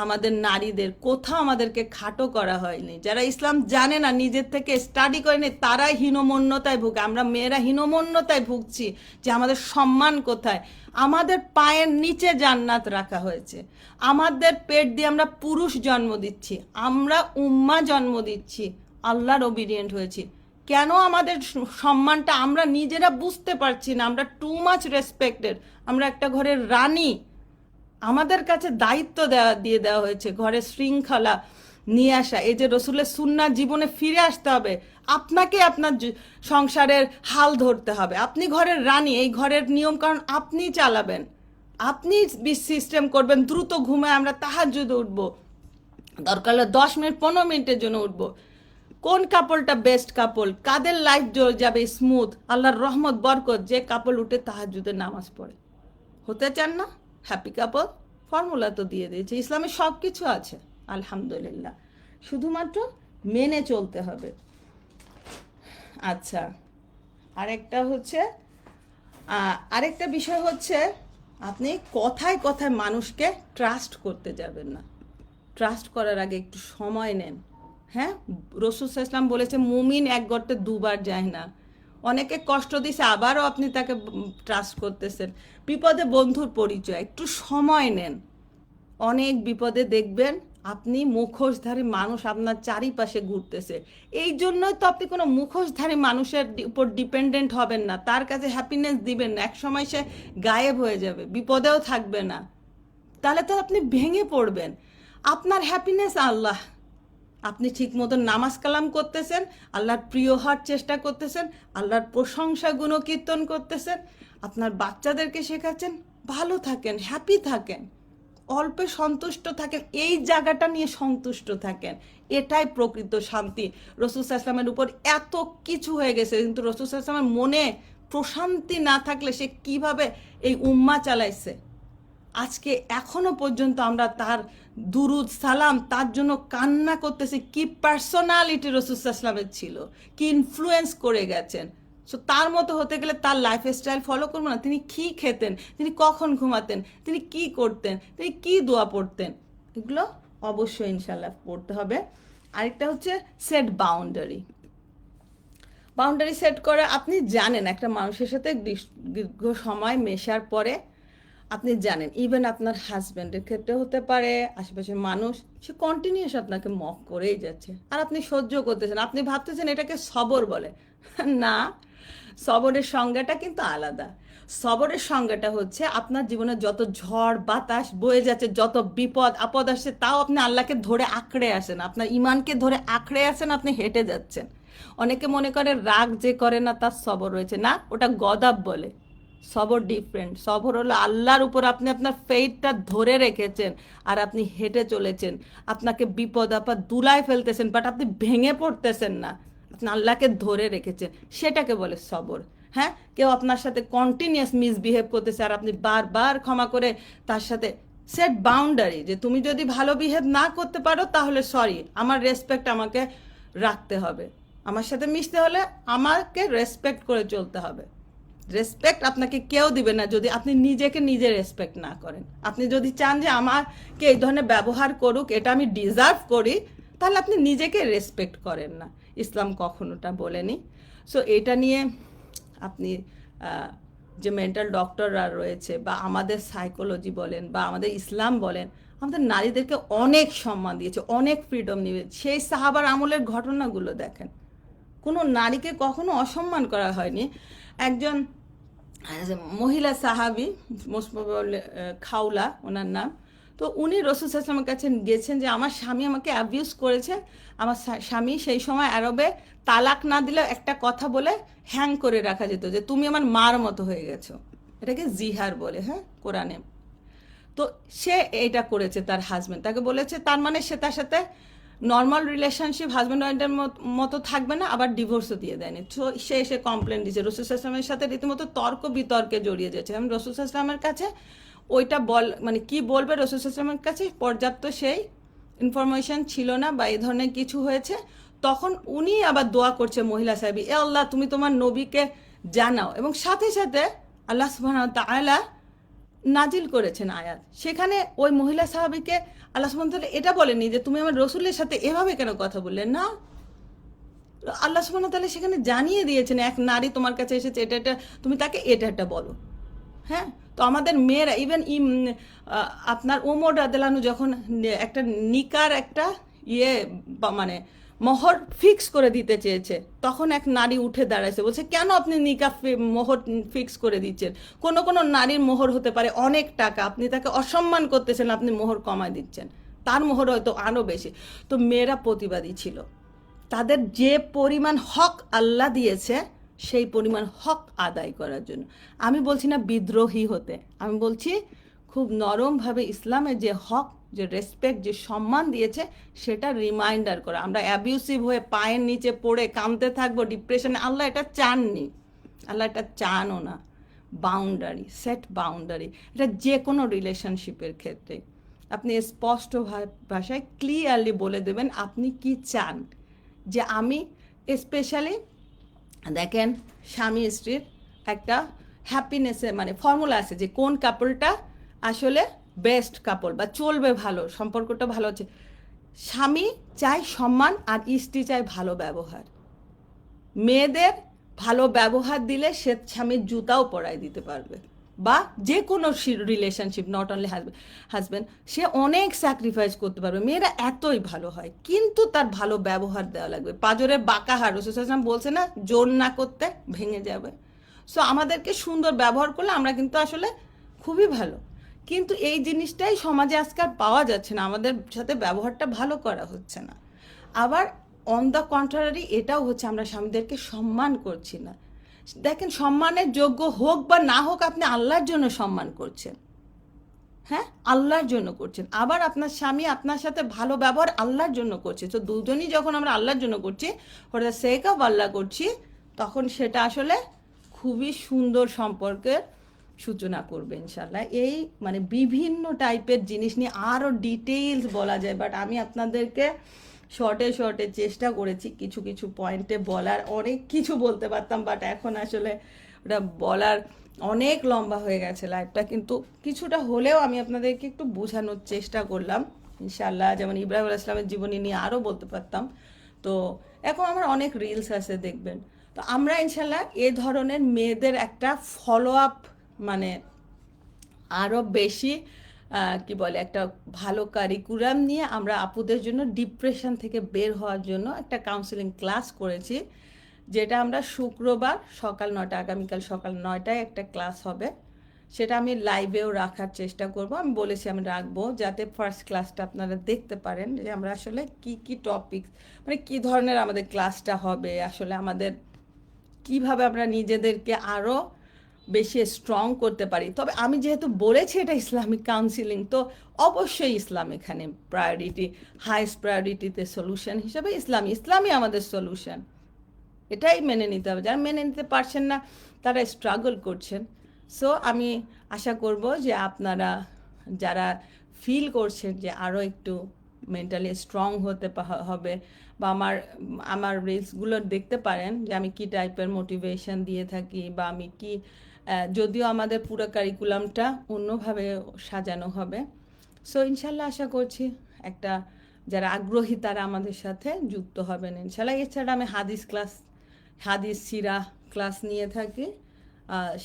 আমাদের নারীদের। কোথাও আমাদেরকে খাটো করা হয়নি। যারা ইসলাম জানে না, নিজের থেকে স্টাডি করেনি, তারাই হীনমন্যতায় ভুগে। আমরা মেয়েরা হীনমন্যতায় ভুগছি যে আমাদের সম্মান কোথায়। আমাদের পায়ের নিচে জান্নাত রাখা হয়েছে, আমাদের পেট দিয়ে আমরা পুরুষ জন্ম দিচ্ছি, আমরা উম্মা জন্ম দিচ্ছি, আল্লাহর ওবিডিয়েন্ট হয়েছি। কেন আমাদের সম্মানটা আমরা নিজেরা বুঝতে পারছি না? আমরা টু মাচ রেসপেক্টেড। আমরা একটা ঘরের রানী, আমাদের কাছে দায়িত্ব দিয়ে দেওয়া হয়েছে ঘরে শৃঙ্খলা নিয়ে আসা। এই যে রসুলের সুন্নাহ জীবনে ফিরে আসতে হবে, আপনাকে আপনার সংসারের হাল ধরতে হবে। আপনি ঘরের রানী, এই ঘরের নিয়ম কারণ আপনি চালাবেন, আপনি সিস্টেম করবেন। দ্রুত ঘুমায় আমরা তাহাজ্জুদে উঠবো, দরকার হলে 10 মিনিট 15 মিনিটের জন্য উঠবো। কোন কাপড়টা বেস্ট কাপড়, কাদের লাইফ যাবে স্মুথ, আল্লাহর রহমত বরকত, যে কাপড় উঠে তাহাজ্জুদে নামাজ পড়ে। হতে চান না হ্যাপি কাপল? ফর্মুলা তো দিয়ে দিয়েছে, ইসলামে সব কিছু আছে আলহামদুলিল্লাহ, শুধুমাত্র মেনে চলতে হবে। আচ্ছা, আরেকটা হচ্ছে আরেকটা বিষয় হচ্ছে আপনি কথায় কথায় মানুষকে ট্রাস্ট করতে যাবেন না। ট্রাস্ট করার আগে একটু সময় নেন। হ্যাঁ, রাসূল সাল্লাল্লাহু আলাইহি ওয়াসাল্লাম বলেছে মুমিন এক গর্তে দুবার যায় না। অনেকে কষ্ট দিছে, আবারও আপনি তাকে ট্রাস্ট করতেছেন। বিপদে বন্ধুর পরিচয়, একটু সময় নেন। অনেক বিপদে দেখবেন আপনি মুখোশধারী মানুষ আপনার চারিপাশে ঘুরতেছে। এই জন্যই তো আপনি কোনো মুখোশধারী মানুষের উপর ডিপেন্ডেন্ট হবেন না, তার কাছে হ্যাপিনেস দিবেন না। এক সময় সে গায়েব হয়ে যাবে, বিপদেও থাকবে না, তাহলে তো আপনি ভেঙে পড়বেন। আপনার হ্যাপিনেস আল্লাহ। আপনি ঠিক মতো নামাজ কালাম করতেছেন, আল্লাহর প্রিয় হওয়ার চেষ্টা করতেছেন, আল্লাহর প্রশংসা গুণকীর্তন করতেছেন, আপনার বাচ্চাদেরকে শেখাচ্ছেন, ভালো থাকেন, হ্যাপি থাকেন, অল্পে সন্তুষ্ট থাকেন, এই জায়গাটা নিয়ে সন্তুষ্ট থাকেন। এটাই প্রকৃত শান্তি। রাসূল সাল্লাল্লাহু আলাইহি ওয়াসাল্লামের উপর এত কিছু হয়ে গেছে, কিন্তু রাসূল সাল্লাল্লাহু আলাইহি ওয়াসাল্লামের মনে প্রশান্তি না থাকলে সে কিভাবে এই উম্মাহ চালাইছে? আজকে এখনো পর্যন্ত আমরা তার দুরুদ সালাম তার জন্য কান্না করতেছি। কি পার্সোনালিটি রাসূল সাল্লাল্লাহু আলাইহি ওয়াসাল্লামের ছিল, কি ইনফ্লুয়েন্স করে গেছেন। সো তার মতো হতে গেলে তার লাইফ স্টাইল ফলো করবো না? তিনি কি খেতেন, তিনি কখন ঘুমাতেন, তিনি কি করতেন, তিনি কি দোয়া পড়তেন, এগুলো অবশ্যই ইনশাল্লাহ পড়তে হবে। আরেকটা হচ্ছে সেট বাউন্ডারি। বাউন্ডারি সেট করে আপনি জানেন একটা মানুষের সাথে দীর্ঘ সময় মেশার পরে আপনি জানেন, ইভেন আপনার হাজব্যান্ডের ক্ষেত্রে হতে পারে, আশেপাশের মানুষ সে কন্টিনিউয়াস আপনাকে মক করেই যাচ্ছে আর আপনি সহ্য করতেছেন। আপনি ভাবতেছেন এটাকে সবর বলে। না, সবরের সংজ্ঞাটা কিন্তু আলাদা। সবরের সংজ্ঞাটা হচ্ছে আপনার জীবনে যত ঝড় বাতাস বয়ে যাচ্ছে, যত বিপদ আপদ আসছে, তাও আপনি আল্লাহকে ধরে আঁকড়ে আসেন, আপনার ইমানকে ধরে আঁকড়ে আসেন, আপনি হেঁটে যাচ্ছেন। অনেকে মনে করে রাগ যে করে না তার সবর রয়েছে, না, ওটা গদাব বলে। সবর ডিফারেন্ট। সবর হলো আল্লাহর উপর আপনি আপনার ফেইথটা ধরে রেখেছেন আর আপনি হেঁটে চলেছেন। আপনাকে বিপদ আপদ দুলায় ফেলতেছেন, বাট আপনি ভেঙে পড়তেছেন না, আপনি আল্লাহকে ধরে রেখেছেন, সেটাকে বলে সবর। হ্যাঁ, কেউ আপনার সাথে কন্টিনিউয়াস মিসবিহেভ করতেছে আর আপনি বারবার ক্ষমা করে তার সাথে সেট বাউন্ডারি, যে তুমি যদি ভালো বিহেভ না করতে পারো তাহলে সরি, আমার রেসপেক্ট আমাকে রাখতে হবে, আমার সাথে মিশতে হলে আমাকে রেসপেক্ট করে চলতে হবে। রেসপেক্ট আপনাকে কেউ দিবে না যদি আপনি নিজেকে নিজে রেসপেক্ট না করেন। আপনি যদি চান যে আমাকে এই ধরনের ব্যবহার করুক, এটা আমি ডিজার্ভ করি, তাহলে আপনি নিজেকে রেসপেক্ট করেন না। ইসলাম কখনোটা বলেনি। সো এটা নিয়ে আপনি যে মেন্টাল ডক্টররা রয়েছে বা আমাদের সাইকোলজি বলেন বা আমাদের ইসলাম বলেন, আমাদের নারীদেরকে অনেক সম্মান দিয়েছে, অনেক ফ্রিডম নিয়েছে। সেই সাহাবার আমলের ঘটনাগুলো দেখেন, কোনো নারীকে কখনো অসম্মান করা হয়নি। একজন মহিলা সাহাবি, খাউলা ওনার নাম, তো উনি রসুল সাল্লামের কাছে গেছেন যে আমার স্বামী আমাকে অ্যাবিউজ করেছে, আমার স্বামী সেই সময় আরবে তালাক না দিলে একটা কথা বলে হ্যাং করে রাখা যেত যে তুমি আমার মার মতো হয়ে গেছো, এটাকে জিহার বলে, হ্যাঁ, কোরআনে। তো সে এটা করেছে তার হাজব্যান্ড, তাকে বলেছে, তার মানে সে তার সাথে নর্মাল রিলেশনশিপ হাজব্যান্ড ওয়াইফের মতো থাকবে না, আবার ডিভোর্সও দিয়ে দেয়নি। তো সে এসে কমপ্লেন দিয়েছে, রসুল আসলামের সাথে রীতিমতো তর্ক বিতর্কে জড়িয়ে যাচ্ছে। আমি রসুল আসলামের কাছে ওইটা মানে কি বলবে, রসুল আসলামের কাছে পর্যাপ্ত সেই ইনফরমেশন ছিল না বা এই ধরনের কিছু হয়েছে। তখন উনি আবার দোয়া করছে মহিলা সাহেবী, এ আল্লাহ তুমি তোমার নবীকে জানাও, এবং সাথে সাথে আল্লাহ সুবহানাহু ওয়া তাআলা নাজিল করেছেন আয়াত। সেখানে ওই মহিলা সাহাবীকে আল্লাহ সুবহানাহু ওয়া তাআলা এটা বলেনি যে তুমি আমার রসুলের সাথে এভাবে কেন কথা বললে, না, আল্লাহ সুবহানাহু ওয়া তাআলা সেখানে জানিয়ে দিয়েছেন এক নারী তোমার কাছে এসেছে, এটা তুমি তাকে এটা বলো। হ্যাঁ, তো আমাদের মেয়েরা ইভেন আপনার ওমর রাদিয়াল্লাহু আনহু যখন একটা নিকার একটা মানে মোহর ফিক্স করে দিতে চেয়েছে, তখন এক নারী উঠে দাঁড়াইছে, বলছে কেন আপনি নিকা মোহর ফিক্স করে দিচ্ছেন, কোনো নারীর মোহর হতে পারে অনেক টাকা, আপনি তাকে অসম্মান করতেছেন, আপনি মোহর কমায় দিচ্ছেন, তার মোহর হয়তো আরও বেশি। তো মেয়েরা প্রতিবাদী ছিল, তাদের যে পরিমাণ হক আল্লাহ দিয়েছে সেই পরিমাণ হক আদায় করার জন্য। আমি বলছি না বিদ্রোহী হতে, আমি বলছি খুব নরমভাবে ইসলামের যে হক, যে রেসপেক্ট, যে সম্মান দিয়েছে সেটা রিমাইন্ডার করা। আমরা অ্যাবিউসিভ হয়ে পায়ের নিচে পড়ে কাঁদতে থাকবো ডিপ্রেশনে, আল্লাহ এটা চাননি, আল্লাহ এটা চানও না। বাউন্ডারি, সেট বাউন্ডারি, এটা যে কোনো রিলেশনশিপের ক্ষেত্রে আপনি স্পষ্ট ভাষায় ক্লিয়ারলি বলে দেবেন আপনি কি চান। যে আমি স্পেশালি দেখেন স্বামী স্ত্রীর একটা হ্যাপিনেসের মানে ফর্মুলা আছে যে কোন কাপলটা আসলে বেস্ট কাপল বা চলবে ভালো, সম্পর্কটা ভালো হচ্ছে। স্বামী চায় সম্মান আর স্ত্রী চায় ভালো ব্যবহার। মেয়েদের ভালো ব্যবহার দিলে সে স্বামীর জুতাও পরায় দিতে পারবে, বা যে কোনো রিলেশনশিপ, নট অনলি হাজব্যান্ড, সে অনেক স্যাক্রিফাইস করতে পারবে। মেয়েরা এতই ভালো হয়, কিন্তু তার ভালো ব্যবহার দেওয়া লাগবে। পাঁজরের বাঁকা হাড় রসুল বলছে না, জোর না করতে ভেঙে যাবে। সো আমাদেরকে সুন্দর ব্যবহার করলে আমরা কিন্তু আসলে খুবই ভালো, কিন্তু এই জিনিসটাই সমাজে আজকাল পাওয়া যাচ্ছে না, আমাদের সাথে ব্যবহারটা ভালো করা হচ্ছে না। আবার অন দ্য কন্ট্রারি এটাও হচ্ছে আমরা স্বামীদেরকে সম্মান করছি না। দেখেন, সম্মানের যোগ্য হোক বা না হোক, আপনি আল্লাহর জন্য সম্মান করছেন, হ্যাঁ, আল্লাহর জন্য করছেন। আবার আপনার স্বামী আপনার সাথে ভালো ব্যবহার আল্লাহর জন্য করছে। তো দুজনই যখন আমরা আল্লাহর জন্য করছি, ফর দ্য সেক অফ আল্লাহ করছি, তখন সেটা আসলে খুবই সুন্দর সম্পর্কের সূচনা করবে ইনশাল্লাহ। এই মানে বিভিন্ন টাইপের জিনিস নিয়ে আরও ডিটেইলস বলা যায়, বাট আমি আপনাদেরকে শর্টে চেষ্টা করেছি কিছু কিছু পয়েন্টে বলার। অনেক কিছু বলতে পারতাম, বাট এখন আসলে ওটা বলার অনেক লম্বা হয়ে গেছে লাইফটা, কিন্তু কিছুটা হলেও আমি আপনাদেরকে একটু বোঝানোর চেষ্টা করলাম ইনশাল্লাহ। যেমন ইব্রাহিম আলাইহিস সালামের জীবনী নিয়ে আরও বলতে পারতাম। তো এখন আমার অনেক রিলস আছে, দেখবেন। তো আমরা ইনশাল্লাহ এ ধরনের মেয়েদের একটা ফলো আপ, মানে আরও বেশি কি বলে, একটা ভালো কারিকুলাম নিয়ে আমরা আপুদের জন্য ডিপ্রেশন থেকে বের হওয়ার জন্য একটা কাউন্সেলিং ক্লাস করেছি, যেটা আমরা শুক্রবার সকাল 9টায়, আগামীকাল সকাল 9টায় একটা ক্লাস হবে। সেটা আমি লাইভেও রাখার চেষ্টা করব, আমি বলেছি আমি রাখবো, যাতে ফার্স্ট ক্লাসটা আপনারা দেখতে পারেন যে আমরা আসলে কি টপিক, মানে কি ধরনের আমাদের ক্লাসটা হবে, আসলে আমাদের কিভাবে আমরা নিজেদেরকে আরও বেশি স্ট্রং করতে পারি। তবে আমি যেহেতু বলেছি এটা ইসলামিক কাউন্সিলিং, তো অবশ্যই ইসলাম এখানে প্রায়োরিটি, হাইস্ট প্রায়োরিটিতে সলিউশন হিসেবে ইসলামই আমাদের সলিউশন, এটাই মেনে নিতে হবে। যারা মেনে নিতে পারছেন না তারা স্ট্রাগল করছেন। সো আমি আশা করব যে আপনারা যারা ফিল করছেন যে আরও একটু মেন্টালি স্ট্রং হতে হবে, বা আমার রিলসগুলো দেখতে পারেন যে আমি কি টাইপের মোটিভেশন দিয়ে থাকি, বা আমি কি, যদিও আমাদের পুরো কারিকুলামটা অন্যভাবে সাজানো হবে। সো ইনশাল্লাহ আশা করছি একটা যারা আগ্রহী তারা আমাদের সাথে যুক্ত হবেন ইনশাল্লাহ। এছাড়া আমি হাদিস সিরা ক্লাস নিয়ে থাকি,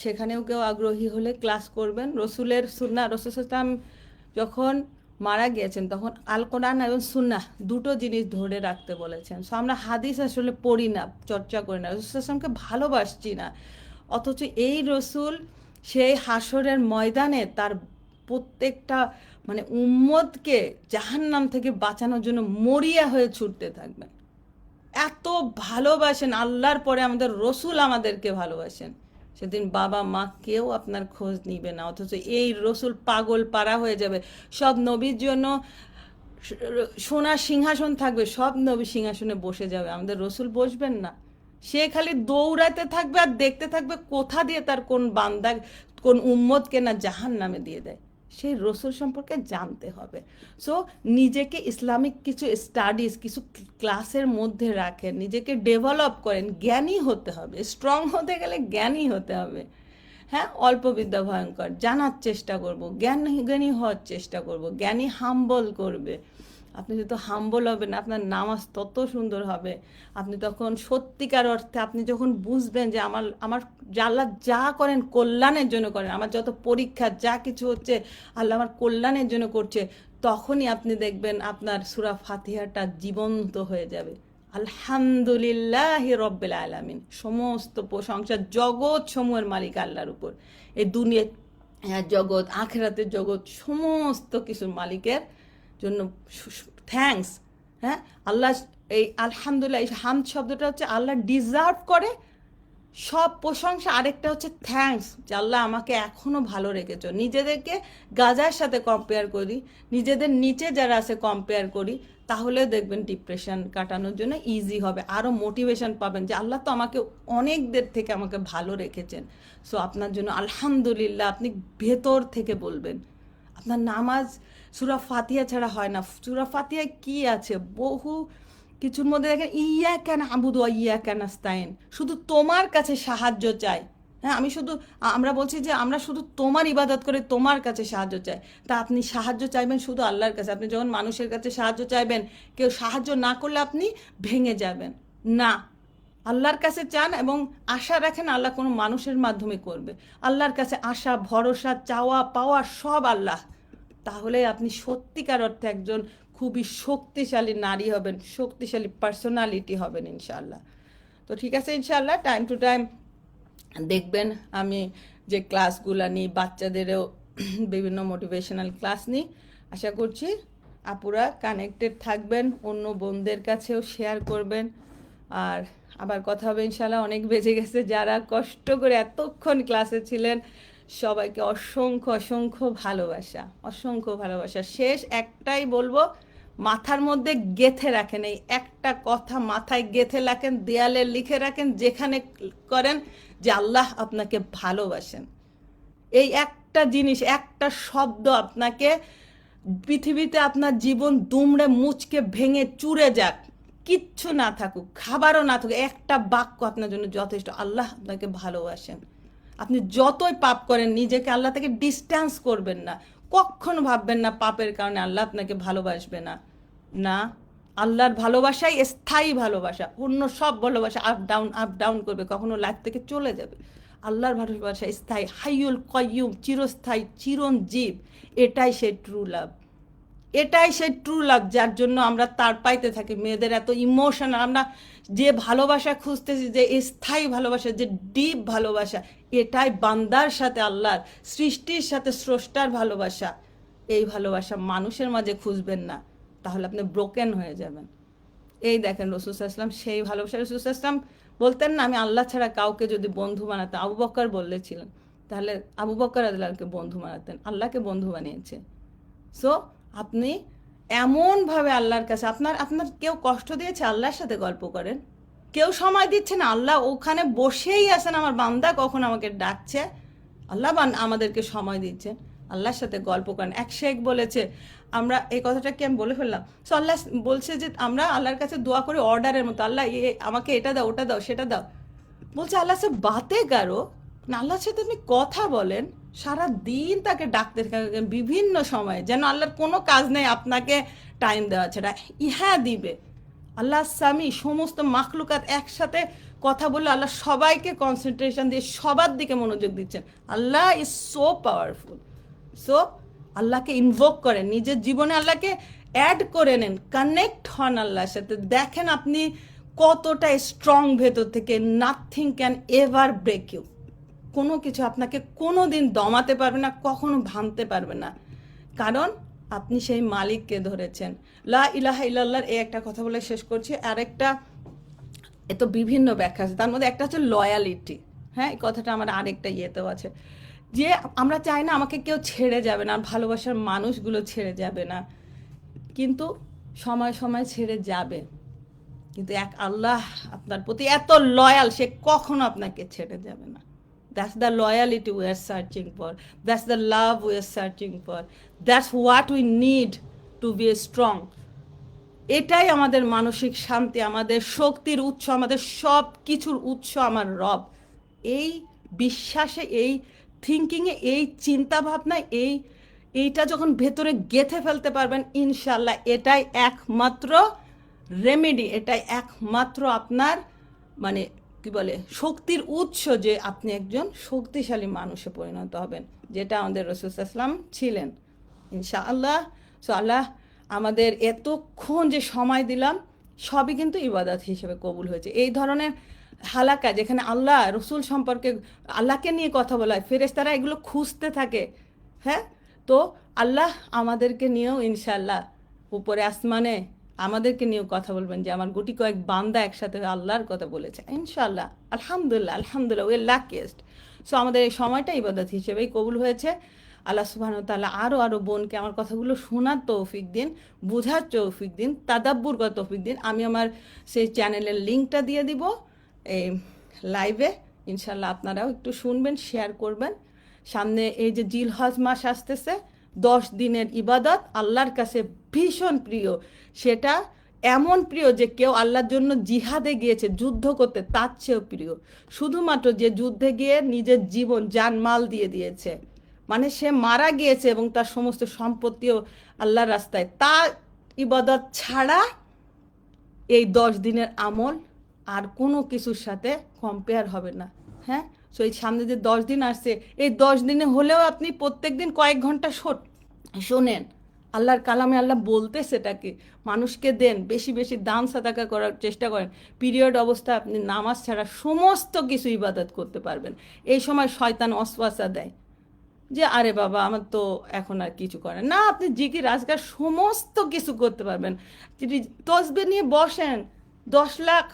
সেখানেও কেউ আগ্রহী হলে ক্লাস করবেন। রসুলের সুন্নাহ, রসুল সাল্লাল্লাহু আলাইহি ওয়াসাল্লাম যখন মারা গিয়েছেন তখন আল কোরআন এবং সুন্নাহ দুটো জিনিস ধরে রাখতে বলেছেন। সো আমরা হাদিস আসলে পড়ি না, চর্চা করি না, রসুল সাল্লাল্লাহু আলাইহি ওয়াসাল্লামকে ভালোবাসছি না, অথচ এই রসুল সেই হাসরের ময়দানে তার প্রত্যেকটা মানে উম্মতকে জাহান্নাম থেকে বাঁচানোর জন্য মরিয়া হয়ে ছুটতে থাকবেন। এত ভালোবাসেন আল্লাহর পরে আমাদের রসুল আমাদেরকে ভালোবাসেন। সেদিন বাবা মা কেউ আপনার খোঁজ নিবে না, অথচ এই রসুল পাগল পারা হয়ে যাবে। সব নবীর জন্য সোনার সিংহাসন থাকবে, সব নবী সিংহাসনে বসে যাবে, আমাদের রসুল বসবেন না। সে খালি দৌড়াতে থাকবে আর দেখতে থাকবে কোথা দিয়ে তার কোন বান্দা কোন উম্মতকে না জাহান নামে দিয়ে দেয়। সেই রসুল সম্পর্কে জানতে হবে। সো নিজেকে ইসলামিক কিছু স্টাডিজ, কিছু ক্লাসের মধ্যে রাখেন, নিজেকে ডেভেলপ করেন, জ্ঞানী হতে হবে। স্ট্রং হতে গেলে জ্ঞানী হতে হবে। হ্যাঁ, অল্প বিদ্যা ভয়ঙ্কর, জানার চেষ্টা করব, জ্ঞানী হওয়ার চেষ্টা করব। জ্ঞানী হাম্বল করবে। আপনি যত হাম্বল হবেন আপনার নামাজ তত সুন্দর হবে। আপনি তখন সত্যিকার অর্থে আপনি যখন বুঝবেন যে আমার আমার আল্লাহ যা করেন কল্যাণের জন্য করেন, আমার যত পরীক্ষা যা কিছু হচ্ছে আল্লাহ আমার কল্যাণের জন্য করছে, তখনই আপনি দেখবেন আপনার সূরা ফাতিহাটা জীবন্ত হয়ে যাবে। আলহামদুলিল্লাহি রব্বিল আলামিন, সমস্ত প্রশংসা জগৎ সমূহের মালিক আল্লাহর উপর। এই দুনিয়া জগৎ, আখেরাতের জগৎ, সমস্ত কিছুর মালিকের জন্য থ্যাঙ্কস। হ্যাঁ, আল্লাহ এই আলহামদুলিল্লাহ, এই হামদ শব্দটা হচ্ছে আল্লাহ ডিজার্ভ করে সব প্রশংসা। আরেকটা হচ্ছে থ্যাঙ্কস, যে আল্লাহ আমাকে এখনও ভালো রেখেছ। নিজেদেরকে গাজার সাথে কম্পেয়ার করি, নিজেদের নিচে যারা আছে কম্পেয়ার করি, তাহলে দেখবেন ডিপ্রেশন কাটানোর জন্য ইজি হবে, আরও মোটিভেশন পাবেন যে আল্লাহ তো আমাকে অনেকদের থেকে আমাকে ভালো রেখেছেন। সো আপনার জন্য আলহামদুলিল্লাহ আপনি ভেতর থেকে বলবেন। আপনার নামাজ সূরা ফাতিহা ছাড়া হয় না। সূরা ফাতিহায় কি আছে? বহু কিছুর মধ্যে দেখেন ইয়া কেন আবুদু ইয়া কেন আস্তাইন, শুধু তোমার কাছে সাহায্য চাই। হ্যাঁ, আমরা বলছি যে আমরা শুধু তোমার ইবাদত করে তোমার কাছে সাহায্য চাই। তা আপনি সাহায্য চাইবেন শুধু আল্লাহর কাছে। আপনি যখন মানুষের কাছে সাহায্য চাইবেন, কেউ সাহায্য না করলে আপনি ভেঙে যাবেন না। আল্লাহর কাছে চান এবং আশা রাখেন আল্লাহ কোনো মানুষের মাধ্যমে করবে। আল্লাহর কাছে আশা, ভরসা, চাওয়া পাওয়া সব আল্লাহ। তাহলে আপনি সত্যিকার অর্থে একজন খুবই শক্তিশালী নারী হবেন, শক্তিশালী পার্সোনালিটি হবেন ইনশাআল্লাহ। তো ঠিক আছে, ইনশাআল্লাহ টাইম টু টাইম দেখবেন আমি যে ক্লাসগুলো নিই, বাচ্চাদেরও বিভিন্ন মোটিভেশনাল ক্লাস নিই। আশা করছি আপুরা কানেক্টেড থাকবেন, অন্য বোনদের কাছেও শেয়ার করবেন। আর আবার কথা হবে ইনশাআল্লাহ। অনেক বেজে গেছে, যারা কষ্ট করে এতক্ষণ ক্লাসে ছিলেন সবাইকে অসংখ্য অসংখ্য ভালোবাসা, অসংখ্য ভালোবাসা। শেষ একটাই বলবো, মাথার মধ্যে গেঁথে রাখেন, এই একটা কথা মাথায় গেঁথে রাখেন, দেয়ালে লিখে রাখেন, যেখানে করেন, যে আল্লাহ আপনাকে ভালোবাসেন। এই একটা জিনিস, একটা শব্দ আপনাকে পৃথিবীতে আপনার জীবন দুমড়ে মুচকে ভেঙে চুরে যাক, কিচ্ছু না থাকুক, খাবারও না থাকুক, একটা বাক্য আপনার জন্য যথেষ্ট। আল্লাহ আপনাকে ভালোবাসেন। আপনি যতই পাপ করেন নিজেকে আল্লাহ থেকে ডিস্টেন্স করবেন না। কখনো ভাববেন না পাপের কারণে আল্লাহ আপনাকে ভালোবাসবে না। না, আল্লাহর ভালোবাসাই স্থায়ী ভালোবাসা। অন্য সব ভালোবাসা আপ ডাউন করবে, কখনো লাইফ থেকে চলে যাবে। আল্লাহর ভালোবাসা স্থায়ী, হাইয়ুল কাইয়ুম, চিরস্থায়ী, চিরঞ্জীব। এটাই সেই ট্রু লাভ, এটাই সেই ট্রু লাভ, যার জন্য আমরা তার পাইতে থাকি। মেয়েদের এত ইমোশনাল, আমরা যে ভালোবাসা খুঁজতেছি, যে স্থায়ী ভালোবাসা, যে ডিপ ভালোবাসা, এটাই বান্দার সাথে আল্লাহর, সৃষ্টির সাথে স্রষ্টার ভালোবাসা। এই ভালোবাসা মানুষের মাঝে খুঁজবেন না, তাহলে আপনি ব্রোকেন হয়ে যাবেন। এই দেখেন রাসূল সাল্লাল্লাহু আলাইহি ওয়াসাল্লাম সেই ভালোবাসা। রাসূল সাল্লাল্লাহু আলাইহি ওয়াসাল্লাম বলতেন না, আমি আল্লাহ ছাড়া কাউকে যদি বন্ধু বানাতাম, আবু বকর বলেছিলেন, তাহলে আবু বকর রাদিয়াল্লাহু বন্ধু বানাতেন, আল্লাহকে বন্ধু বানিয়েছে। সো আপনি এমনভাবে আল্লাহর কাছে, আপনার কেউ কষ্ট দিয়েছে, আল্লাহর সাথে গল্প করেন। কেউ সময় দিচ্ছে না, আল্লাহ ওখানে বসেই আছেন, আমার বান্দা কখন আমাকে ডাকছে, আল্লাহ আমাদেরকে সময় দিচ্ছেন। আল্লাহর সাথে গল্প করেন। এক শেখ বলেছে, আমরা এই কথাটা কি আমি বলে ফেললাম? সো আল্লাহ বলছে যে আমরা আল্লাহর কাছে দোয়া করি অর্ডারের মতো, আল্লাহ আমাকে এটা দাও, ওটা দাও, সেটা দাও। বলছে আল্লাহ সে বাতে কারো না, আল্লাহর সাথে আপনি কথা বলেন, সারা দিন তাকে ডাকতে থাকেন বিভিন্ন সময়ে, যেন আল্লাহর কোনো কাজ নেই আপনাকে টাইম দেওয়া ছাড়া। ইহা দিবে আল্লাহ স্বামী, সমস্ত মাখলুকাত একসাথে কথা বলে আল্লাহ সবাইকে কনসেন্ট্রেশন দিয়ে সবার দিকে মনোযোগ দিচ্ছেন। আল্লাহ ইজ সো পাওয়ারফুল। সো আল্লাহকে ইনভোক করেন, নিজের জীবনে আল্লাহকে অ্যাড করে নেন, কানেক্ট হন আল্লাহর সাথে। দেখেন আপনি কতটা স্ট্রং ভেতর থেকে। Nothing can ever break you. কোনো কিছু আপনাকে কোনো দিন দমাতে পারবে না, কখনো ভাঙতে পারবে না। কারণ আপনি সেই মালিককে ধরেছেন। লা ইলাহা ইল্লাল্লাহর এই একটা কথা বলে শেষ করছি। আরেকটা, এ তো বিভিন্ন ব্যাখ্যা আছে, তার মধ্যে একটা হচ্ছে লয়ালিটি। হ্যাঁ, এই কথাটা আমার আরেকটা ইয়েতেও আছে, যে আমরা চাই না আমাকে কেউ ছেড়ে যাবে না, ভালোবাসার মানুষগুলো ছেড়ে যাবে না, কিন্তু সময় সময় ছেড়ে যাবে, কিন্তু এক আল্লাহ আপনার প্রতি এত লয়াল, সে কখনো আপনাকে ছেড়ে যাবে না। That's the loyalty we are searching for, that's the love we are searching for, that's what we need to be strong. এটাই আমাদের মানসিক শান্তি, আমাদের শক্তির উৎস, আমাদের সব কিছুর উৎস আমার রব। এই বিশ্বাসে, এই থিঙ্কিংয়ে, এই চিন্তাভাবনায়, এইটা যখন ভেতরে গেঁথে ফেলতে পারবেন, ইনশাল্লাহ এটাই একমাত্র রেমেডি, এটাই একমাত্র আপনার মানে কি বলে শক্তির উৎস, যে আপনি একজন শক্তিশালী মানুষে পরিণত হবেন, যেটা আমাদের রাসূল সাল্লাল্লাহু আলাইহি ওয়াসাল্লাম ছিলেন। ইনশাআল্লাহ। সো আল্লাহ আমাদের এতক্ষণ যে সময় দিলাম, সবই কিন্তু ইবাদত হিসেবে কবুল হয়েছে। এই ধরনের হালাকা যেখানে আল্লাহ রসুল সম্পর্কে, আল্লাহকে নিয়ে কথা বলা হয়, ফেরেশতারা এগুলো খুঁজতে থাকে। হ্যাঁ, তো আল্লাহ আমাদেরকে নিয়েও ইনশাআল্লাহ উপরে আসমানে আমাদেরকে নিয়েও কথা বলবেন, যে আমার গুটি কয়েক বান্দা একসাথে আল্লাহর কথা বলেছে ইনশাআল্লাহ। আলহামদুলিল্লাহ, আলহামদুলিল্লাহ, উই আর লাকিয়েস্ট। সো আমাদের এই সময়টা ইবাদত হিসেবেই কবুল হয়েছে। আল্লাহ সুবহানাহু ওয়া তাআলা আরও বোনকে আমার কথাগুলো শোনার তৌফিক দিন, বোঝার তৌফিক দিন, তাদাব্বুর করার তৌফিক দিন। আমি আমার সেই চ্যানেলের লিঙ্কটা দিয়ে দিব এই লাইভে, ইনশাল্লাহ আপনারাও একটু শুনবেন, শেয়ার করবেন। সামনে এই যে জিলহজ মাস আসতেছে, 10 দিনের ইবাদত আল্লাহর কাছে ভীষণ প্রিয়। সেটা এমন প্রিয় যে কেউ আল্লাহর জন্য জিহাদে গিয়েছে যুদ্ধ করতে, তার চেয়েও প্রিয়। শুধুমাত্র যে যুদ্ধে গিয়ে নিজের জীবন জানমাল দিয়ে দিয়েছে, মানে সে মারা গিয়েছে এবং তার সমস্ত সম্পত্তিও আল্লাহর রাস্তায়, তার ইবাদত ছাড়া এই 10 দিনের আমল আর কোনো কিছুর সাথে কম্পেয়ার হবে না। হ্যাঁ, সো এই সামনে যে 10 দিন আসছে, এই 10 দিনে হলেও আপনি প্রত্যেক দিন কয়েক ঘন্টা শোনেন আল্লাহর কালামে, আল্লাহ বলতে সেটাকে মানুষকে দেন, বেশি বেশি দান সাদাকা করার চেষ্টা করেন। পিরিয়ড অবস্থায় আপনি নামাজ ছাড়া সমস্ত কিছু ইবাদত করতে পারবেন। এই সময় শয়তান ওয়াসওয়াসা দেয় যে আরে বাবা আমার তো এখন আর কিছু করে না, আপনি জিকির আজকাল সমস্ত কিছু করতে পারবেন। তসবিহ নিয়ে বসেন, 10 লাখ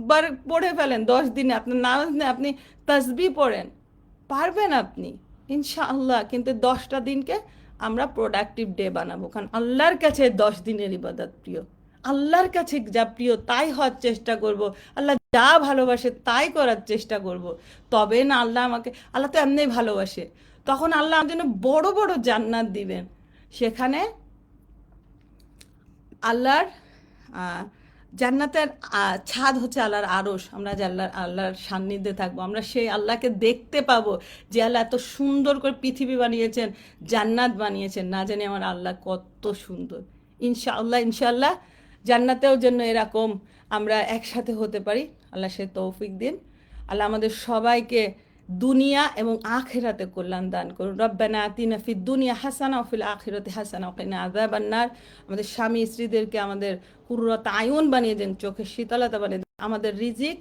বার পড়ে ফেলেন 10 দিনে, আপনার নামাজ নেই, আপনি তসবিহ পড়েন, পারবেন আপনি ইনশাআল্লাহ। কিন্তু 10টা দিনকে আমরা প্রোডাক্টিভ ডে বানাবো, কারণ আল্লাহর কাছে 10 দিনের ইবাদত প্রিয়। আল্লাহর কাছে যা প্রিয় তাই হওয়ার চেষ্টা করব, আল্লাহ যা ভালোবাসে তাই করার চেষ্টা করব। তবে না আল্লাহ আমাকে, আল্লাহ তো এমনিই ভালোবাসে, তখন আল্লাহ আমার জন্য বড় বড় জান্নাত দিবেন। সেখানে আল্লাহর জান্নাতের ছাদ হচ্ছে আল্লাহর আরশ, আমরা যে আল্লাহর সান্নিধ্যে থাকবো, আমরা সেই আল্লাহকে দেখতে পাবো, যে আল্লাহ এত সুন্দর করে পৃথিবী বানিয়েছেন, জান্নাত বানিয়েছেন, না জানি আমার আল্লাহ কত সুন্দর। ইনশাআল্লাহ, ইনশাআল্লাহ জান্নাতেও জন্য এরকম আমরা একসাথে হতে পারি, আল্লাহ সে তৌফিক দিন। আল্লাহ আমাদের সবাইকে দুনিয়া এবং আখিরাতে কল্যাণ দান করুন। রব্বানা আতিনা ফিদ দুনিয়া হাসানা ওয়া ফিল আখিরাতি হাসানা ওয়া কিনা আযাবান নার। আমাদের স্বামী স্ত্রীদেরকে আমাদের কুররাত আয়ুন বানিয়ে দেন, চোখের শীতলতা বানিয়ে দেন, আমাদের রিজিক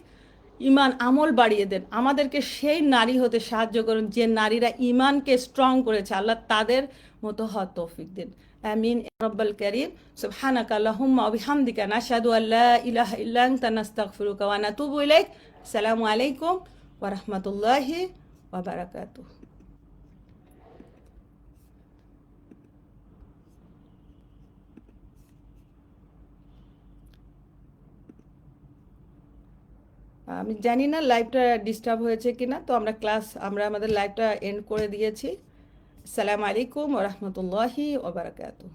ইমান আমল বাড়িয়ে দেন, আমাদেরকে সেই নারী হতে সাহায্য করুন যে নারীরা ইমানকে স্ট্রং করেছে, আল্লাহ তাদের মতো হওয়ার তৌফিক দিন। আমিন রব্বাল কারীম। সুবহানাকা আল্লাহুম্মা ওয়া বিহামদিকা নাশহাদু আল্লা ইলাহা ইল্লা আনতা নাস্তাগফিরুকা ওয়া নাতুবু ইলাইক। আসসালামু আলাইকুম ওয়া রাহমাতুল্লাহি ওয়া বারাকাতুহু। আমি জানি না লাইভটা ডিস্টার্ব হয়েছে কিনা, তো আমরা আমাদের লাইভটা এন্ড করে দিয়েছি। আসসালামু আলাইকুম ওয়া রাহমাতুল্লাহি ওয়া বারাকাতুহু।